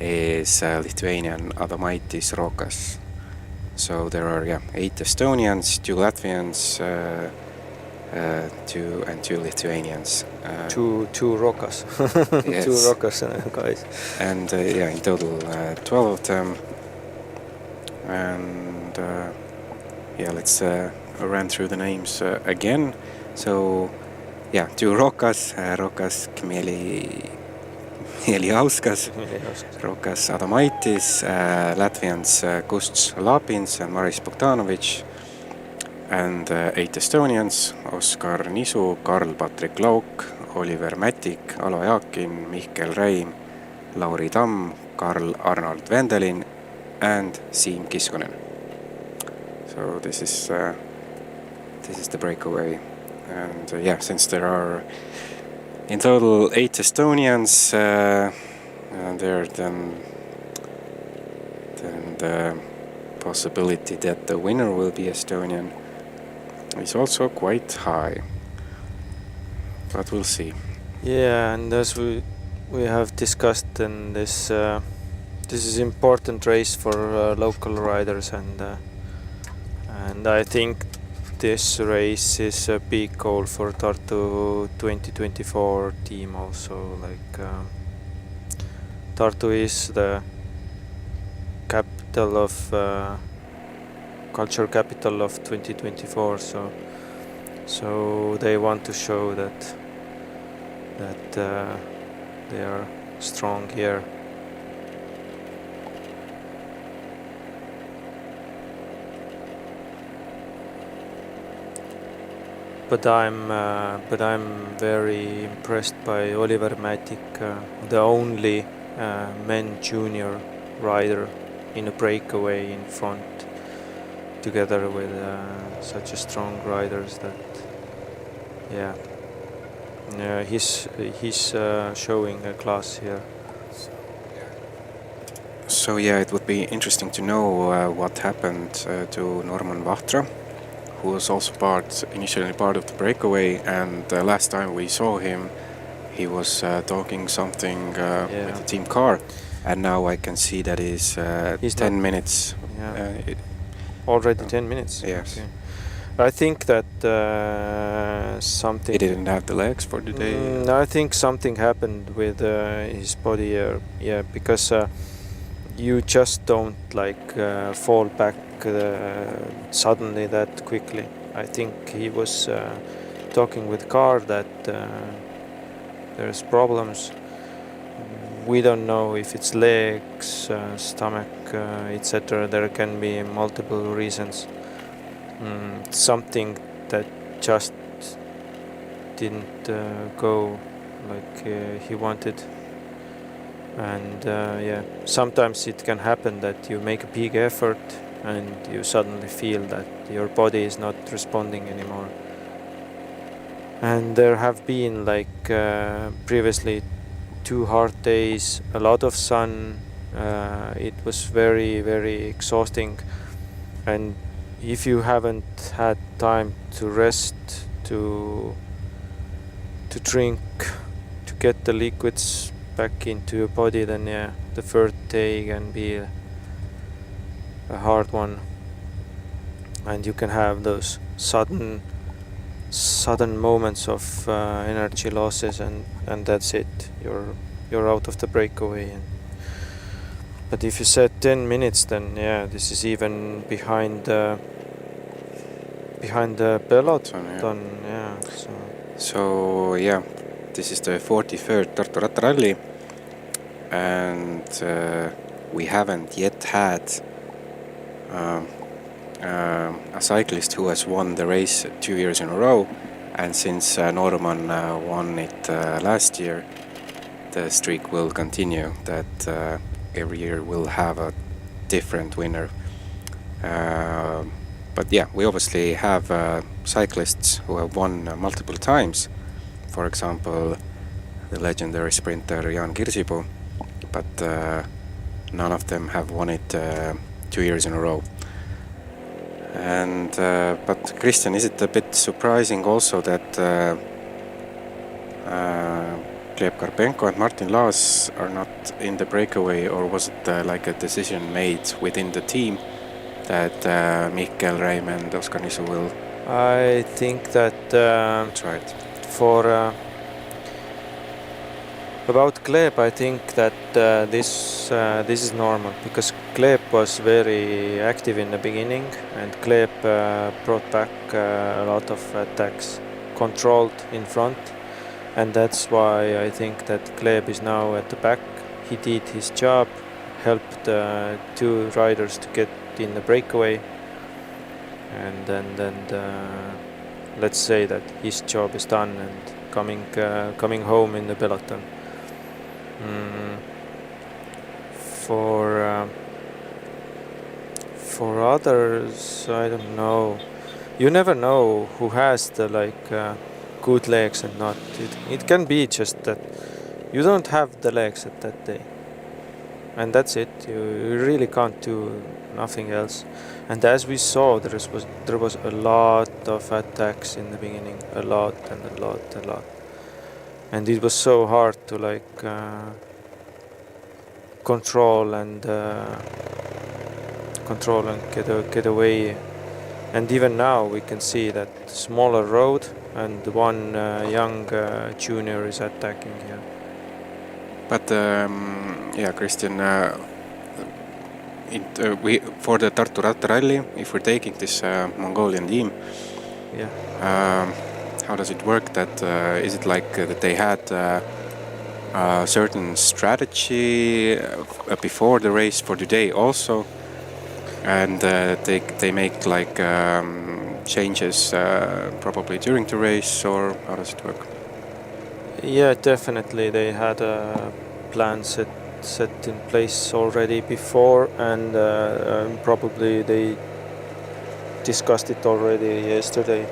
is Lithuanian Adomaitis Rokas. So there are 8 Estonians, 2 Latvians, 2 Lithuanians. Two Rokas. Yes. 2 Rokas guys. And in total 12 of them. And let's run through the names again. So 2 Rokas, Rokas Kmieliauskas, Rokas Adomaitis, Latvians Kusts Lapins and Maris Bogdanovic, and 8 Estonians, Oskar Nisu, Karl-Patrik Lauk, Oliver Mätik, Alo Jaakin, Mihkel Räim, Lauri Tamm, Karl-Arnold Vendelin, and Siim Kiskonen. So this is the breakaway. And since there are in total 8 Estonians, there then the possibility that the winner will be Estonian is also quite high. But we'll see. Yeah, and as we have discussed in this is important race for local riders, and I think this race is a big goal for Tartu 2024 team also. Tartu is the capital of culture capital of 2024, so they want to show that they are strong here. But I'm very impressed by Oliver Mätik, the only men junior rider in a breakaway in front, together with such a strong riders that he's showing a class here. So it would be interesting to know what happened to Norman Vahtra, who was also initially part of the breakaway, and last time we saw him, he was talking something with the team car, and now I can see that he's 10 minutes. Already 10 minutes. Yes. Okay. I think that something. He didn't have the legs for the day. I think something happened with his body. Because you just don't fall back suddenly that quickly. I think he was talking with car that there's problems. We don't know if it's legs, stomach, etc. There can be multiple reasons. Something that just didn't go like he wanted. And sometimes it can happen that you make a big effort and you suddenly feel that your body is not responding anymore. And there have been previously 2 hard days, a lot of sun. It was very, very exhausting. And if you haven't had time to rest, to drink, to get the liquids back into your body, then the 3rd day can be a hard one, and you can have those sudden moments of energy losses, and that's it. You're out of the breakaway. But if you said 10 minutes, then this is even behind the peloton. So this is the 43rd Tartu Rattaralli, and we haven't yet had a cyclist who has won the race 2 years in a row, and since Norman won it last year, the streak will continue, that every year we'll have a different winner. But we obviously have cyclists who have won multiple times. For example, the legendary sprinter Jaan Kirsipuu, but none of them have won it 2 years in a row. And but Christian, is it a bit surprising also that Gleb Karpenko and Martin Laas are not in the breakaway, or was it like a decision made within the team that Mikkel, Raymond, Oskar Nisu will I think that try it? for about Gleb, I think that this is normal, because Gleb was very active in the beginning, and Gleb brought back a lot of attacks, controlled in front, and that's why I think that Gleb is now at the back. He did his job, helped two riders to get in the breakaway, and then let's say that his job is done and coming home in the peloton. For others, I don't know. You never know who has the good legs and not. It can be just that you don't have the legs at that day, and that's it. You really can't do nothing else. And as we saw, there was a lot of attacks in the beginning, a lot, and it was so hard to control and get away. And even now we can see that smaller road and one young junior is attacking here. But yeah, Christian, we for the Tartu Rattaralli, if we're taking this Mongolian team, Yeah. how does it work? That is it like that they had a certain strategy before the race for today also, and they make changes probably during the race, or how does it work? Yeah, definitely they had a plan set in place already before, and probably they discussed it already yesterday.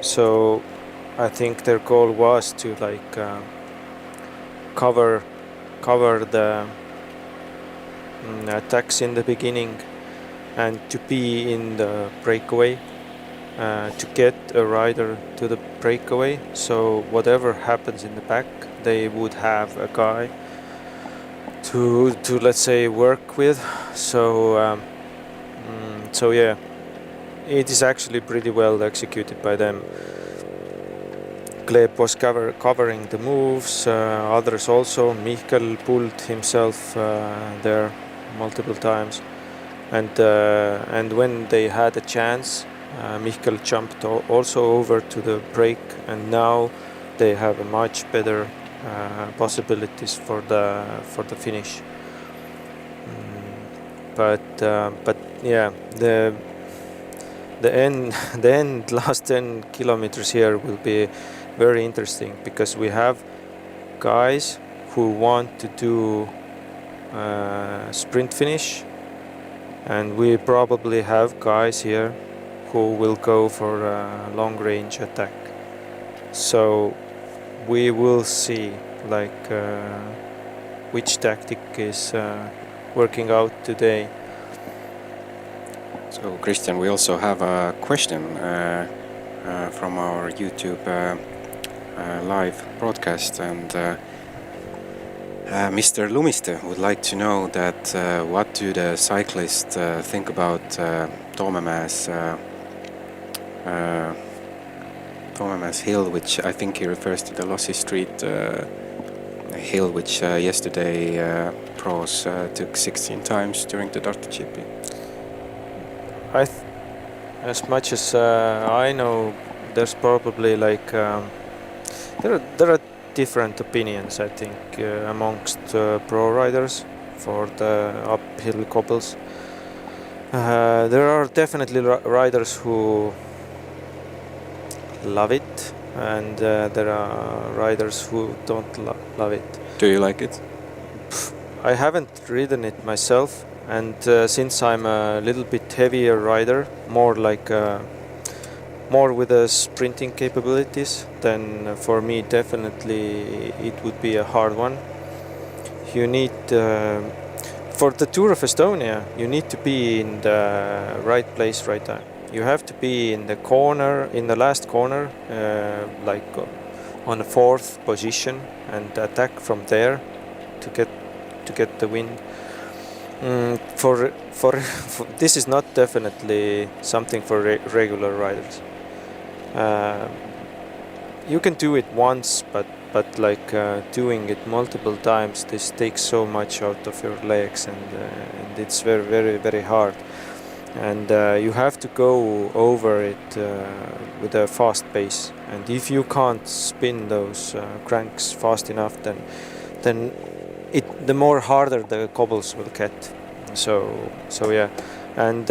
So I think their goal was to cover the attacks in the beginning and to be in the breakaway, to get a rider to the breakaway. So whatever happens in the back, they would have a guy to let's say work with. So so yeah, it is actually pretty well executed by them. Gleb was covering the moves, others also. Michael pulled himself there multiple times, and when they had a chance, Michael jumped also over to the break, and now they have a much better possibilities for the finish. But yeah, the end last 10 kilometers here will be very interesting, because we have guys who want to do sprint finish, and we probably have guys here who will go for a long range attack. So we will see which tactic is working out today. So Christian, we also have a question from our YouTube live broadcast, and Mr. Lumiste would like to know that what do the cyclists think about Toomemäe's hill, which I think he refers to the Lossi Street hill, which yesterday pros took 16 times during the Tartu GP. As much as I know, there's probably there are different opinions, I think, amongst pro riders for the uphill cobbles. There are definitely riders who love it, and there are riders who don't love it. Do you like it? I haven't ridden it myself, and since I'm a little bit heavier rider, more with the sprinting capabilities, then for me definitely it would be a hard one. You need for the Tour of Estonia, you need to be in the right place, right time. You have to be in the corner, in the last corner, like on the 4th position, and attack from there to get the win. For this is not definitely something for regular riders. You can do it once, but like doing it multiple times, this takes so much out of your legs, and it's very hard. And you have to go over it with a fast pace. And if you can't spin those cranks fast enough, then the more harder the cobbles will get. So yeah, and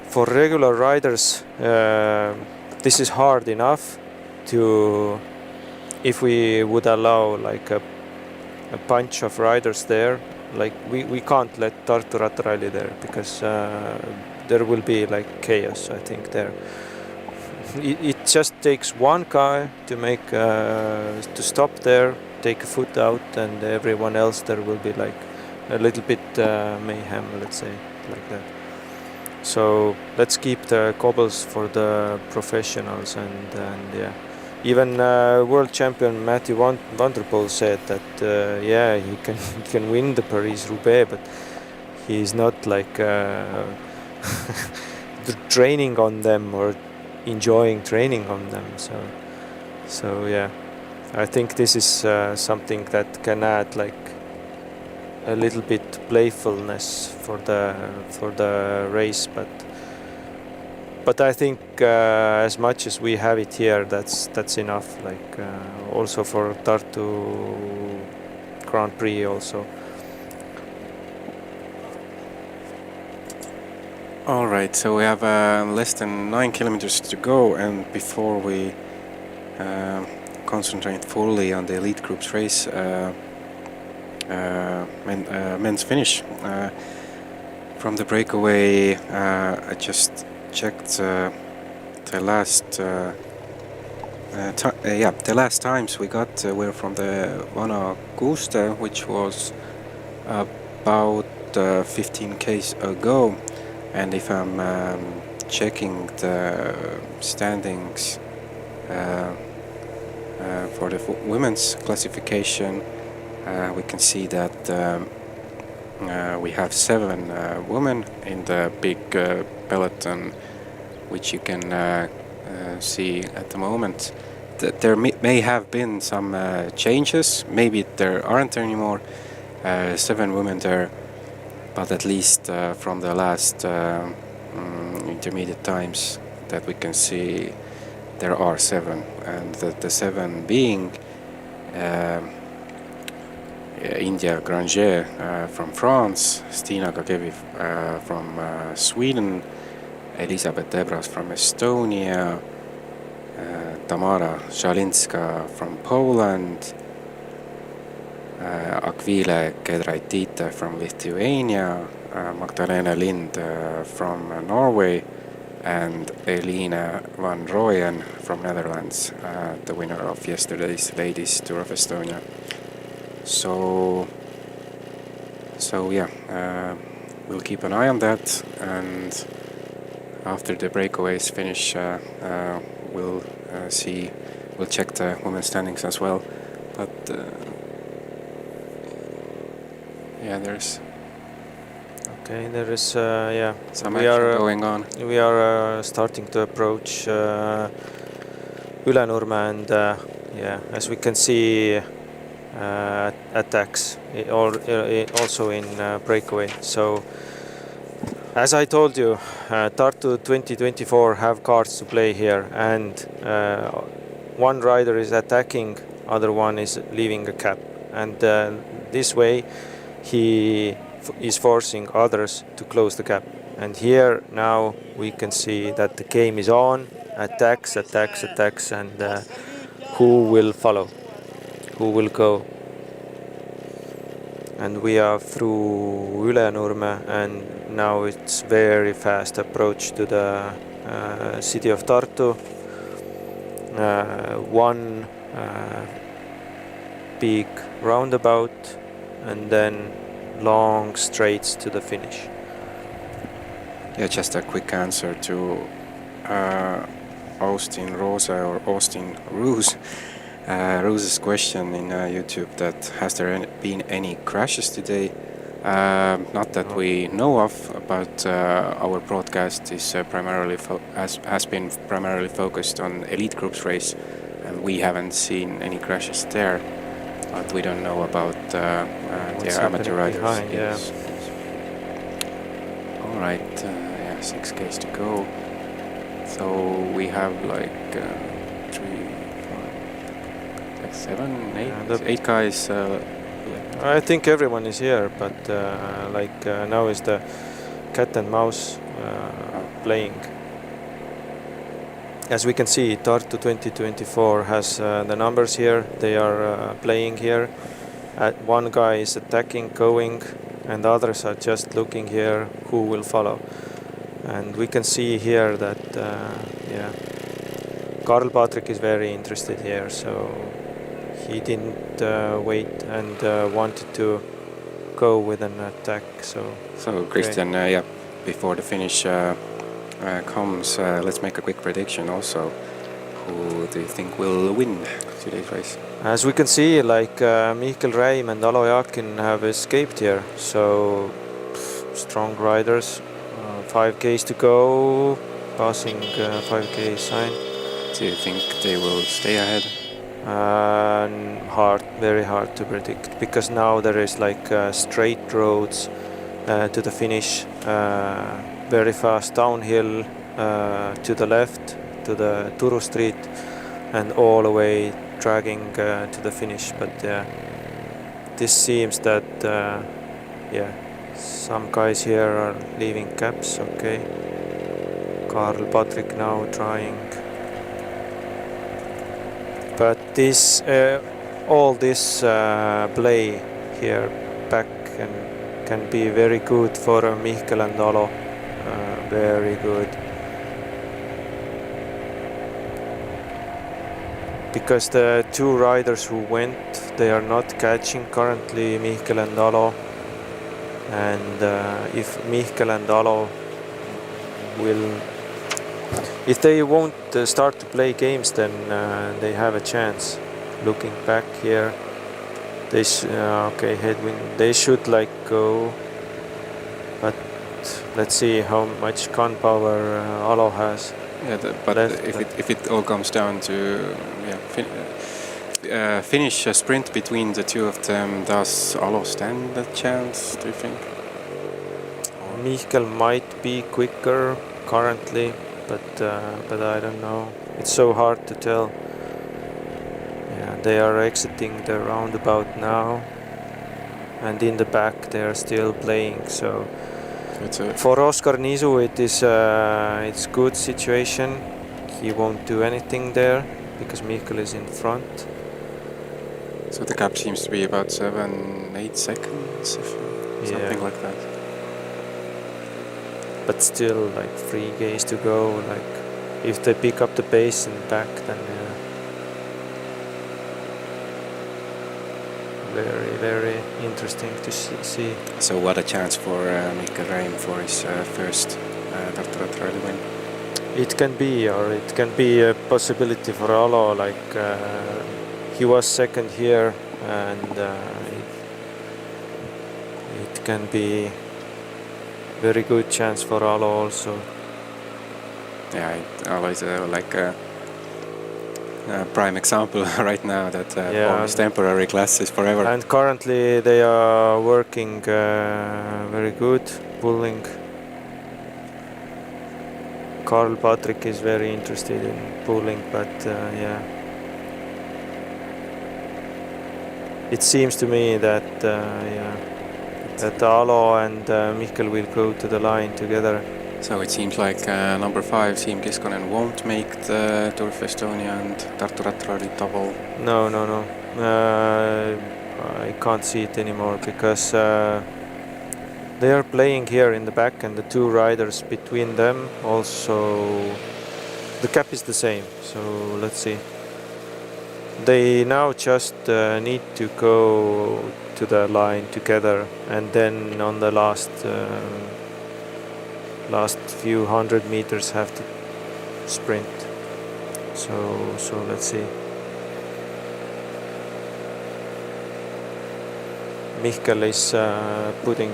for regular riders, this is hard enough to, if we would allow like a bunch of riders there, like we can't let Tartu Rattaralli there, because there will be like chaos, I think, there. It just takes one guy to make to stop there, take a foot out, and everyone else there will be like a little bit mayhem, let's say, like that. So let's keep the cobbles for the professionals, and yeah. Even world champion Matthew Van Der Poel said that yeah, he can win the Paris-Roubaix, but he's not like training on them or enjoying training on them. So yeah, I think this is something that can add like a little bit playfulness for the race, but I think as much as we have it here, that's enough. Like also for Tartu Grand Prix also. All right, so we have less than 9 kilometers to go, and before we concentrate fully on the elite groups race, men's finish from the breakaway. I just checked the last the last times we got were from the Vana Kuuste, which was about 15 k's ago. And if I'm checking the standings for the women's classification, we can see that we have 7 women in the big peloton, which you can see at the moment. There may have been some changes, maybe there aren't anymore 7 women there, but at least from the last intermediate times that we can see, there are 7, and the 7 being India Granger from France, Stina Kagevi from Sweden, Elisabeth Debras from Estonia, Tamara Shalinska from Poland, Akvile Kedraitite from Lithuania, Magdalena Lind from Norway, and Eline van Rooyen from Netherlands, the winner of yesterday's Ladies Tour of Estonia. So yeah, we'll keep an eye on that, and after the breakaways finish, we'll check the women's standings as well. But yeah, there is yeah, some action going on. We are starting to approach Ülenurme, and yeah, as we can see, attacks also in breakaway. So as I told you, Tartu 2024 have cards to play here, and one rider is attacking, other one is leaving a cap, and this way he is forcing others to close the gap. And here now we can see that the game is on, attacks, and who will follow, who will go. And we are through Ülenurme, and now it's very fast approach to the city of Tartu. One big roundabout, and then long straights to the finish. Yeah, just a quick answer to Austin Rosa or Austin Ruse. Rose's question in YouTube that has there been any crashes today? Not that we know of, but our broadcast is primarily has been primarily focused on elite groups race, and we haven't seen any crashes there. But we don't know about the amateur riders. Behind, yes. All right, yeah, 6Ks to go. So we have like 3, 4, 7, 8, 8 guys. I think everyone is here, but now is the cat and mouse playing. As we can see, Tartu 2024 has the numbers here. They are playing here. One guy is attacking, going, and others are just looking here who will follow. And we can see here that, Karl Patrik is very interested here, so he didn't wait and wanted to go with an attack. So Christian, yeah, before the finish comes, let's make a quick prediction also. Who do you think will win today's race? As we can see, like Mihkel Räim and Alo Jakin have escaped here, so strong riders. 5Ks to go, passing 5K sign. Do you think they will stay ahead? Very hard to predict, because now there is like straight roads to the finish, very fast downhill to the left to the Turu Street, and all the way dragging to the finish. But this seems that some guys here are leaving caps. Okay, Karl Patrik now trying. But this, all this play here back can be very good for Mihkel and Alo. Very good. Because the two riders who went, they are not catching currently, Mihkel and Alo. And if Mihkel and Alo if they won't start to play games, then they have a chance. Looking back here, they okay, headwind. They should like go, but let's see how much gun power Alo has. Yeah, but if it all comes down to finish a sprint between the two of them, does Alo stand a chance, do you think? Mihkel might be quicker currently, but I don't know. It's so hard to tell. Yeah, they are exiting the roundabout now, and in the back they are still playing. So for Oskar Nisu, it is it's good situation. He won't do anything there because Mihkel is in front. So the gap seems to be about 7-8 seconds, something like that. But still, like 3 Ks to go. Like if they pick up the pace in back, then very interesting to see. So what a chance for Mihkel Räim for his first Tartu Rattaralli win. It can be, or it can be a possibility for Alo. Like he was second here, and it can be very good chance for Alo also. Yeah, Alo is like a prime example right now that all these temporary classes forever. And currently they are working very good, pulling. Karl Patrik is very interested in pulling, but it seems to me that that Alo and Mihkel will go to the line together. So it seems like number 5, Siim Keskonen, won't make the Tour of Estonia and Tartu Rattaralli double. No. I can't see it anymore because they are playing here in the back, and the two riders between them also, the cap is the same. So let's see. They now just need to go to the line together, and then on the last last few 100 meters have to sprint. So let's see. Mihkel is putting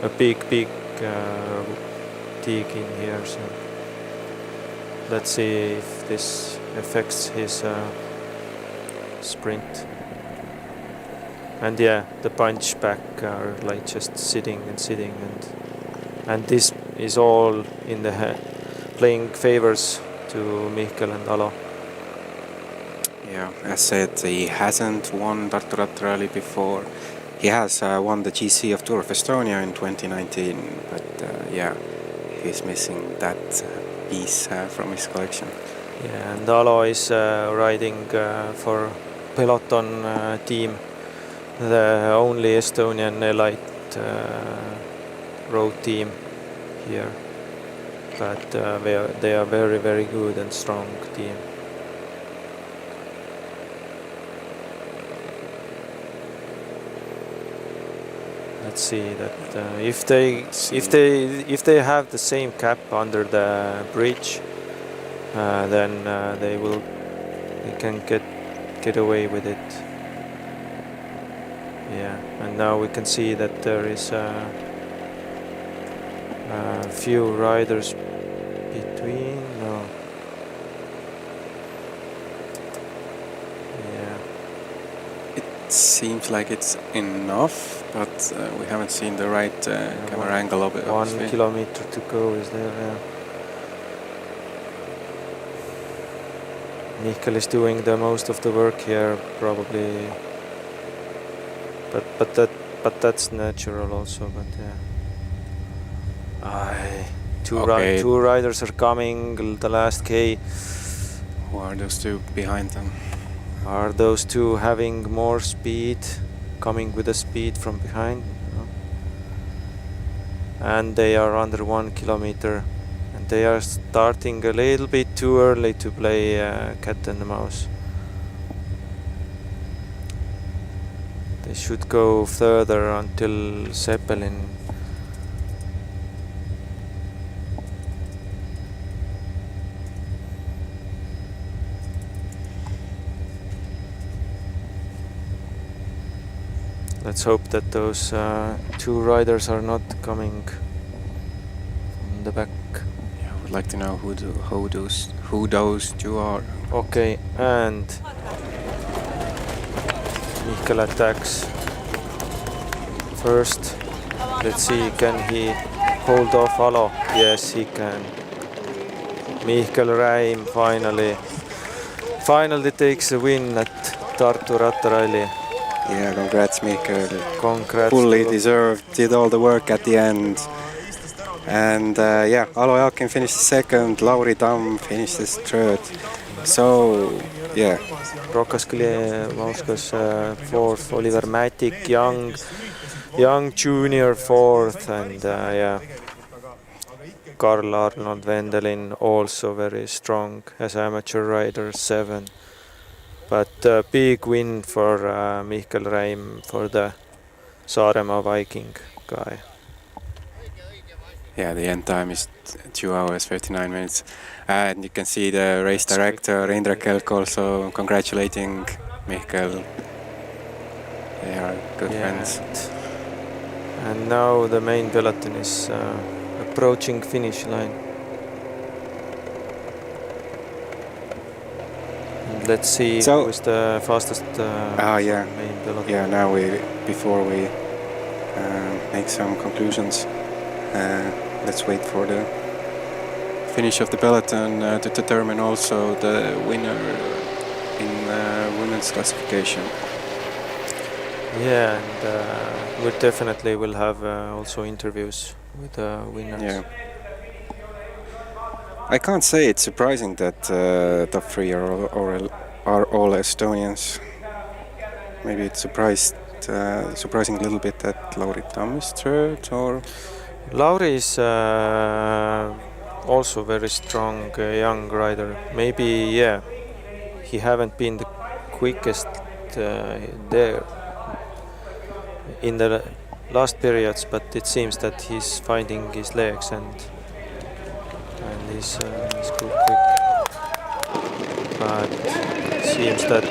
a big dig in here, so let's see if this affects his sprint. And yeah, the punch back are like just sitting, and this is all in the playing favors to Mihkel and Alo. Yeah, as said, he hasn't won Tartu Rattaralli before. He has won the GC of Tour of Estonia in 2019, but yeah, he's missing that piece from his collection. Yeah, and Alo is riding for Peloton team, the only Estonian elite road team here. But they are very, very good and strong team. Let's see that if they have the same cap under the bridge, then they can get away with it. Yeah, and now we can see that there is a few riders between. No. Yeah. It seems like it's enough, but we haven't seen the right camera angle of it. 1 kilometer to go is there. Yeah. Mihkel is doing the most of the work here, probably. But that's natural also. But yeah. Two riders are coming. The last K. Who are those two behind them? Are those two having more speed, coming with the speed from behind? No. And they are under 1 kilometer, and they are starting a little bit too early to play cat and mouse. They should go further until Zeppelin. Let's hope that those two riders are not coming from the back. Yeah, I would like to know who those two are. Okay, and Mihkel attacks first. Let's see, can he hold off Alo? Yes, he can. Mihkel Räim finally takes a win at Tartu Rattaralli. Yeah, congrats Mihkel. Congrats. Fully deserved, did all the work at the end. And yeah, Alo Jalkin finished second, Lauri Tamm finished third. So, yeah. Rokas Klimauskas fourth, Oliver Matic, young junior fourth, and yeah, Karl Arnold Vendelin also very strong as amateur rider, 7. But a big win for Mihkel Räim, for the Saaremaa Viking guy. Yeah, the end time is 2 hours 39 minutes. And you can see the race director Indrek Kelk also congratulating Mihkel. They are good friends. And now the main peloton is approaching finish line. And let's see who is the fastest main peloton. Yeah, now before we make some conclusions, let's wait for the finish of the peloton to determine also the winner in women's classification. Yeah, and we definitely will have also interviews with the winners. Yeah. I can't say it's surprising that top 3 are all Estonians. Maybe it's surprising a little bit that Lauri Tamm is third, or Lauri is also very strong young rider. Maybe, yeah, he haven't been the quickest there in the last periods, but it seems that he's finding his legs and he's good quick. But it seems that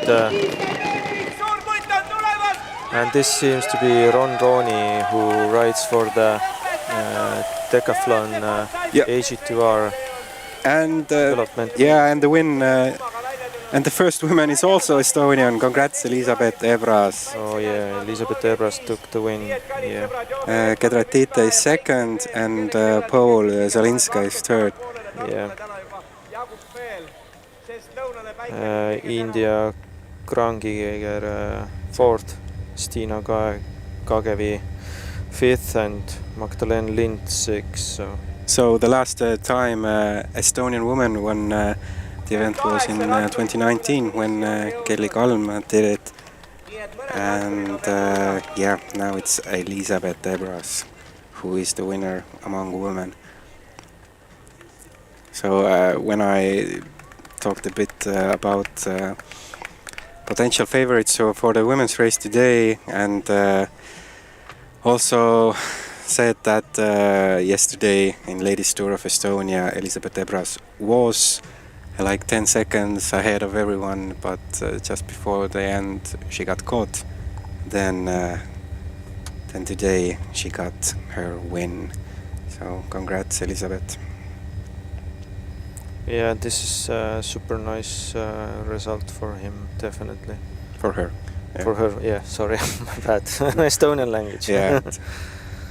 and this seems to be Ron Roney, who rides for the decathlon AG2R And development. yeah, and the win and the first woman is also Estonian. Congrats, Elizabeth Ebras. Oh yeah, Elizabeth Ebras took the win. Yeah. Kedratita is second, and Paul Zalinska is third. Yeah. India Krangiger fourth, Stina Kagevi fifth, and Magdalene Lind sixth. So the last time Estonian woman won the event was in 2019 when Kelly Kalm did it. And yeah, now it's Elizabeth Ebras who is the winner among women. So when I talked a bit about potential favorites for the women's race today, and also said that yesterday in Ladies Tour of Estonia, Elizabeth Ebras was like 10 seconds ahead of everyone, but just before the end she got caught. Then today she got her win. So congrats, Elizabeth. Yeah, this is a super nice result for him, definitely. For her. Yeah. For her, yeah, sorry, my bad. Estonian language. Yeah,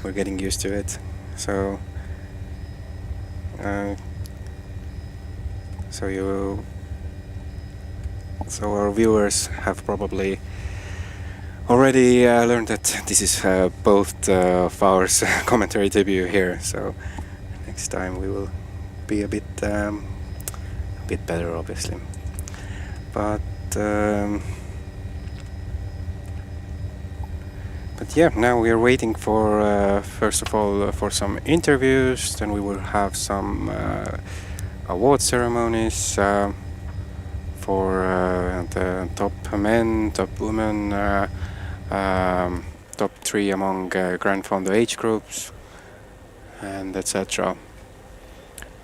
we're getting used to it. So, so our viewers have probably already learned that this is both of ours commentary debut here. So next time we will be a bit better, obviously. But yeah, now we are waiting for first of all for some interviews. Then we will have some award ceremonies for the top men, top women, top 3 among Grand Fondo age groups, and etc.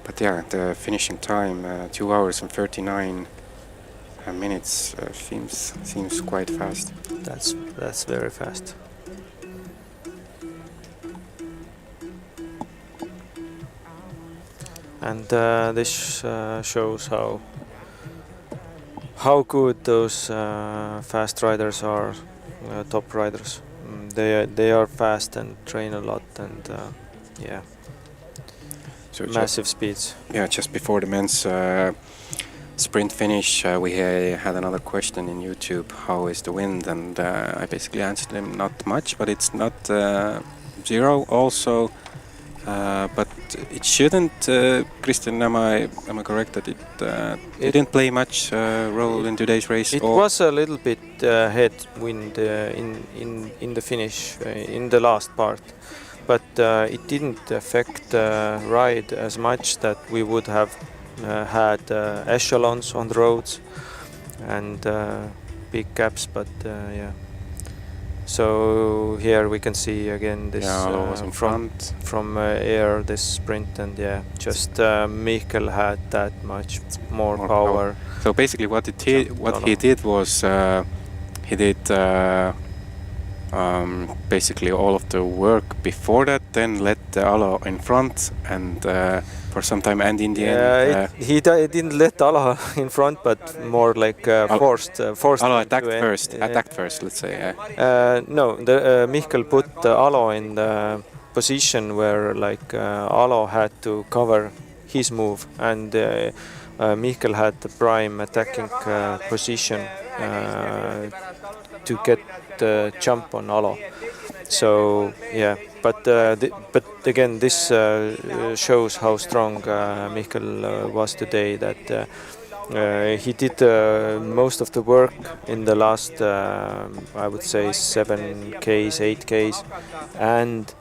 But yeah, the finishing time 2 hours and 39 minutes seems quite fast. That's very fast. And this shows how good those fast riders are, top riders. They are fast and train a lot, and yeah, so massive speeds. Yeah, just before the men's sprint finish, we had another question in YouTube: how is the wind? And I basically answered him, not much, but it's not zero also. But it shouldn't, Kristjan, am I correct that it didn't play much role in today's race? It was a little bit headwind in the finish, in the last part, but it didn't affect the ride as much that we would have had echelons on the roads and big gaps, but yeah. So here we can see again this from air, this sprint, and yeah, just Michael had that much more power. So basically what he did was he did basically all of the work before that, then let the Alo in front, and for some time, and in the end he didn't let Alo in front, but more like forced Alo attacked first, let's say. No, Michael put Alo in the position where like Alo had to cover his move, and Michael had the prime attacking position to get the jump on Alo. So yeah, but again, this shows how strong Michael was today. That he did most of the work in the last, I would say, 7Ks, 8Ks, and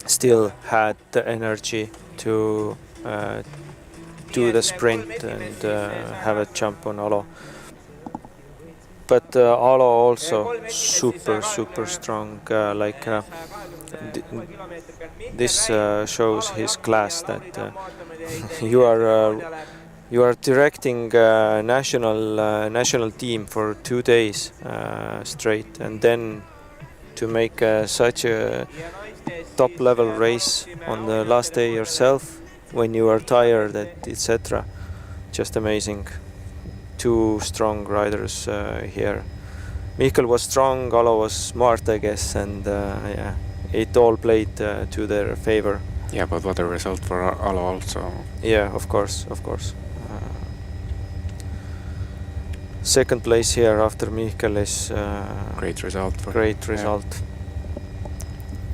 still had the energy to do the sprint and have a jump on Alo. But Alo also super strong. This shows his class that you are directing national team for 2 days straight, and then to make such a top level race on the last day yourself when you are tired, etc. Just amazing. 2 strong riders here. Michael was strong, Alo was smart, I guess, and yeah, it all played to their favor. Yeah, but what a result for Alo also. Yeah, of course. Second place here after Michael is great result. Great result. Yeah.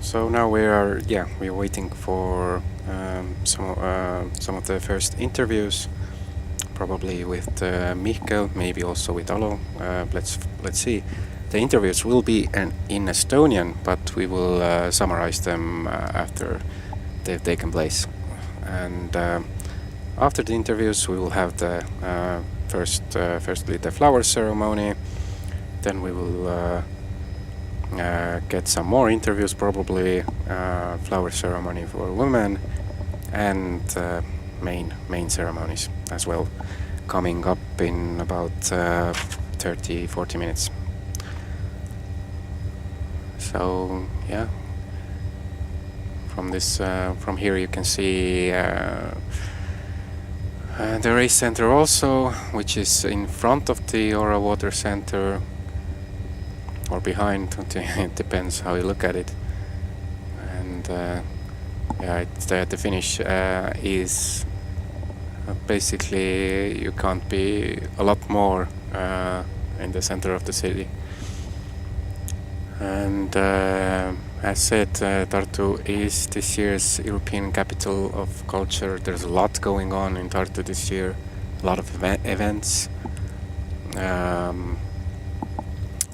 So now we're waiting for some of the first interviews, probably with Michael, maybe also with Alo. Let's see. The interviews will be in Estonian, but we will summarize them after they've taken place. And after the interviews, we will have the firstly the flower ceremony. Then we will get some more interviews, probably flower ceremony for women, and main ceremonies as well, coming up in about 30-40 minutes. So yeah, from here you can see the race center also, which is in front of the Ora Water Center or behind. It depends how you look at it. And the finish is basically, you can't be a lot more in the center of the city. And as said, Tartu is this year's European Capital of Culture. There's a lot going on in Tartu this year, a lot of events, a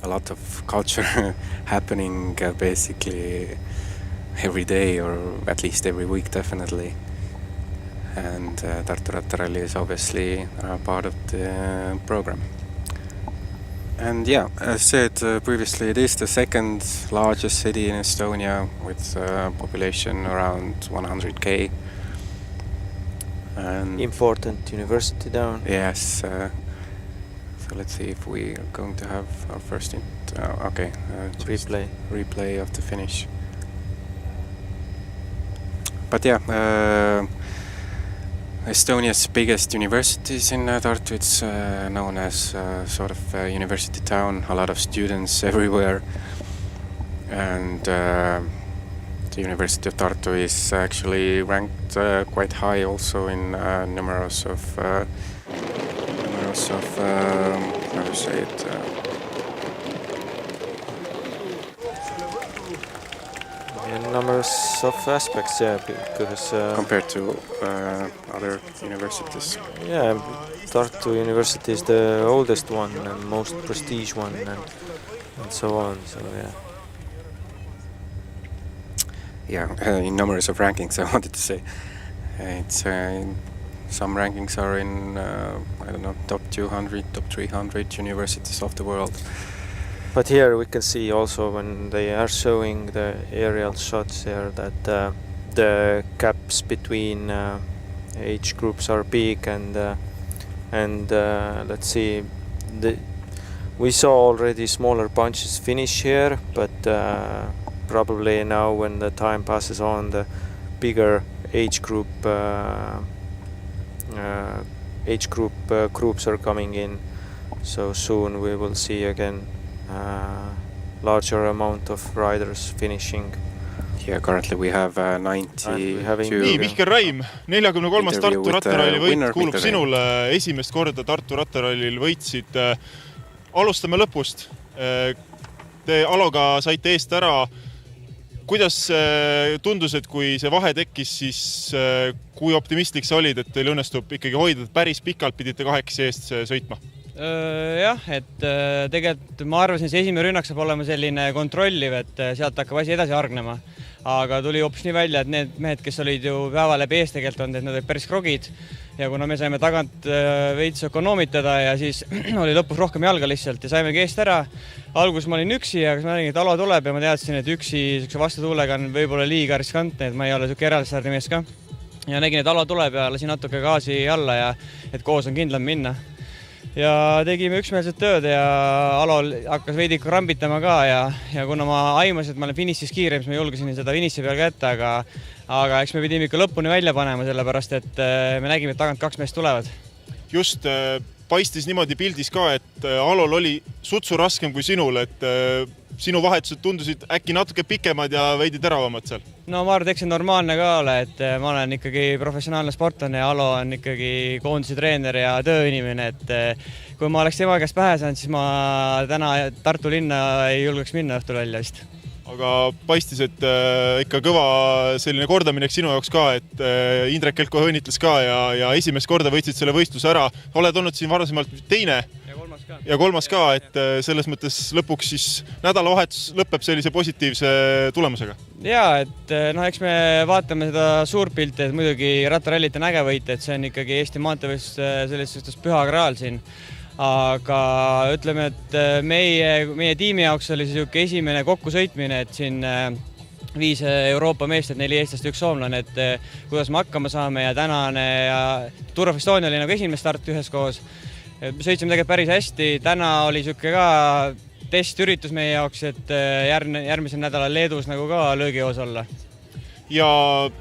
lot of culture happening basically every day, or at least every week, definitely. And Tartu Rattaralli is obviously part of the program. And yeah, as said previously, it is the second largest city in Estonia, with a population around 100k. And important university town. Yes. So let's see if we are going to have our first replay of the finish. But yeah, Estonia's biggest university is in Tartu. It's known as sort of a university town. A lot of students everywhere, and the University of Tartu is actually ranked quite high also in numerous of how to say it. In numbers of aspects, yeah, because compared to other universities. Yeah, Tartu University is the oldest one and most prestige one, and so on. So yeah. Yeah, in numbers of rankings, I wanted to say, it's some rankings are in I don't know, top 200, top 300 universities of the world. But here we can see also, when they are showing the aerial shots here, that the gaps between age groups are big, and let's see, we saw already smaller bunches finish here, but probably now, when the time passes on, the bigger age groups are coming in. So soon we will see again larger amount of riders finishing. Yeah, currently we have 92. Nii, Mihkel Raim, 43. Tartu Rattaralli võit kuulub sinule. Esimest korda Tartu Rattarallil võitsid. Alustame lõpust. Te Aloga saite eest ära. Kuidas tundus, et kui see vahe tekkis, siis kui optimistlik sa olid, et teil õnnestub ikkagi hoida, päris pikalt pidite 8 eest sõitma? Jah, et tegelikult ma arvasin, see esimene rünnak saab olema selline kontrolliv, et sealt hakkab asi edasi hargnema. aga tuli hoopis nii välja, et need mehed, kes olid ju päeva läbi ees tegelikult olnud, et nad olid päris krogid ja kuna me saime tagant veits ökonoomitada ja siis oli lõpus rohkem jalga lihtsalt ja saimegi eest ära. Alguses ma olin üksi, aga ma nägin, et Alo tuleb ja ma teadsin, et üksi vastutuulega on võib-olla liiga riskantne, et ma ei ole selline eraldstardimees ka. Ja nägin, et Alo tuleb ja lasin natuke gaasi alla ja et koos on kindlam minna. Ja tegime üksmeelset tööd ja Alo hakkas veidi krambitama ka ja kuna ma aimasin, et ma olen finišis kiire, siis ma julgesin seda finiši peal kätte, aga eks me pidime ikka lõpuni välja panema, sellepärast et me nägime, et tagant 2 meest tulevad. Just paistis niimoodi pildis ka, et Alol oli sutsu raskem kui sinul, et sinu vahetused tundusid äkki natuke pikemad ja veidi teravamad seal. No ma arvan, et eks see normaalne ka ole, et ma olen ikkagi professionaalne sportlane ja Alo on ikkagi koondise treener ja tööinimene, et kui ma oleks tema käest pähe saanud, siis ma täna Tartu linna ei julgeks minna õhtul välja vist. Aga paistis, et ikka kõva selline kordaminek sinu jaoks ka, et Indrek Kelko õnnitles ka ja esimest korda võitsid selle võistluse ära. Oled olnud siin varasemalt teine ja kolmas ka, et selles mõttes lõpuks siis nädalavahetus lõpeb sellise positiivse tulemusega. Jaa, et eks me vaatame seda suurpilti, et muidugi rattarallit on äge võita, et see on ikkagi Eesti maanteevõistlus sellisest püha graal siin. Aga ütleme, et meie tiimi jaoks oli see esimene kokkusõitmine, et siin 5 Euroopa meest, et 4 eestlast, 1 soomlane, et kuidas me hakkama saame ja tänane ja Tour of Estonia oli nagu esimene start üheskoos. Sõitsime tegelikult päris hästi, täna oli siuke ka testüritus meie jaoks, et järgmisel nädalal Leedus nagu ka löögijoos olla. Ja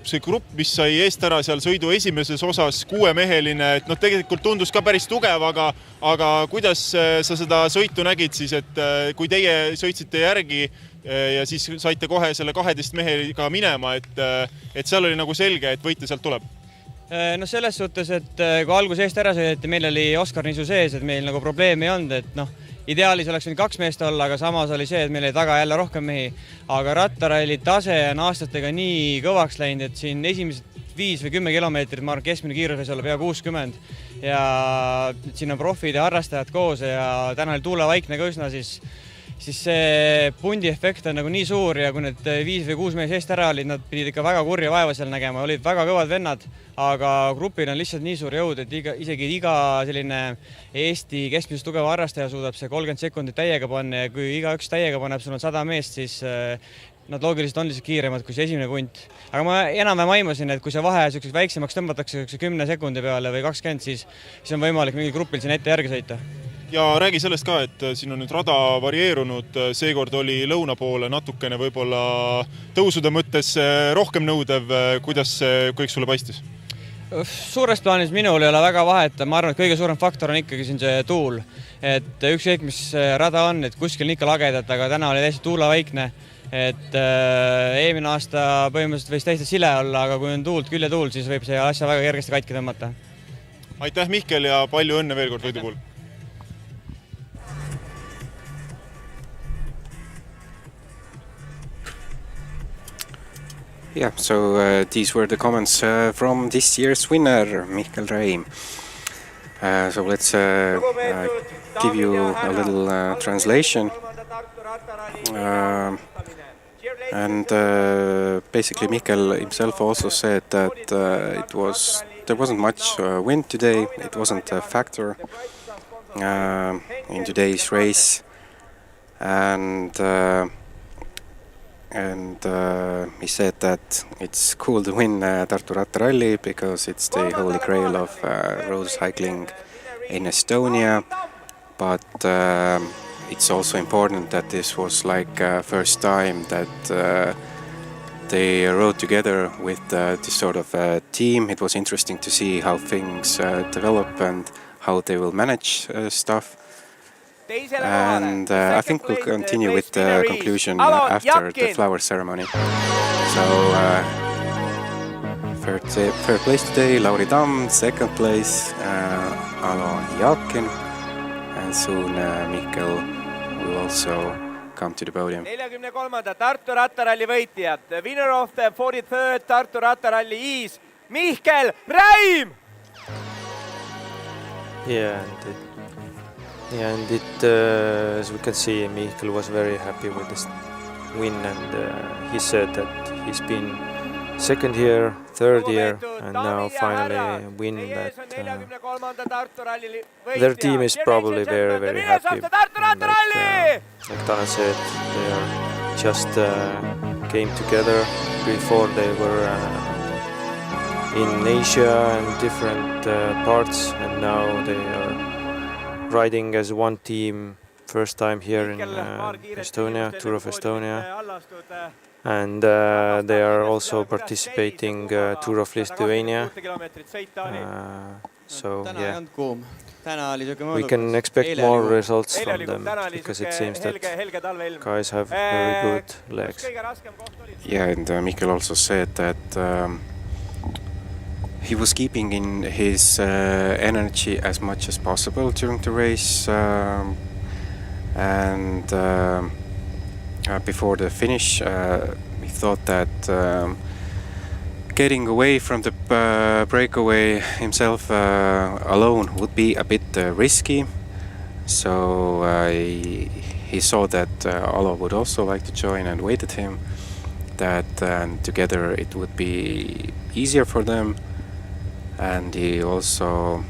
see grupp, mis sai eest ära seal sõidu esimeses osas 6-meheline, et tegelikult tundus ka päris tugev, aga kuidas sa seda sõitu nägid siis, et kui teie sõitsite järgi ja siis saite kohe selle 12 mehega minema, et seal oli nagu selge, et võitja sealt tuleb? No selles suhtes, et kui algus eest ära sõideti, meil oli Oskar nisu sees, et meil nagu probleemi ei olnud, et ideaalis oleks võinud 2 meest olla, aga samas oli see, et meil oli taga jälle rohkem mehi. Aga rattaralli tase on aastatega nii kõvaks läinud, et siin esimesed 5 või 10 kilomeetrit, ma arvan, keskmine kiirus võis olla pea 60 ja siin on profid ja harrastajad koos ja täna oli tuulevaikne ka üsna, siis see pundi efekt on nagu nii suur ja kui need 5 või 6 mees eest ära olid, nad pidid ikka väga kurja vaeva seal nägema, olid väga kõvad vennad, aga grupil on lihtsalt nii suur jõud, et isegi iga selline Eesti keskmisest tugeva harrastaja suudab see 30 sekundit täiega panna ja kui igaüks täiega paneb, sul on 100 meest, siis nad loogiliselt on lihtsalt kiiremad kui see esimene punt. Aga ma enam-vähem aimasin, et kui see vahe väiksemaks tõmbatakse 10 sekundi peale või 20, siis on võimalik mingil grupil siin ette järgi sõita. Ja räägi sellest ka, et siin on nüüd rada varieerunud, seekord oli lõuna poole natukene võib-olla tõusude mõttes rohkem nõudev, kuidas see kõik sulle paistis? Suures plaanis minul ei ole väga vahet, ma arvan, et kõige suurem faktor on ikkagi siin see tuul, et ükskõik mis rada on, et kuskil on ikka lagedad, aga täna oli täiesti tuulevaikne, et eelmine aasta põhimõtteliselt võis täiesti sile olla, aga kui on tuult, küljetuul, siis võib see asja väga kergesti katki tõmmata. Aitäh, Mihkel, ja palju õnne veel kord võidu puhul! Yeah, so these were the comments from this year's winner, Mihkel Reim. So let's give you a little translation. And basically Mihkel himself also said that there wasn't much wind today, it wasn't a factor in today's race. And he said that it's cool to win Tartu Rattaralli because it's the holy grail of road cycling in Estonia, but it's also important that this was like first time that they rode together with this sort of team. It was interesting to see how things develop and how they will manage stuff. And I think we'll continue with the conclusion after the flower ceremony. So third place today, Lauri Tamm, second place, Alo Jakin, and soon Mihkel will also come to the podium. 43. Tartu Rattaralli võitja. The winner of the 43rd Tartu Rattaralli is Mihkel Reim! Yeah, and it as we can see, Mihkel was very happy with win, and he said that he's been second year, third year, and now finally win that. Their team is probably very, very happy. And like Tanel said, they are just came together. Before they were in Asia and different parts, and now they are riding as one team. First time here in Estonia, Tour of Estonia, and they are also participating Tour of Lithuania. So yeah, we can expect more results from them because it seems that guys have very good legs. Yeah, and Mikkel also said that he was keeping in his energy as much as possible during the race. And before the finish, he thought that getting away from the breakaway himself alone would be a bit risky. So he saw that Alo would also like to join and waited him. That and together it would be easier for them. And he also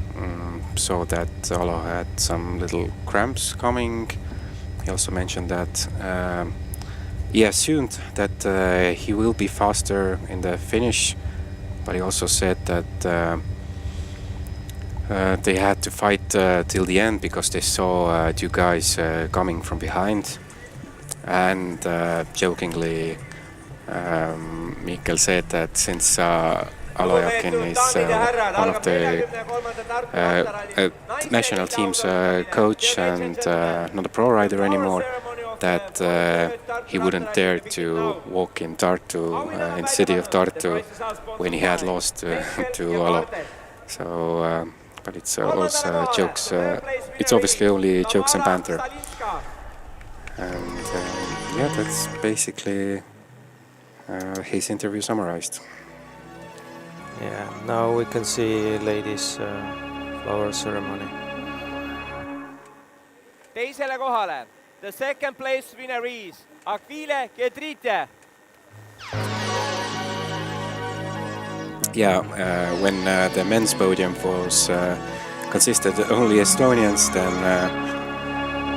saw that Alo had some little cramps coming. He also mentioned that he assumed that he will be faster in the finish, but he also said that they had to fight till the end because they saw two guys coming from behind. And jokingly, Mikkel said that since Alo Jakin is one of the national team's coach and not a pro rider anymore, that he wouldn't dare to walk in Tartu, in the city of Tartu, when he had lost to Alo. So, but it's also jokes. It's obviously only jokes and banter. And yeah, that's basically his interview summarized. Yeah, now we can see ladies' flower ceremony. Teisele kohale, the second place winner is Akvile Kedrite. Yeah, when the men's podium was consisted only Estonians, then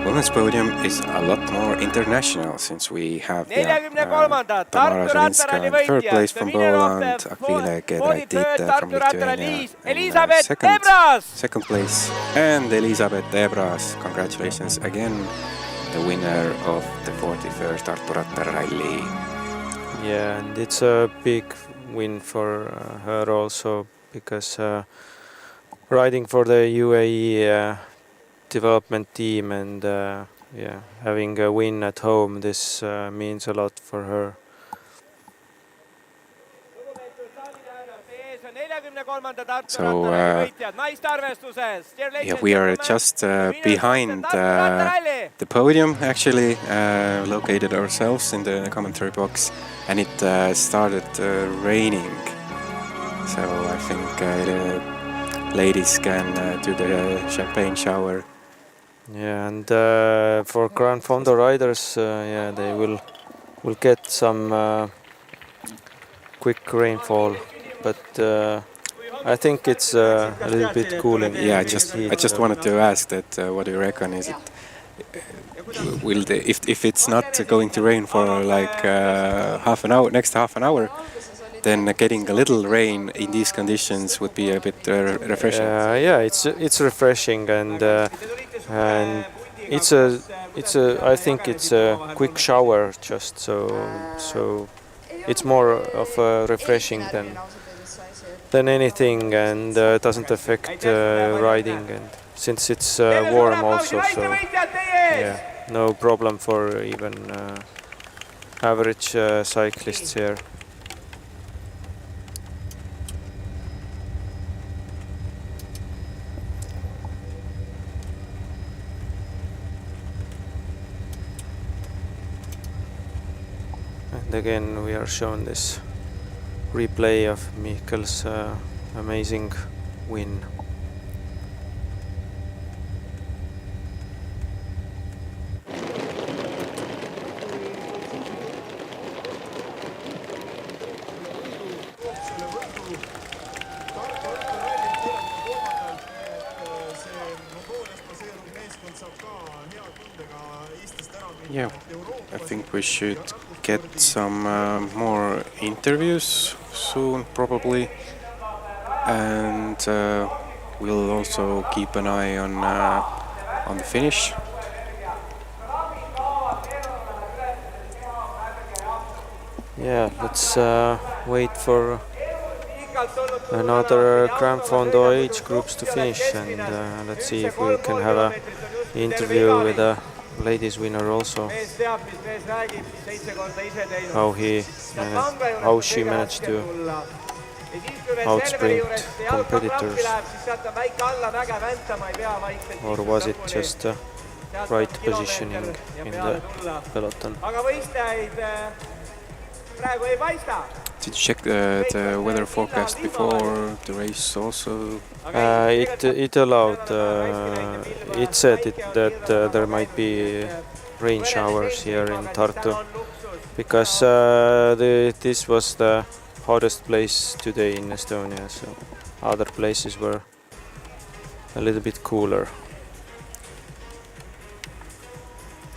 women's podium is a lot more international, since we have Tamara Zelinska in third place from Poland, Akvile Kedrite from Lithuania in second place, and Elizabeth Ebras. Congratulations again, the winner of the 41st Tartu Rattaralli. Yeah, and it's a big win for her also, because riding for the UAE development team and yeah, having a win at home, this means a lot for her. So yeah, we are just behind the podium, actually, located ourselves in the commentary box, and it started raining. So I think the ladies can do the champagne shower. Yeah, and for Grand Fondo riders, yeah, they will get some quick rainfall, but I think it's a little bit cooling. Yeah, I just wanted to ask that. What do you reckon? Is it will if it's not going to rain for like half an hour, next half an hour, then getting a little rain in these conditions would be a bit refreshing. Yeah, it's refreshing, and it's a I think it's a quick shower, just so it's more of a refreshing than anything, and doesn't affect riding, and since it's warm also, so yeah, no problem for even average cyclists here. And again we are shown this replay of Mikkel's amazing win. Yeah, I think we should get some more interviews soon, probably, and we'll also keep an eye on the finish. Yeah, let's wait for another Grand Fondo age groups to finish, and let's see if we can have an interview with a ladies winner also. How she managed to outsprint competitors, or was it just right positioning in the peloton? Did you check the weather forecast before the race also? It allowed. It said that there might be rain showers here in Tartu, because this was the hottest place today in Estonia, so other places were a little bit cooler.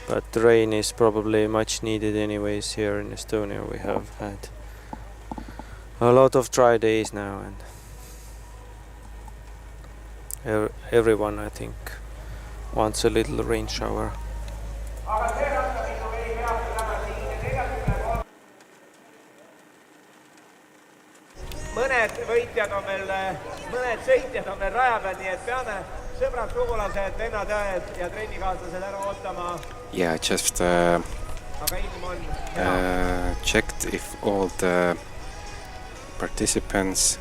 But the rain is probably much needed anyways here in Estonia. We have had a lot of dry days now, and everyone, I think, wants a little rain shower. Mõned võitjad on veel, mõned sõitjad on veel raja peal, nii et peame sõbrad, sugulased, vennad, õed ja trennikaaslased ära ootama. Yeah, just checked if all the participants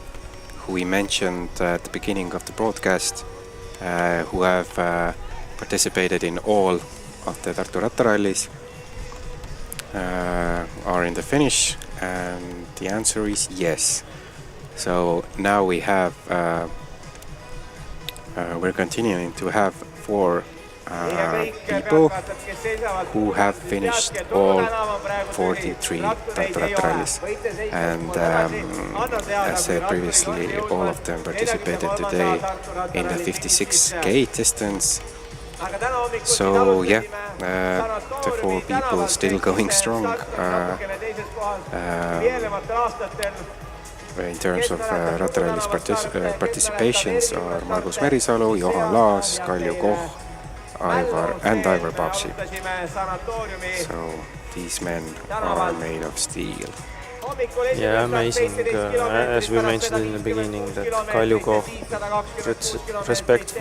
who we mentioned at the beginning of the broadcast, who have participated in all of the Tartu Rattarallis, are in the finish, and the answer is yes. So now we have, we're continuing to have 4 people who have finished all 43 Tartu Rattarallis, and as said previously, all of them participated today in the 56k distance. So yeah, the 4 people still going strong in terms of Rattarallis participations are Margus Merisalu, Johan Laas, Kalju Koch, Aivar Paapsi. So these men are made of steel. Yeah, amazing. As we mentioned in the beginning, that Kalju Koch, respect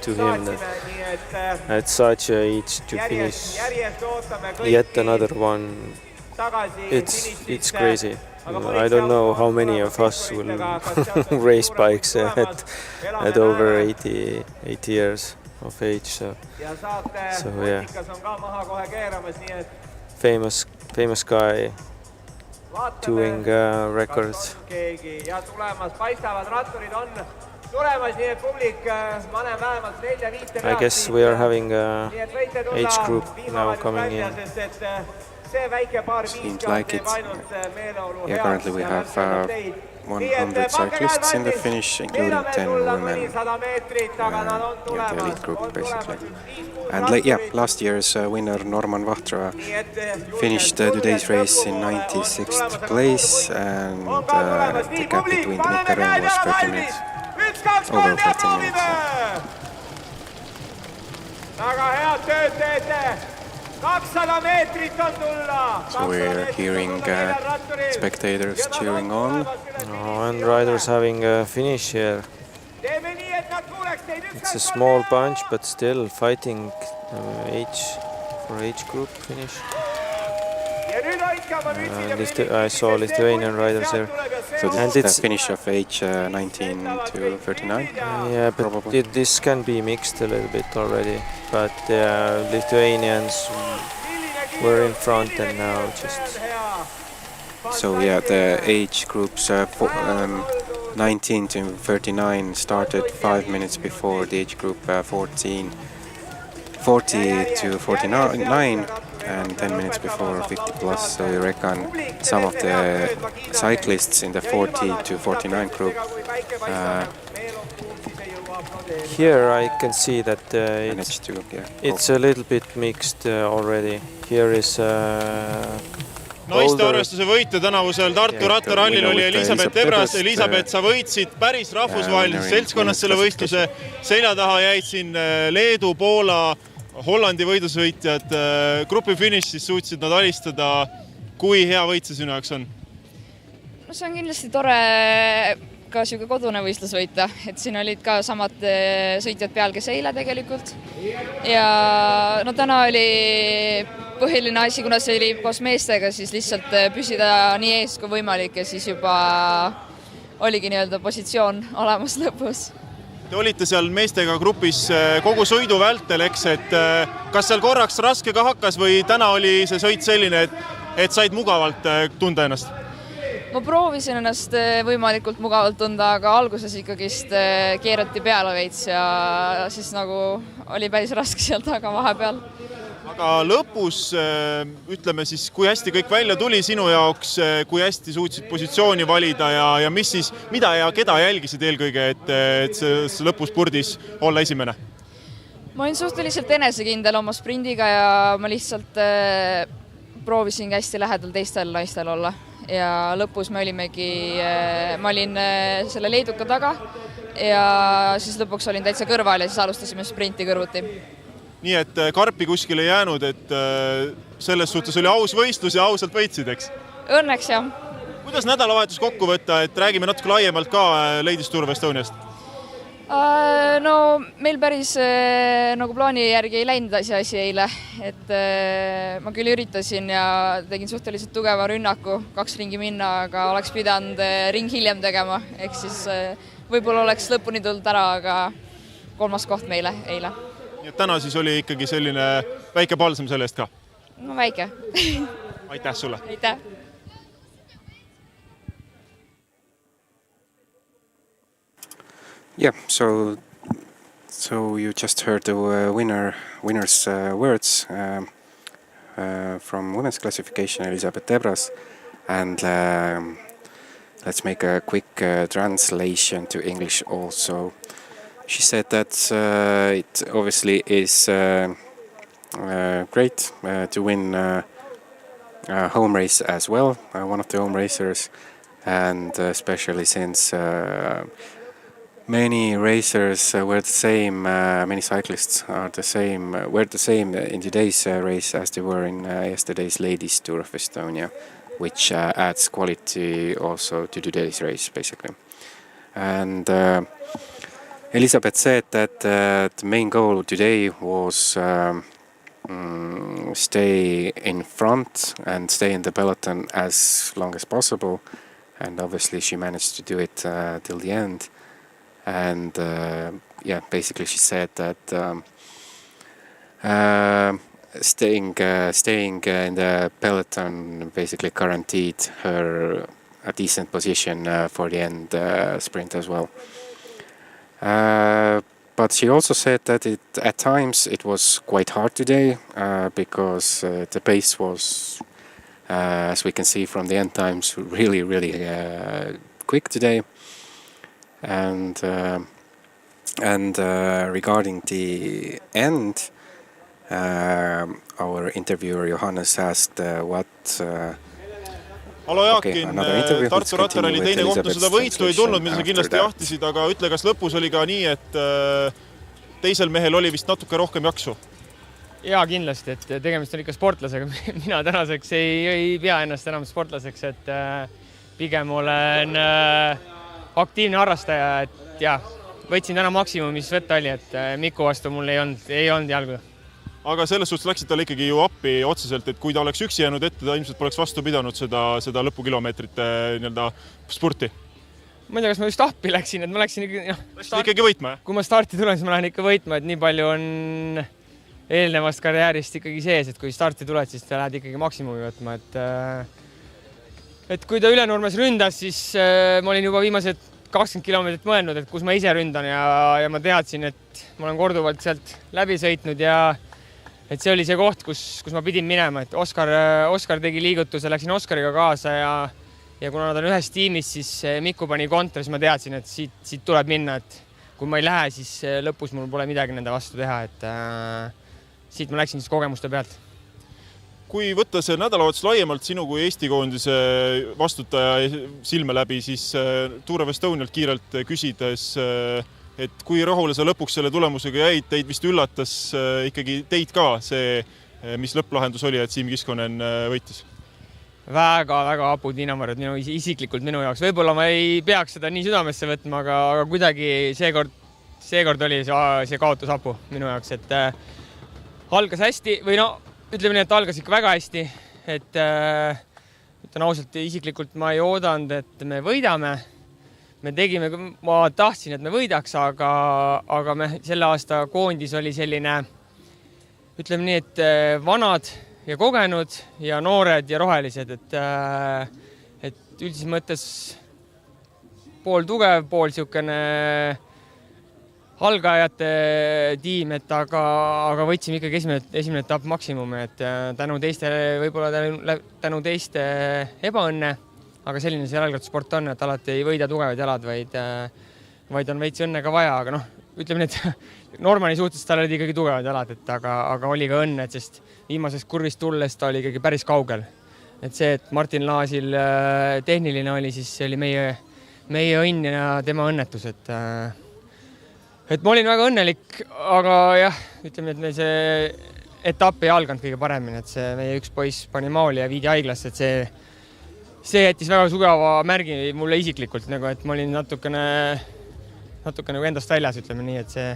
to him, that at such an age to finish yet another one, it's crazy. I don't know how many of us will race bikes at over 80 years of age. So yeah, famous guy doing records. I guess we are having a age group now coming in. Seems like it. Yeah, currently we have 100 cyclists in the finish, including 10 women. Yeah, the elite group basically. And yeah, last year's winner Norman Vahtra finished today's race in 96th place, and the gap between the Nika was 30 minutes. Over 30 minutes. Yeah. So we're hearing spectators cheering on. And riders having a finish here. It's a small bunch, but still fighting for age group finish. I saw Lithuanian riders there. So this is the finish of age 19 to 39? Yeah, but this can be mixed a little bit already. But Lithuanians were in front, and now just... So yeah, the age groups 19 to 39 started 5 minutes before the age group 40 to 49, and 10 minutes before 50 plus. So we reckon some of the cyclists in the 40 to 49 group Here I can see that it's a little bit mixed already. Here is naiste arvestuse võitja tänavusel Tartu Rattarallil oli Elisabeth Ebras. Elisabeth, sa võitsid päris rahvusvahelises seltskonnas selle võistluse. Selja taha jäid siin Leedu, Poola, Hollandi võidusvõitjad. Grupi finišis suutsid nad alistada. Kui hea võit see sinu jaoks on? No, see on kindlasti tore ka siuke kodune võistlus võita, et siin olid ka samad sõitjad peal, kes eile tegelikult. Ja no täna oli põhiline asi, kuna see oli koos meestega, siis lihtsalt püsida nii ees kui võimalik ja siis juba oligi nii-öelda positsioon olemas lõpus. Te olite seal meestega grupis kogu sõidu vältel, eks, et kas seal korraks raske ka hakkas või täna oli see sõit selline, et said mugavalt tunda ennast? Ma proovisin ennast võimalikult mugavalt tunda, aga alguses ikkagist keerati peale veits ja siis nagu oli päris raske seal taga vahepeal. Aga lõpus, ütleme siis, kui hästi kõik välja tuli sinu jaoks, kui hästi suutsid positsiooni valida ja mis siis, mida ja keda jälgisid eelkõige, et see lõpuspurdis olla esimene? Ma olin suhteliselt enesekindel oma sprindiga ja ma lihtsalt proovisin hästi lähedal teistel naistel olla. Ja lõpus ma olin selle Leeduka taga ja siis lõpuks olin täitsa kõrval ja siis alustasime sprinti kõrvuti. Nii et karpi kuskil ei jäänud, et selles suhtes oli aus võistlus ja ausalt võitsid, eks? Õnneks, jah. Kuidas nädalavahetus kokku võtta, et räägime natuke laiemalt ka Ladies Tour of Estoniast? No meil päris nagu plaani järgi ei läinud asi eile, et ma küll üritasin ja tegin suhteliselt tugeva rünnaku 2 ringi minna, aga oleks pidanud ring hiljem tegema, ehk siis võib-olla oleks lõpuni tulnud ära, aga 3. koht meile eile. Nii et täna siis oli ikkagi selline väike palsam selle eest ka? No väike. Aitäh sulle! Aitäh! Yeah, so you just heard the winner's words from women's classification, Elisabeth Ebras, and let's make a quick translation to English also. She said that it obviously is great to win a home race as well, one of the home racers, and especially since many racers were the same, many cyclists were the same in today's race as they were in yesterday's Ladies Tour of Estonia, which adds quality also to today's race, basically. And Elisabeth said that the main goal today was stay in front and stay in the peloton as long as possible, and obviously she managed to do it till the end. And yeah, basically she said that staying in the peloton basically guaranteed her a decent position for the end sprint as well. But she also said that at times it was quite hard today because the pace was, as we can see from the end times, really quick today. And regarding the end, our interviewer Johannes asked what... Alo Jaakin, Tartu Rattaralli teine koht on seda võitu ei tulnud, mida sa kindlasti jahtisid, aga ütle, kas lõpus oli ka nii, et teisel mehel oli vist natuke rohkem jaksu? Jaa, kindlasti, et tegemist on ikka sportlasega. Mina tänaseks ei pea ennast enam sportlaseks, et pigem olen aktiivne harrastaja, et jah, võtsin täna maksimum, mis võtta oli, et Miku vastu mul ei olnud jalgu. Aga selles suhtes läksid talle ikkagi ju appi otseselt, et kui ta oleks üksi jäänud ette, ta ilmselt poleks vastu pidanud seda lõpukilomeetrite spurti. Ma ei tea, kas ma just appi läksin, et ma läksin ikkagi võitma, jah? Kui ma starti tulen, siis ma lähen ikka võitma, et nii palju on eelnevast karjäärist ikkagi sees, et kui starti tuled, siis ta lähed ikkagi maksimumi võtma, et kui ta Ülenurmes ründas, siis ma olin juba viimased 20 kilomeetrit mõelnud, et kus ma ise ründan ja ma teadsin, et ma olen korduvalt sealt läbi sõitnud ja et see oli see koht, kus ma pidin minema, et Oskar tegi liigutuse, läksin Oskariga kaasa ja kuna nad on ühes tiimis, siis Miku pani kontra, siis ma teadsin, et siit tuleb minna, et kui ma ei lähe, siis lõpus mul pole midagi nende vastu teha, et siit ma läksin siis kogemuste pealt. Kui võtta see nädalavahetus laiemalt sinu kui Eesti koondise vastutaja silme läbi, siis Tour of Estonialt kiirelt küsides, et kui rahule sa lõpuks selle tulemusega jäid, teid vist üllatas ikkagi teid ka see, mis lõpplahendus oli, et Siim Kiskonen võitis? Väga hapu Tiinamarjad isiklikult minu jaoks. Võib-olla ma ei peaks seda nii südamesse võtma, aga kuidagi seekord oli see kaotus hapu minu jaoks, et algas hästi või ütleme nii, et algas ikka väga hästi, et ütlen ausalt, isiklikult ma ei oodanud, et me võidame. Ma tahtsin, et me võidaks, aga me selle aasta koondis oli selline, ütleme nii, et vanad ja kogenud ja noored ja rohelised, et üldises mõttes pool tugev, pool siukene algajate tiim, aga võtsime ikkagi esimene etapp maksimumi, et võib-olla tänu teiste ebaõnne, aga selline see jalgrattasport on, et alati ei võida tugevad jalad, vaid on veits õnne ka vaja, aga ütleme nii, et Normani suhtes tal olid ikkagi tugevad jalad, aga oli ka õnne, sest viimasest kurvist tulles ta oli ikkagi päris kaugel. Et see, et Martin Laasil tehniline oli, siis see oli meie õnn ja tema õnnetus, et ma olin väga õnnelik, aga jah, ütleme, et meil see etapp ei alganud kõige paremini, et see meie üks poiss pani maali ja viidi haiglasse, et see jättis väga sugeva märgi mulle isiklikult, et ma olin natukene endast väljas, ütleme nii, et see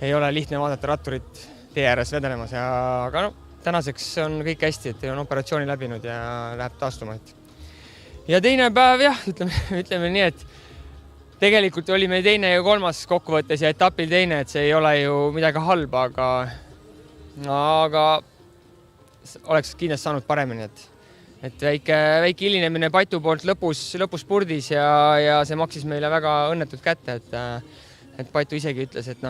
ei ole lihtne vaadata ratturit tee ääres vedelemas, aga tänaseks on kõik hästi, et on operatsiooni läbinud ja läheb taastuma. Ja teine päev, jah, ütleme nii, et tegelikult oli meil teine ja kolmas kokkuvõttes ja etapil teine, et see ei ole ju midagi halba, aga oleks kindlasti saanud paremini, et väike hilinemine Patu poolt lõpus spurdis ja see maksis meile väga õnnetult kätte, et Patu isegi ütles, et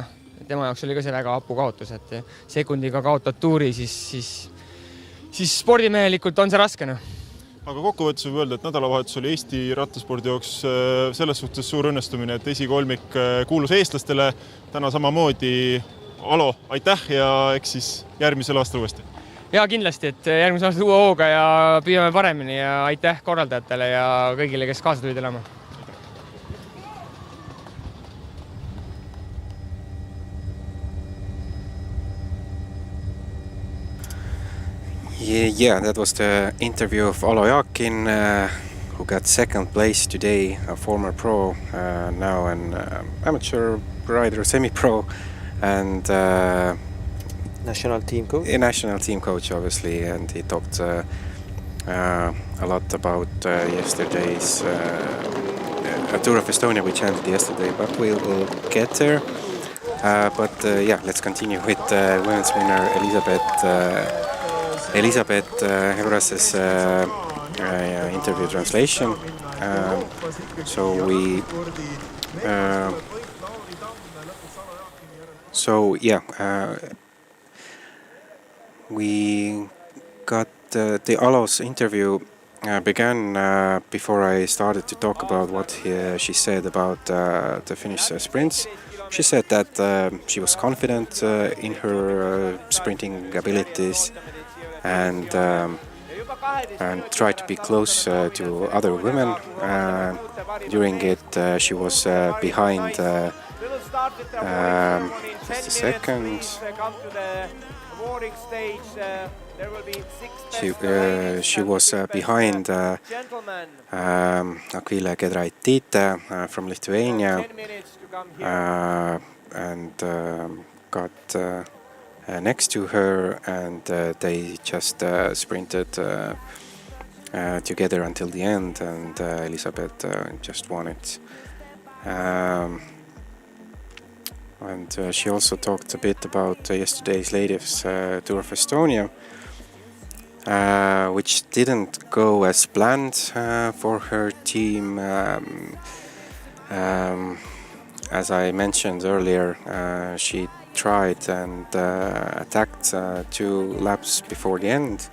tema jaoks oli ka see väga hapu kaotus, et sekundiga kaotad tuuri, siis spordimehelikult on see raske. Aga kokkuvõttes võib öelda, et nädalavahetus oli Eesti rattaspordi jaoks selles suhtes suur õnnestumine, et esikolmik kuulus eestlastele, täna samamoodi. Alo, aitäh ja eks siis järgmisel aastal uuesti. Ja kindlasti, et järgmisel aastal uue hooga ja püüame paremini ja aitäh korraldajatele ja kõigile, kes kaasa tulid elama. Yeah, that was the interview of Alo Jaakin, who got second place today, a former pro, now an amateur rider, semi-pro, and national team coach. A national team coach, obviously, and he talked a lot about yesterday's Tour of Estonia, which ended yesterday, but we'll get there. Yeah, let's continue with women's winner Elisabeth Hebras's interview translation. We got the Alo's interview began before I started to talk about what she said about the Finnish sprints. She said that she was confident in her sprinting abilities and tried to be close to other women. During it, she was behind. Just a second. She was behind Akvile Kedraitite from Lithuania and got next to her, and they just sprinted together until the end, and Elisabeth just won it. And she also talked a bit about yesterday's ladies Tour of Estonia, which didn't go as planned for her team. As I mentioned earlier, she tried and attacked 2 laps before the end,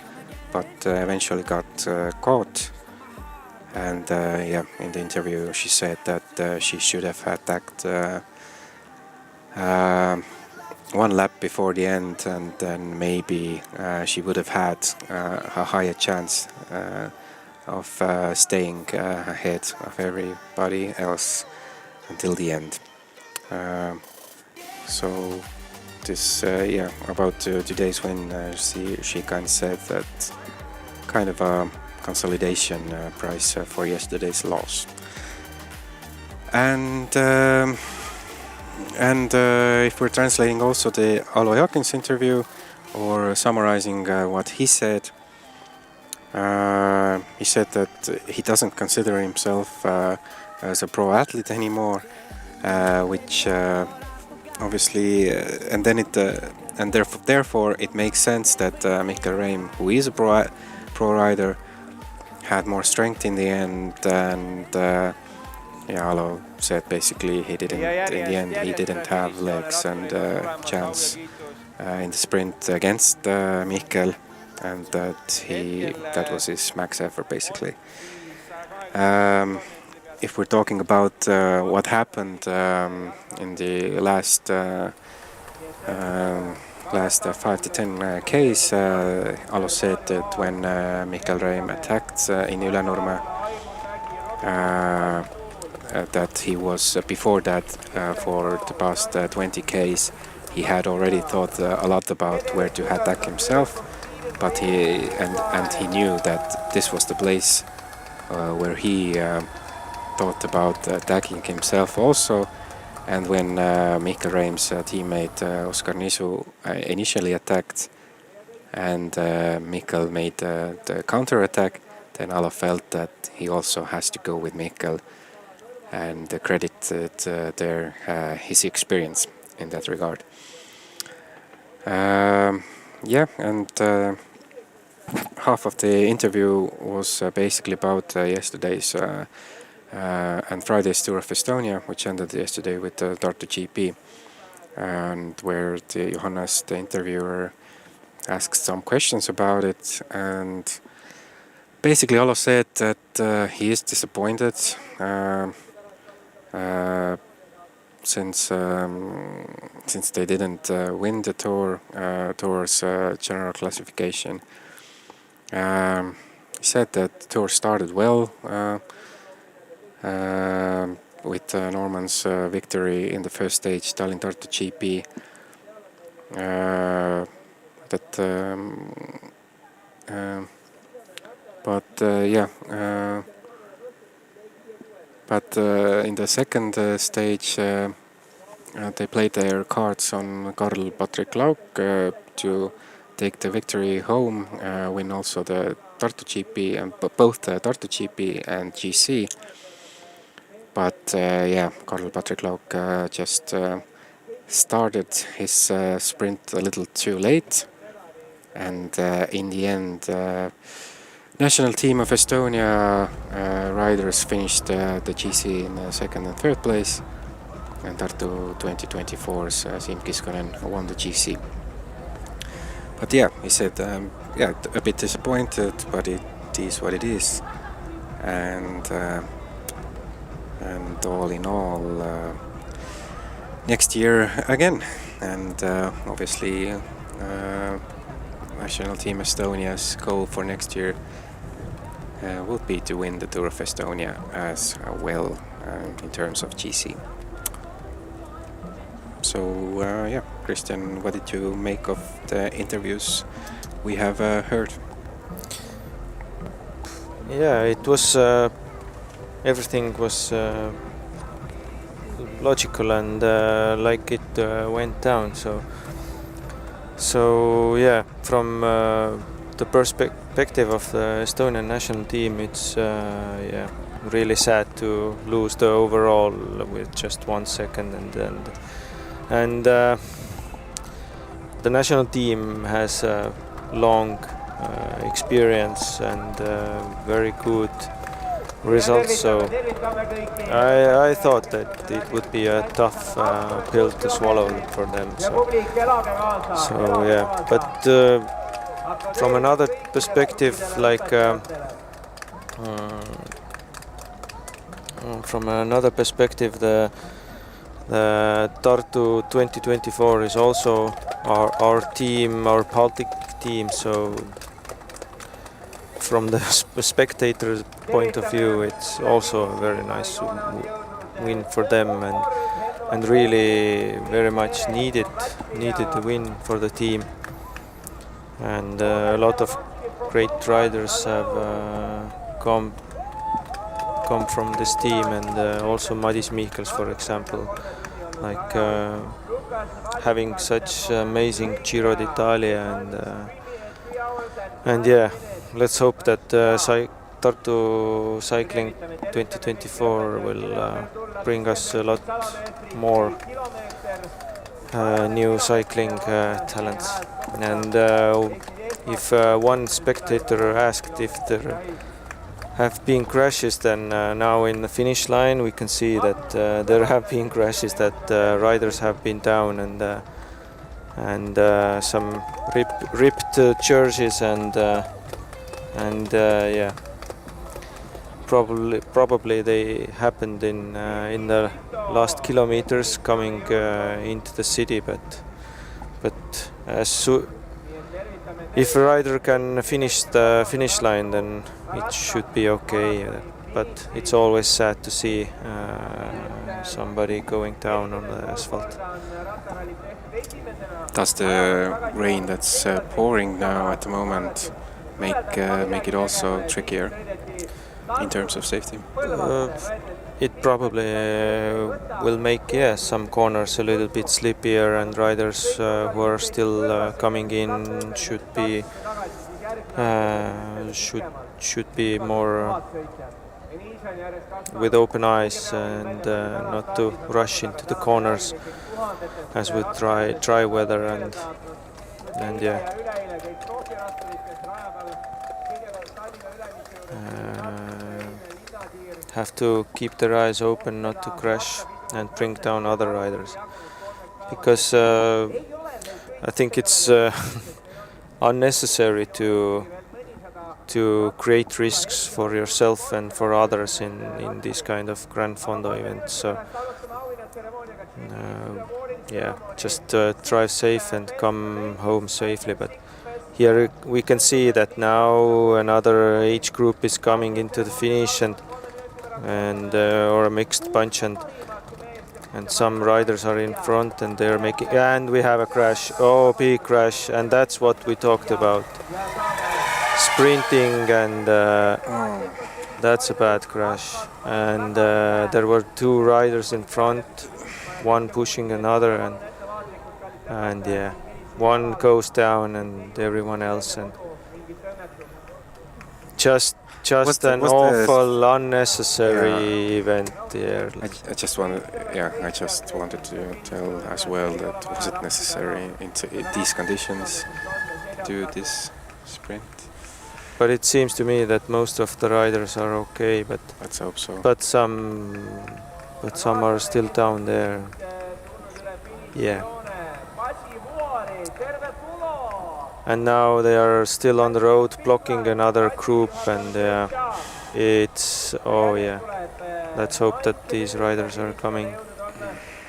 but eventually got caught. And in the interview she said that she should have attacked one lap before the end, and then maybe she would have had a higher chance of staying ahead of everybody else until the end. So this, about today's win, she kind of said that kind of a consolidation price for yesterday's loss. And if we're translating also the Alo Jakin's interview or summarizing what he said that he doesn't consider himself as a pro athlete anymore, which obviously, and therefore it makes sense that Mikael Reim, who is a pro rider, had more strength in the end, and Alo said basically he didn't have legs and chance in the sprint against Mikael, and that was his max effort basically. If we're talking about what happened in the last 5 to 10 Ks, Alo said that when Mikael Reim attacked in Ülenurme, that he was before that for the past 20 Ks he had already thought a lot about where to attack himself, but he knew that this was the place where he thought about attacking himself also. And when Mikael Reim's teammate Oskar Nisu initially attacked and Mikael made the counter-attack, then Alo felt that he also has to go with Mikael and credited his experience in that regard. And half of the interview was basically about yesterday's and Friday's Tour of Estonia, which ended yesterday with the Tartu GP, and where Johannes, the interviewer, asked some questions about it, and basically Alo said that he is disappointed since they didn't win the tour's general classification. He said that the tour started well with Norman's victory in the first stage, Tallinn Tartu GP. But in the second stage, they played their cards on Karl-Patrik Lauk to take the victory home, win also the Tartu GP, and both the Tartu GP and GC. But Karl-Patrik Lauk just started his sprint a little too late, and in the end, national team of Estonia riders finished the GC in second and third place, and Tartu 2024's Siim Kiskonen won the GC. But he said, a bit disappointed, but it is what it is, and all in all, next year again, and obviously national team Estonia's goal for next year would be to win the Tour of Estonia as well in terms of GC. So Christian, what did you make of the interviews we have heard? Yeah, it was everything was logical and like it went down. So yeah, from the perspective of the Estonian national team, it's really sad to lose the overall with just 1 second, and the national team has a long experience and very good results. So I thought that it would be a tough pill to swallow for them. So yeah, but from another perspective, The Tartu 2024 is also our team, our Baltic team. So from the spectator's point of view, it's also a very nice win for them, and really very much needed the win for the team. And a lot of great riders have come from this team, and also Madis Michels, for example, like having such amazing Giro d'Italia, and yeah, let's hope that Tartu Cycling 2024 will bring us a lot more new cycling talents. And if one spectator asked if there have been crashes, then now in the finish line we can see that there have been crashes, that riders have been down, and some ripped jerseys, and yeah, probably they happened in the last kilometers coming into the city, but if a rider can finish the finish line, then it should be okay. But it's always sad to see somebody going down on the asphalt. Does the rain that's pouring now at the moment make it also trickier in terms of safety? It probably will make some corners a little bit slippier, and riders who are still coming in should be more with open eyes, and not to rush into the corners as with dry weather, and yeah. Have to keep their eyes open not to crash and bring down other riders, because I think it's unnecessary to create risks for yourself and for others in this kind of Grand Fondo events. So yeah, just drive safe and come home safely. But here we can see that now another age group is coming into the finish, and or a mixed bunch, and some riders are in front, and they're making, and we have a crash. Oh, big crash. And that's what we talked about, sprinting, and that's a bad crash. And there were two riders in front, one pushing another, and yeah, one goes down and everyone else, and just an awful unnecessary event there. I just wanted to tell as well that was it necessary in these conditions to do this sprint? But it seems to me that most of the riders are okay, but let's hope so. But some are still down there. Yeah. And now they are still on the road blocking another group, and it's, oh yeah, let's hope that these riders are coming.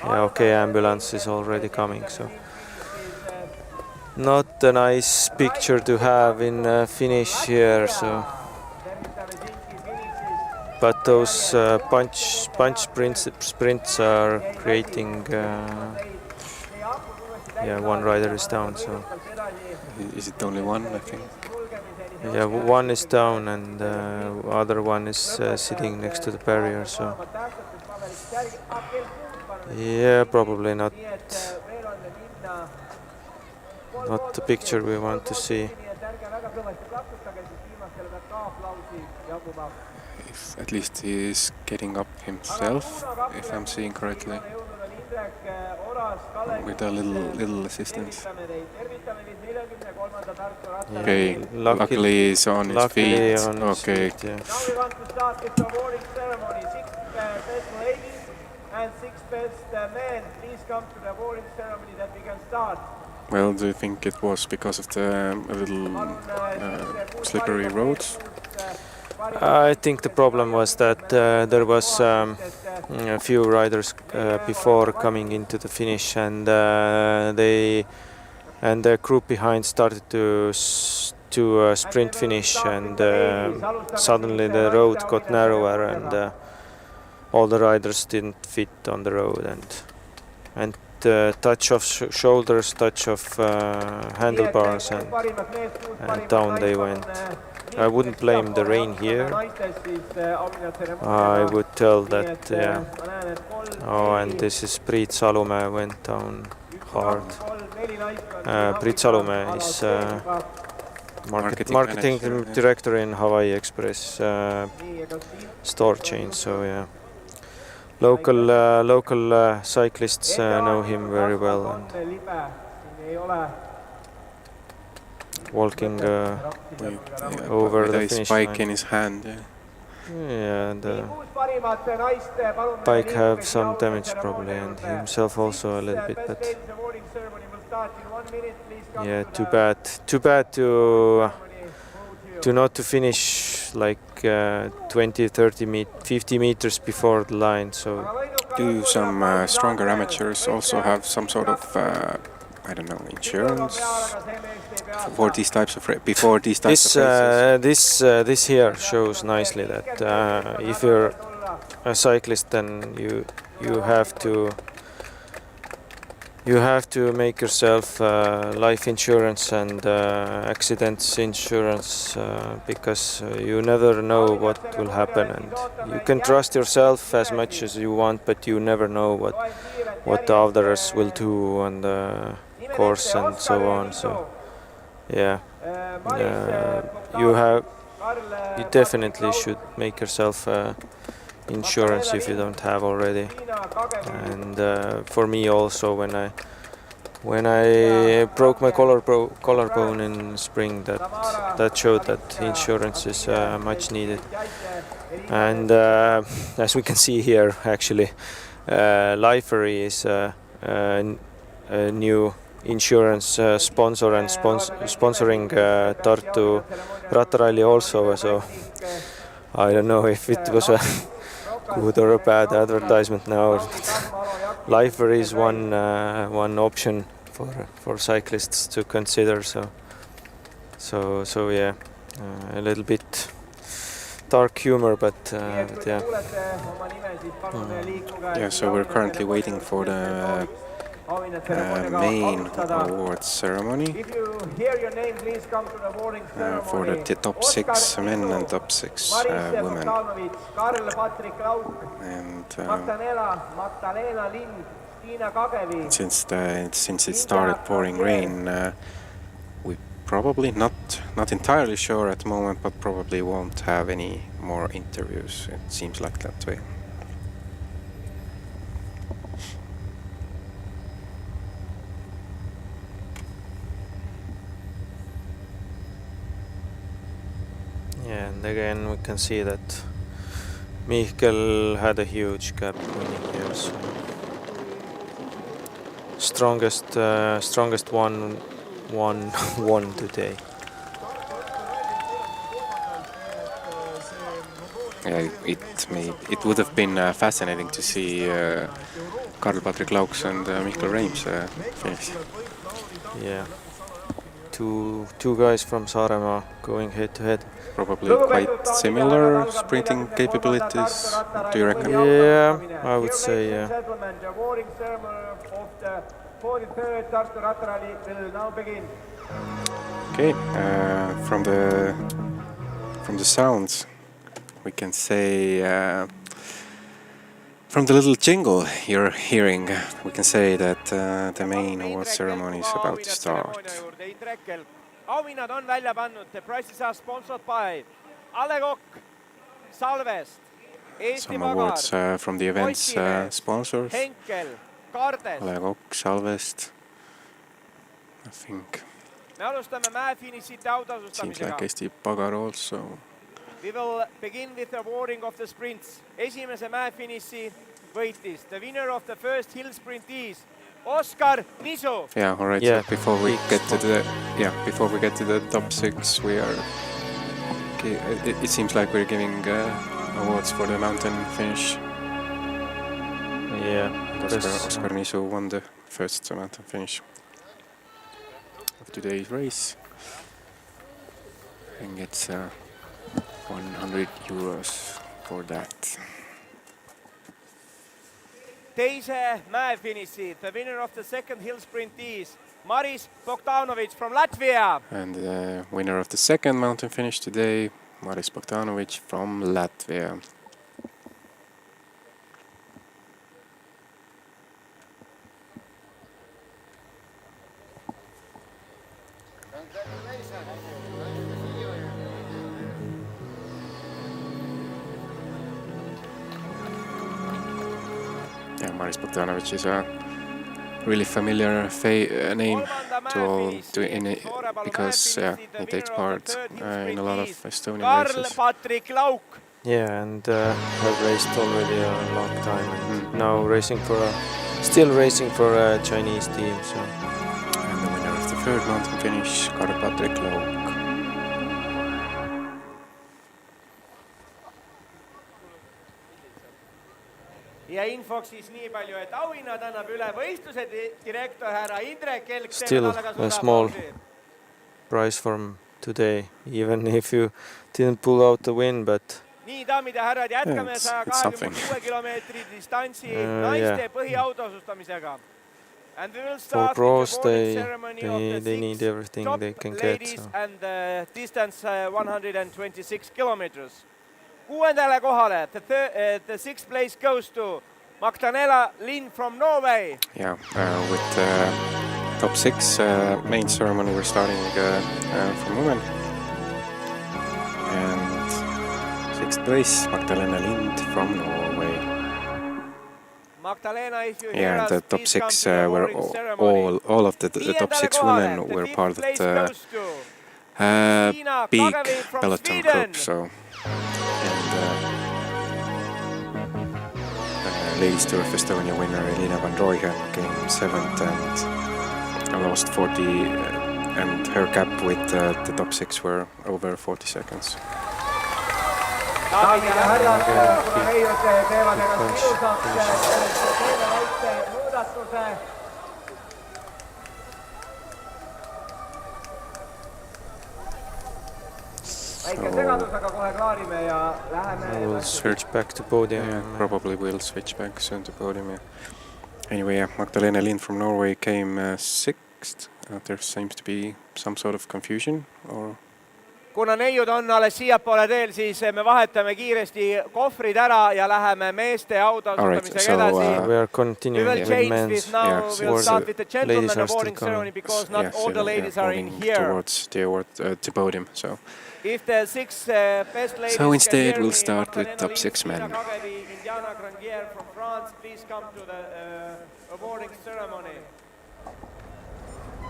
Yeah, okay, ambulance is already coming, so not a nice picture to have in finish here. So, but those punch sprints are creating. Yeah, one rider is down. So. Is it only one, I think? Yeah, one is down, and the other one is sitting next to the barrier, so yeah, probably not the picture we want to see. If at least he is getting up himself, if I'm seeing correctly, with a little assistance. Yeah. Okay, luckily he's on his feet. Okay. Feet, yeah. Now we want to start with the awarding ceremony. 6 best ladies and 6 best men. Please come to the awarding ceremony that we can start. Well, do you think it was because of the little slippery roads? I think the problem was that there was a few riders before coming into the finish, and the group behind started to sprint finish, and suddenly the road got narrower, and all the riders didn't fit on the road, and touch of shoulders, touch of handlebars, and down they went. I wouldn't blame the rain here. I would tell that, yeah. Oh, and this is Priit Salumäe went down hard. Priit Salumäe is marketing director in Hawaii Express store chain, so yeah. Local cyclists know him very well, and walking over the finish bike line. in his hand. Yeah, the bike have some damage probably, and himself also a little bit, but yeah, too bad to not to finish like 20, 30, 50 meters before the line. So Do some stronger amateurs also have some sort of I don't know, insurance for these types of before these types of races? This here shows nicely that if you're a cyclist, then you have to make yourself life insurance and accidents insurance, because you never know what will happen, and you can trust yourself as much as you want, but you never know what the others will do on the course and so on. So yeah, you definitely should make yourself insurance if you don't have already. And for me also, when I broke my collarbone in spring, that showed that insurance is much needed. And as we can see here, actually, Lifery is a new insurance sponsor and sponsoring Tartu Rattaralli also. So I don't know if it was a good or a bad advertisement now. Lifery is one option for cyclists to consider. So yeah, a little bit dark humor, but yeah. Yeah, so we're currently waiting for the main awards ceremony for the top 6 men and top 6 women. And since it started pouring rain, we probably not entirely sure at the moment, but probably won't have any more interviews. It seems like that way. Yeah, and again we can see that Mihkel had a huge gap winning here. So strongest one won today. Yeah, it would have been fascinating to see Karl-Patrik Lauks and Mihkel Reims finish. Yeah, two guys from Saaremaa going head to head. Probably quite similar sprinting capabilities, do you reckon? Yeah, I would say, yeah. Okay, from the sounds, we can say from the little jingle you're hearing, we can say that the main award ceremony is about to start. Auhinnad on välja pannud, the prizes are sponsored by Ale Kokk, Salvest, Eesti Some Pagar, awards from the event's sponsors. Henkel, Kardes. Ale Kokk, Salvest, I think. Me alustame mäefinišite Seems like autasustamisega. Eesti Pagar also. We will begin with the awarding of the sprints. Esimese mäefiniši võitis the winner of the first hill sprint is Oskar Nisu. Yeah, all right. Yeah. So before we get to the top 6, we are. Okay, it seems like we're giving awards for the mountain finish. Yeah. Oscar Nisu won the first mountain finish of today's race and gets 100 euros for that. Teise mäefiniši, the winner of the second hill sprint is Maris Bogdanovic from Latvia. And the winner of the second mountain finish today, Maris Bogdanovic from Latvia. Yeah, Maris Bogdanovic is a really familiar name because he takes part in a lot of Estonian races. Karl-Patrik Lauk. Yeah, and have raced already a long time, and now still racing for a Chinese team. So. And the winner of the third mountain finish, Karl-Patrik Lauk. Ja infoks siis nii palju, et auhinnad annab üle võistluse direktor härra Indrek Kelk. Still a small prize from today, even if you didn't pull out the win, but nii, daamid ja härrad, jätkame 126 kilomeetri distantsi naiste põhiautoosustamisega. And we will start with the awarding ceremony of the need everything top they can ladies get, so. and distance 126 kilometers. Kuuendale kohale, the sixth place goes to Magdalena Lind from Norway. Yeah, with top 6 main ceremony we're starting from women. And 6th place, Magdalena Lind from Norway. Magdalena, if you hear us, the top please 6 come to the were awarding ceremony. all of the top 6 women were part of the big peloton group. So, and Ladies Tour of Estonia winner Elina van Rooyen came 7th and lost 40, and her gap with the top 6 were over 40 seconds. Daamid ja härrad, kuna neiud teevad ennast ilusaks, teeme väikse muudatuse. Väike segadus, aga kohe klaarime ja läheme. We'll switch back to podium. Yeah, probably we'll switch back soon to podium. Yeah. Anyway, yeah, Magdalena Lind from Norway came 6th. There seems to be some sort of confusion or. Kuna neiud on alles siiapoole teel, siis me vahetame kiiresti kohvrid ära ja läheme meeste autoasustamisega edasi. We are continuing with men's. We'll start with the gentleman awarding ceremony because not all the ladies are in here. Towards the award, to podium, so. If the 6 best ladies so instead we'll start with top 6 men. Indiana Grandier from France, please come to the awarding ceremony.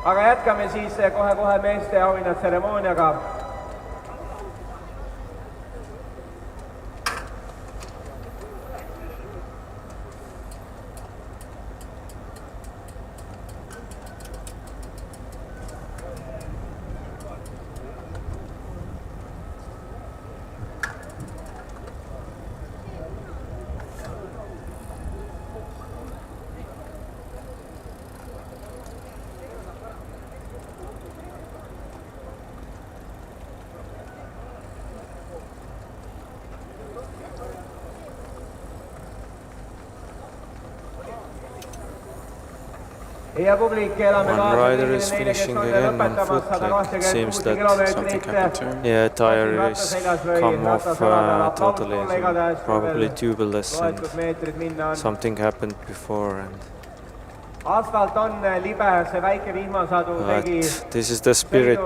Aga jätkame siis kohe meeste auhinnad tseremooniaga. One rider is finishing again on foot, like it seems that something happened to him. Yeah, tire is come off totally, so probably tubeless, and something happened before. And but this is the spirit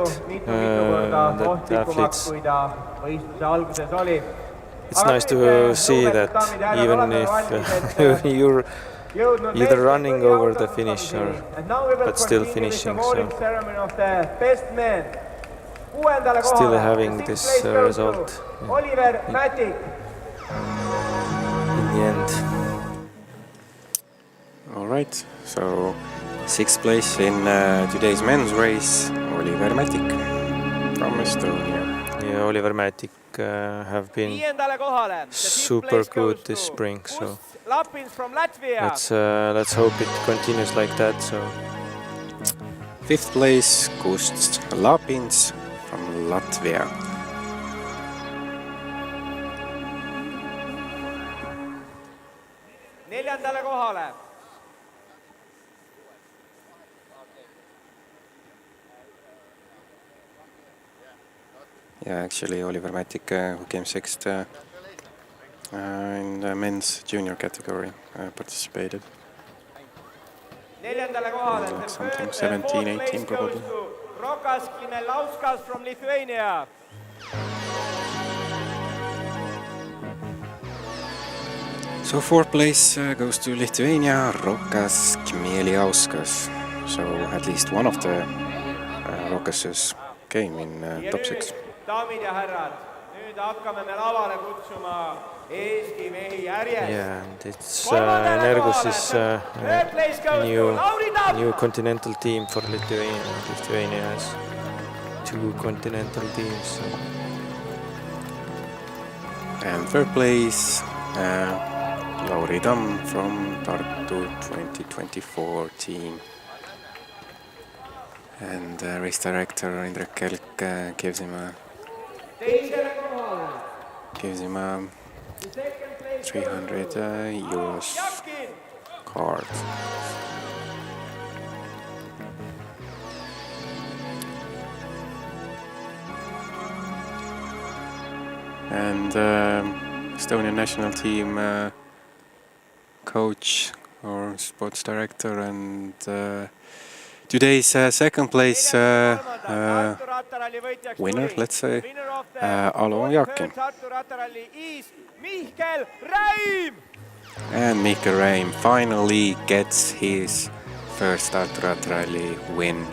that athletes. It's nice to see that even if you're either running over the finish or but still finishing, so still having this result in the end. All right, so 6th place in today's men's race, Oliver Matic from Estonia. yeah, Oliver Mätik have been viiendale kohale. super good this spring, so Lapins from Latvia. let's hope it continues like that. So 5th place, Kust Lapins from Latvia. Neljandale kohale. Yeah, actually Oliver Mätik, who came 6th in the men's junior category, participated. Neljandale kohale. Like something 17, 18 probably. Rokas Kimelauskas from Lithuania. So 4th place goes to Lithuania, Rokas Kmieliauskas. So at least one of the Rokases came in top 6. Daamid ja härrad, nüüd hakkame me lavale kutsuma Eesti mehi järjest. yeah, and it's Energus is new continental team for Lithuania. Lithuania has 2 continental teams. So. And 3rd place, Lauri Tamm from Tartu 2024 team. And race director Indrek Kelk gives him a 300 euros card. And Estonian national team coach or sports director and today's 2nd place winner, let's say, Alo Jakin. And Mihkel Reim finally gets his first Tartu Rattaralli win.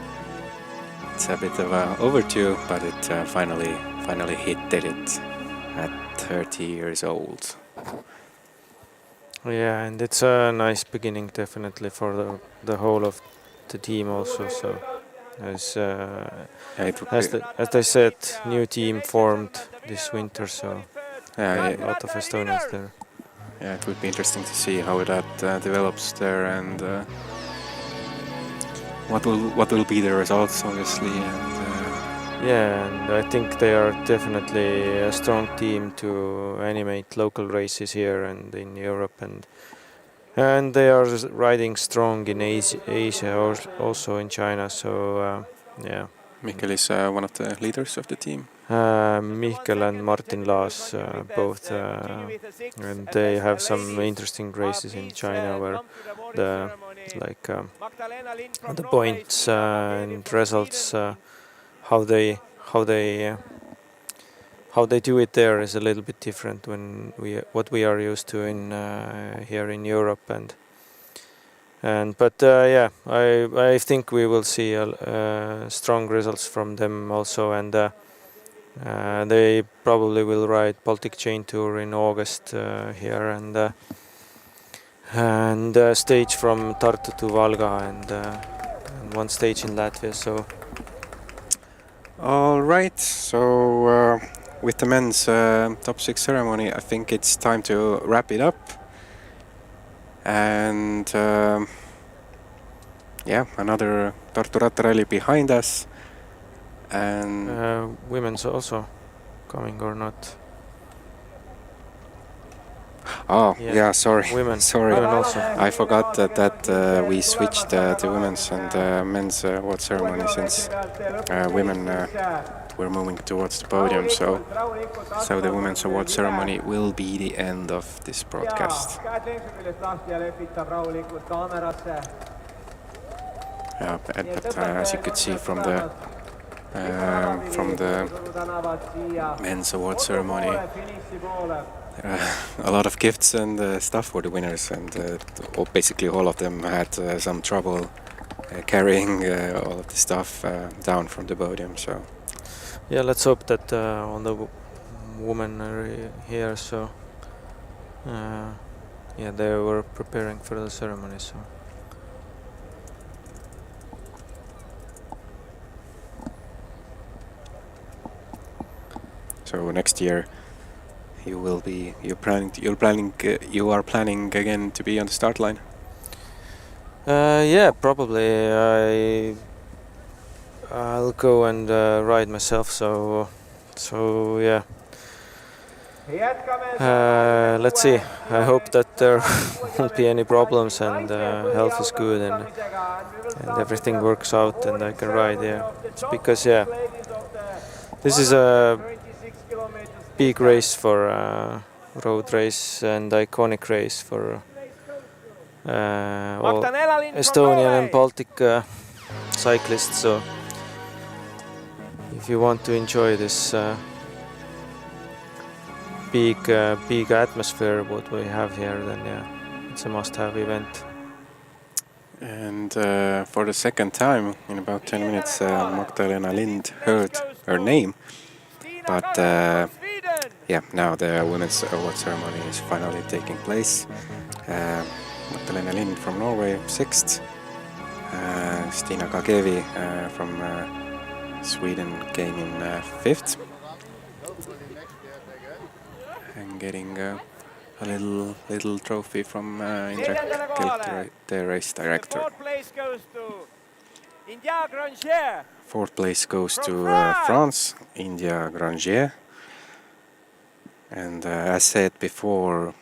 It's a bit of a overdue, but it finally he did it at 30 years old. Yeah, and it's a nice beginning definitely for the whole of the team also. So as I said, new team formed this winter, so a lot of Estonians there. Yeah, it would be interesting to see how that develops there and what will be the results, obviously. And yeah, and I think they are definitely a strong team to animate local races here and in Europe, and they are riding strong in Asia or also in China. So yeah. Mihkel is one of the leaders of the team. Mihkel and Martin Laas both, and they have some interesting races in China where the points and results, how they do it there is a little bit different when what we are used to in here in Europe but yeah, I think we will see strong results from them also, and they probably will ride Baltic Chain Tour in August here and stage from Tartu to Valga and one stage in Latvia. So all right, so with the men's top 6 ceremony, I think it's time to wrap it up. And yeah, another Tartu Rattaralli behind us. And women's also coming or not? Oh yeah, sorry. Women also. I forgot that we switched the women's and men's award ceremony since women were moving towards the podium. So the women's award ceremony will be the end of this broadcast. Yeah, but as you could see from the men's award ceremony, a lot of gifts and stuff for the winners, and basically all of them had some trouble carrying all of the stuff down from the podium. So yeah, let's hope that all the women are here. So yeah, they were preparing for the ceremony. So. So next year you are planning again to be on the start line? Yeah, probably. I'll go and ride myself. So yeah. Let's see. I hope that there won't be any problems and health is good and everything works out and I can ride. Yeah, it's because this is a big race for road race and iconic race for all Estonian and Baltic cyclists. So if you want to enjoy this big atmosphere what we have here, then yeah, it's a must-have event. And for the second time in about 10 minutes, Magdalena Lind heard her name. But yeah, now the women's award ceremony is finally taking place. Magdalena Lind from Norway, 6th. Stina Kagevi from Sweden came in 5th. And getting a little trophy from Indrek Kelk, the race director. Fourth place goes to France, India Granger. And as said before,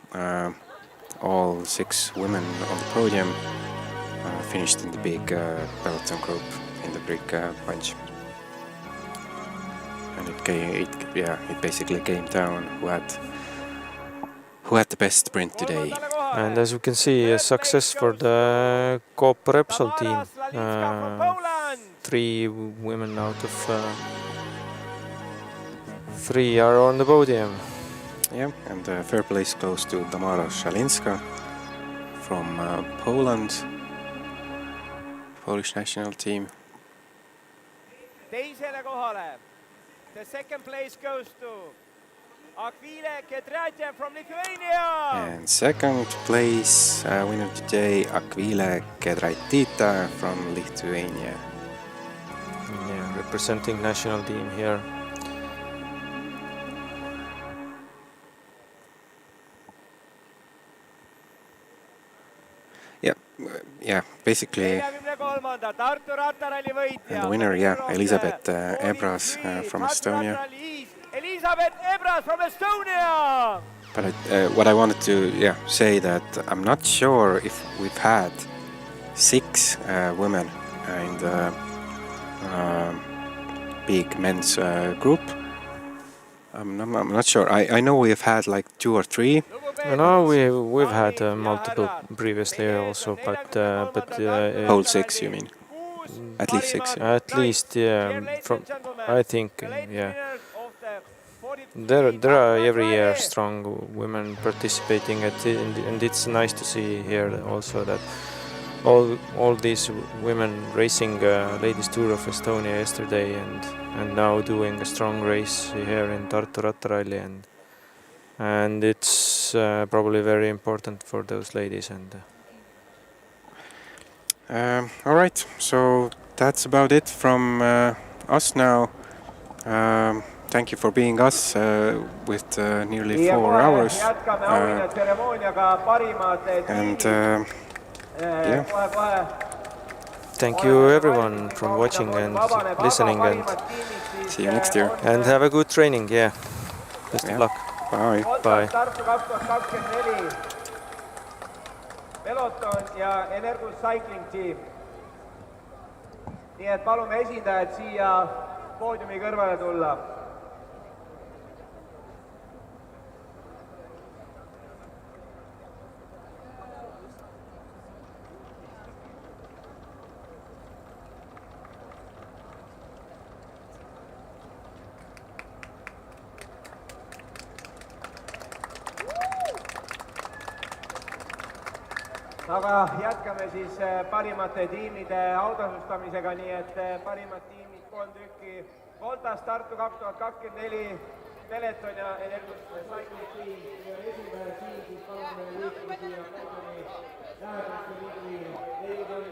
all 6 women on the podium finished in the big peloton group in the big bunch. And it basically came down who had the best sprint today. And as you can see, a success for the Coop Repsol team. 3 women out of 3 are on the podium. Yeah, and third place goes to Tamara Szalinska from Poland, Polish national team. Teisele kohale. The second place goes to Akvile Kedraitė from Lithuania. And second place winner today, Akvile Kedraitė from Lithuania. Yeah, representing national team here. Yeah, basically. Tartu Rattaralli võitja. And the winner, Elisabeth Ebras from Estonia. Elisabeth Ebras from Estonia. But what I wanted to say that I'm not sure if we've had 6 women in the big men's group. I'm not sure. I know we've had like 2 or 3. No, we've had multiple previously also, but whole 6, you mean? At least 6. Yeah. At least, yeah. I think, yeah. There are every year strong women participating and it's nice to see here also that all these women racing Ladies Tour of Estonia yesterday and now doing a strong race here in Tartu Rattaralli and it's probably very important for those ladies. And all right, so that's about it from us now. Thank you for being us with nearly 4 hours. And thank you everyone for watching and listening and see you next year. And have a good training, yeah. Best of luck. Bye. Bye. Tartu 2024 peloton ja Energus Cycling Team. Nii et palume esindajad siia poodiumi kõrvale tulla. Aga jätkame siis parimate tiimide autasustamisega, nii et parimad tiimid 3 tükki. Voltas Tartu 2024, Peloton ja Energus Cycling Team. Ja esimene tiim siis palume liikuda siia poodiumi lähedasse ligi. Ei küll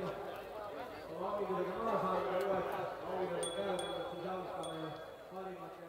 oma auhindadega maha saanud ja uued auhindad on peale tulnud, siis alustame parimate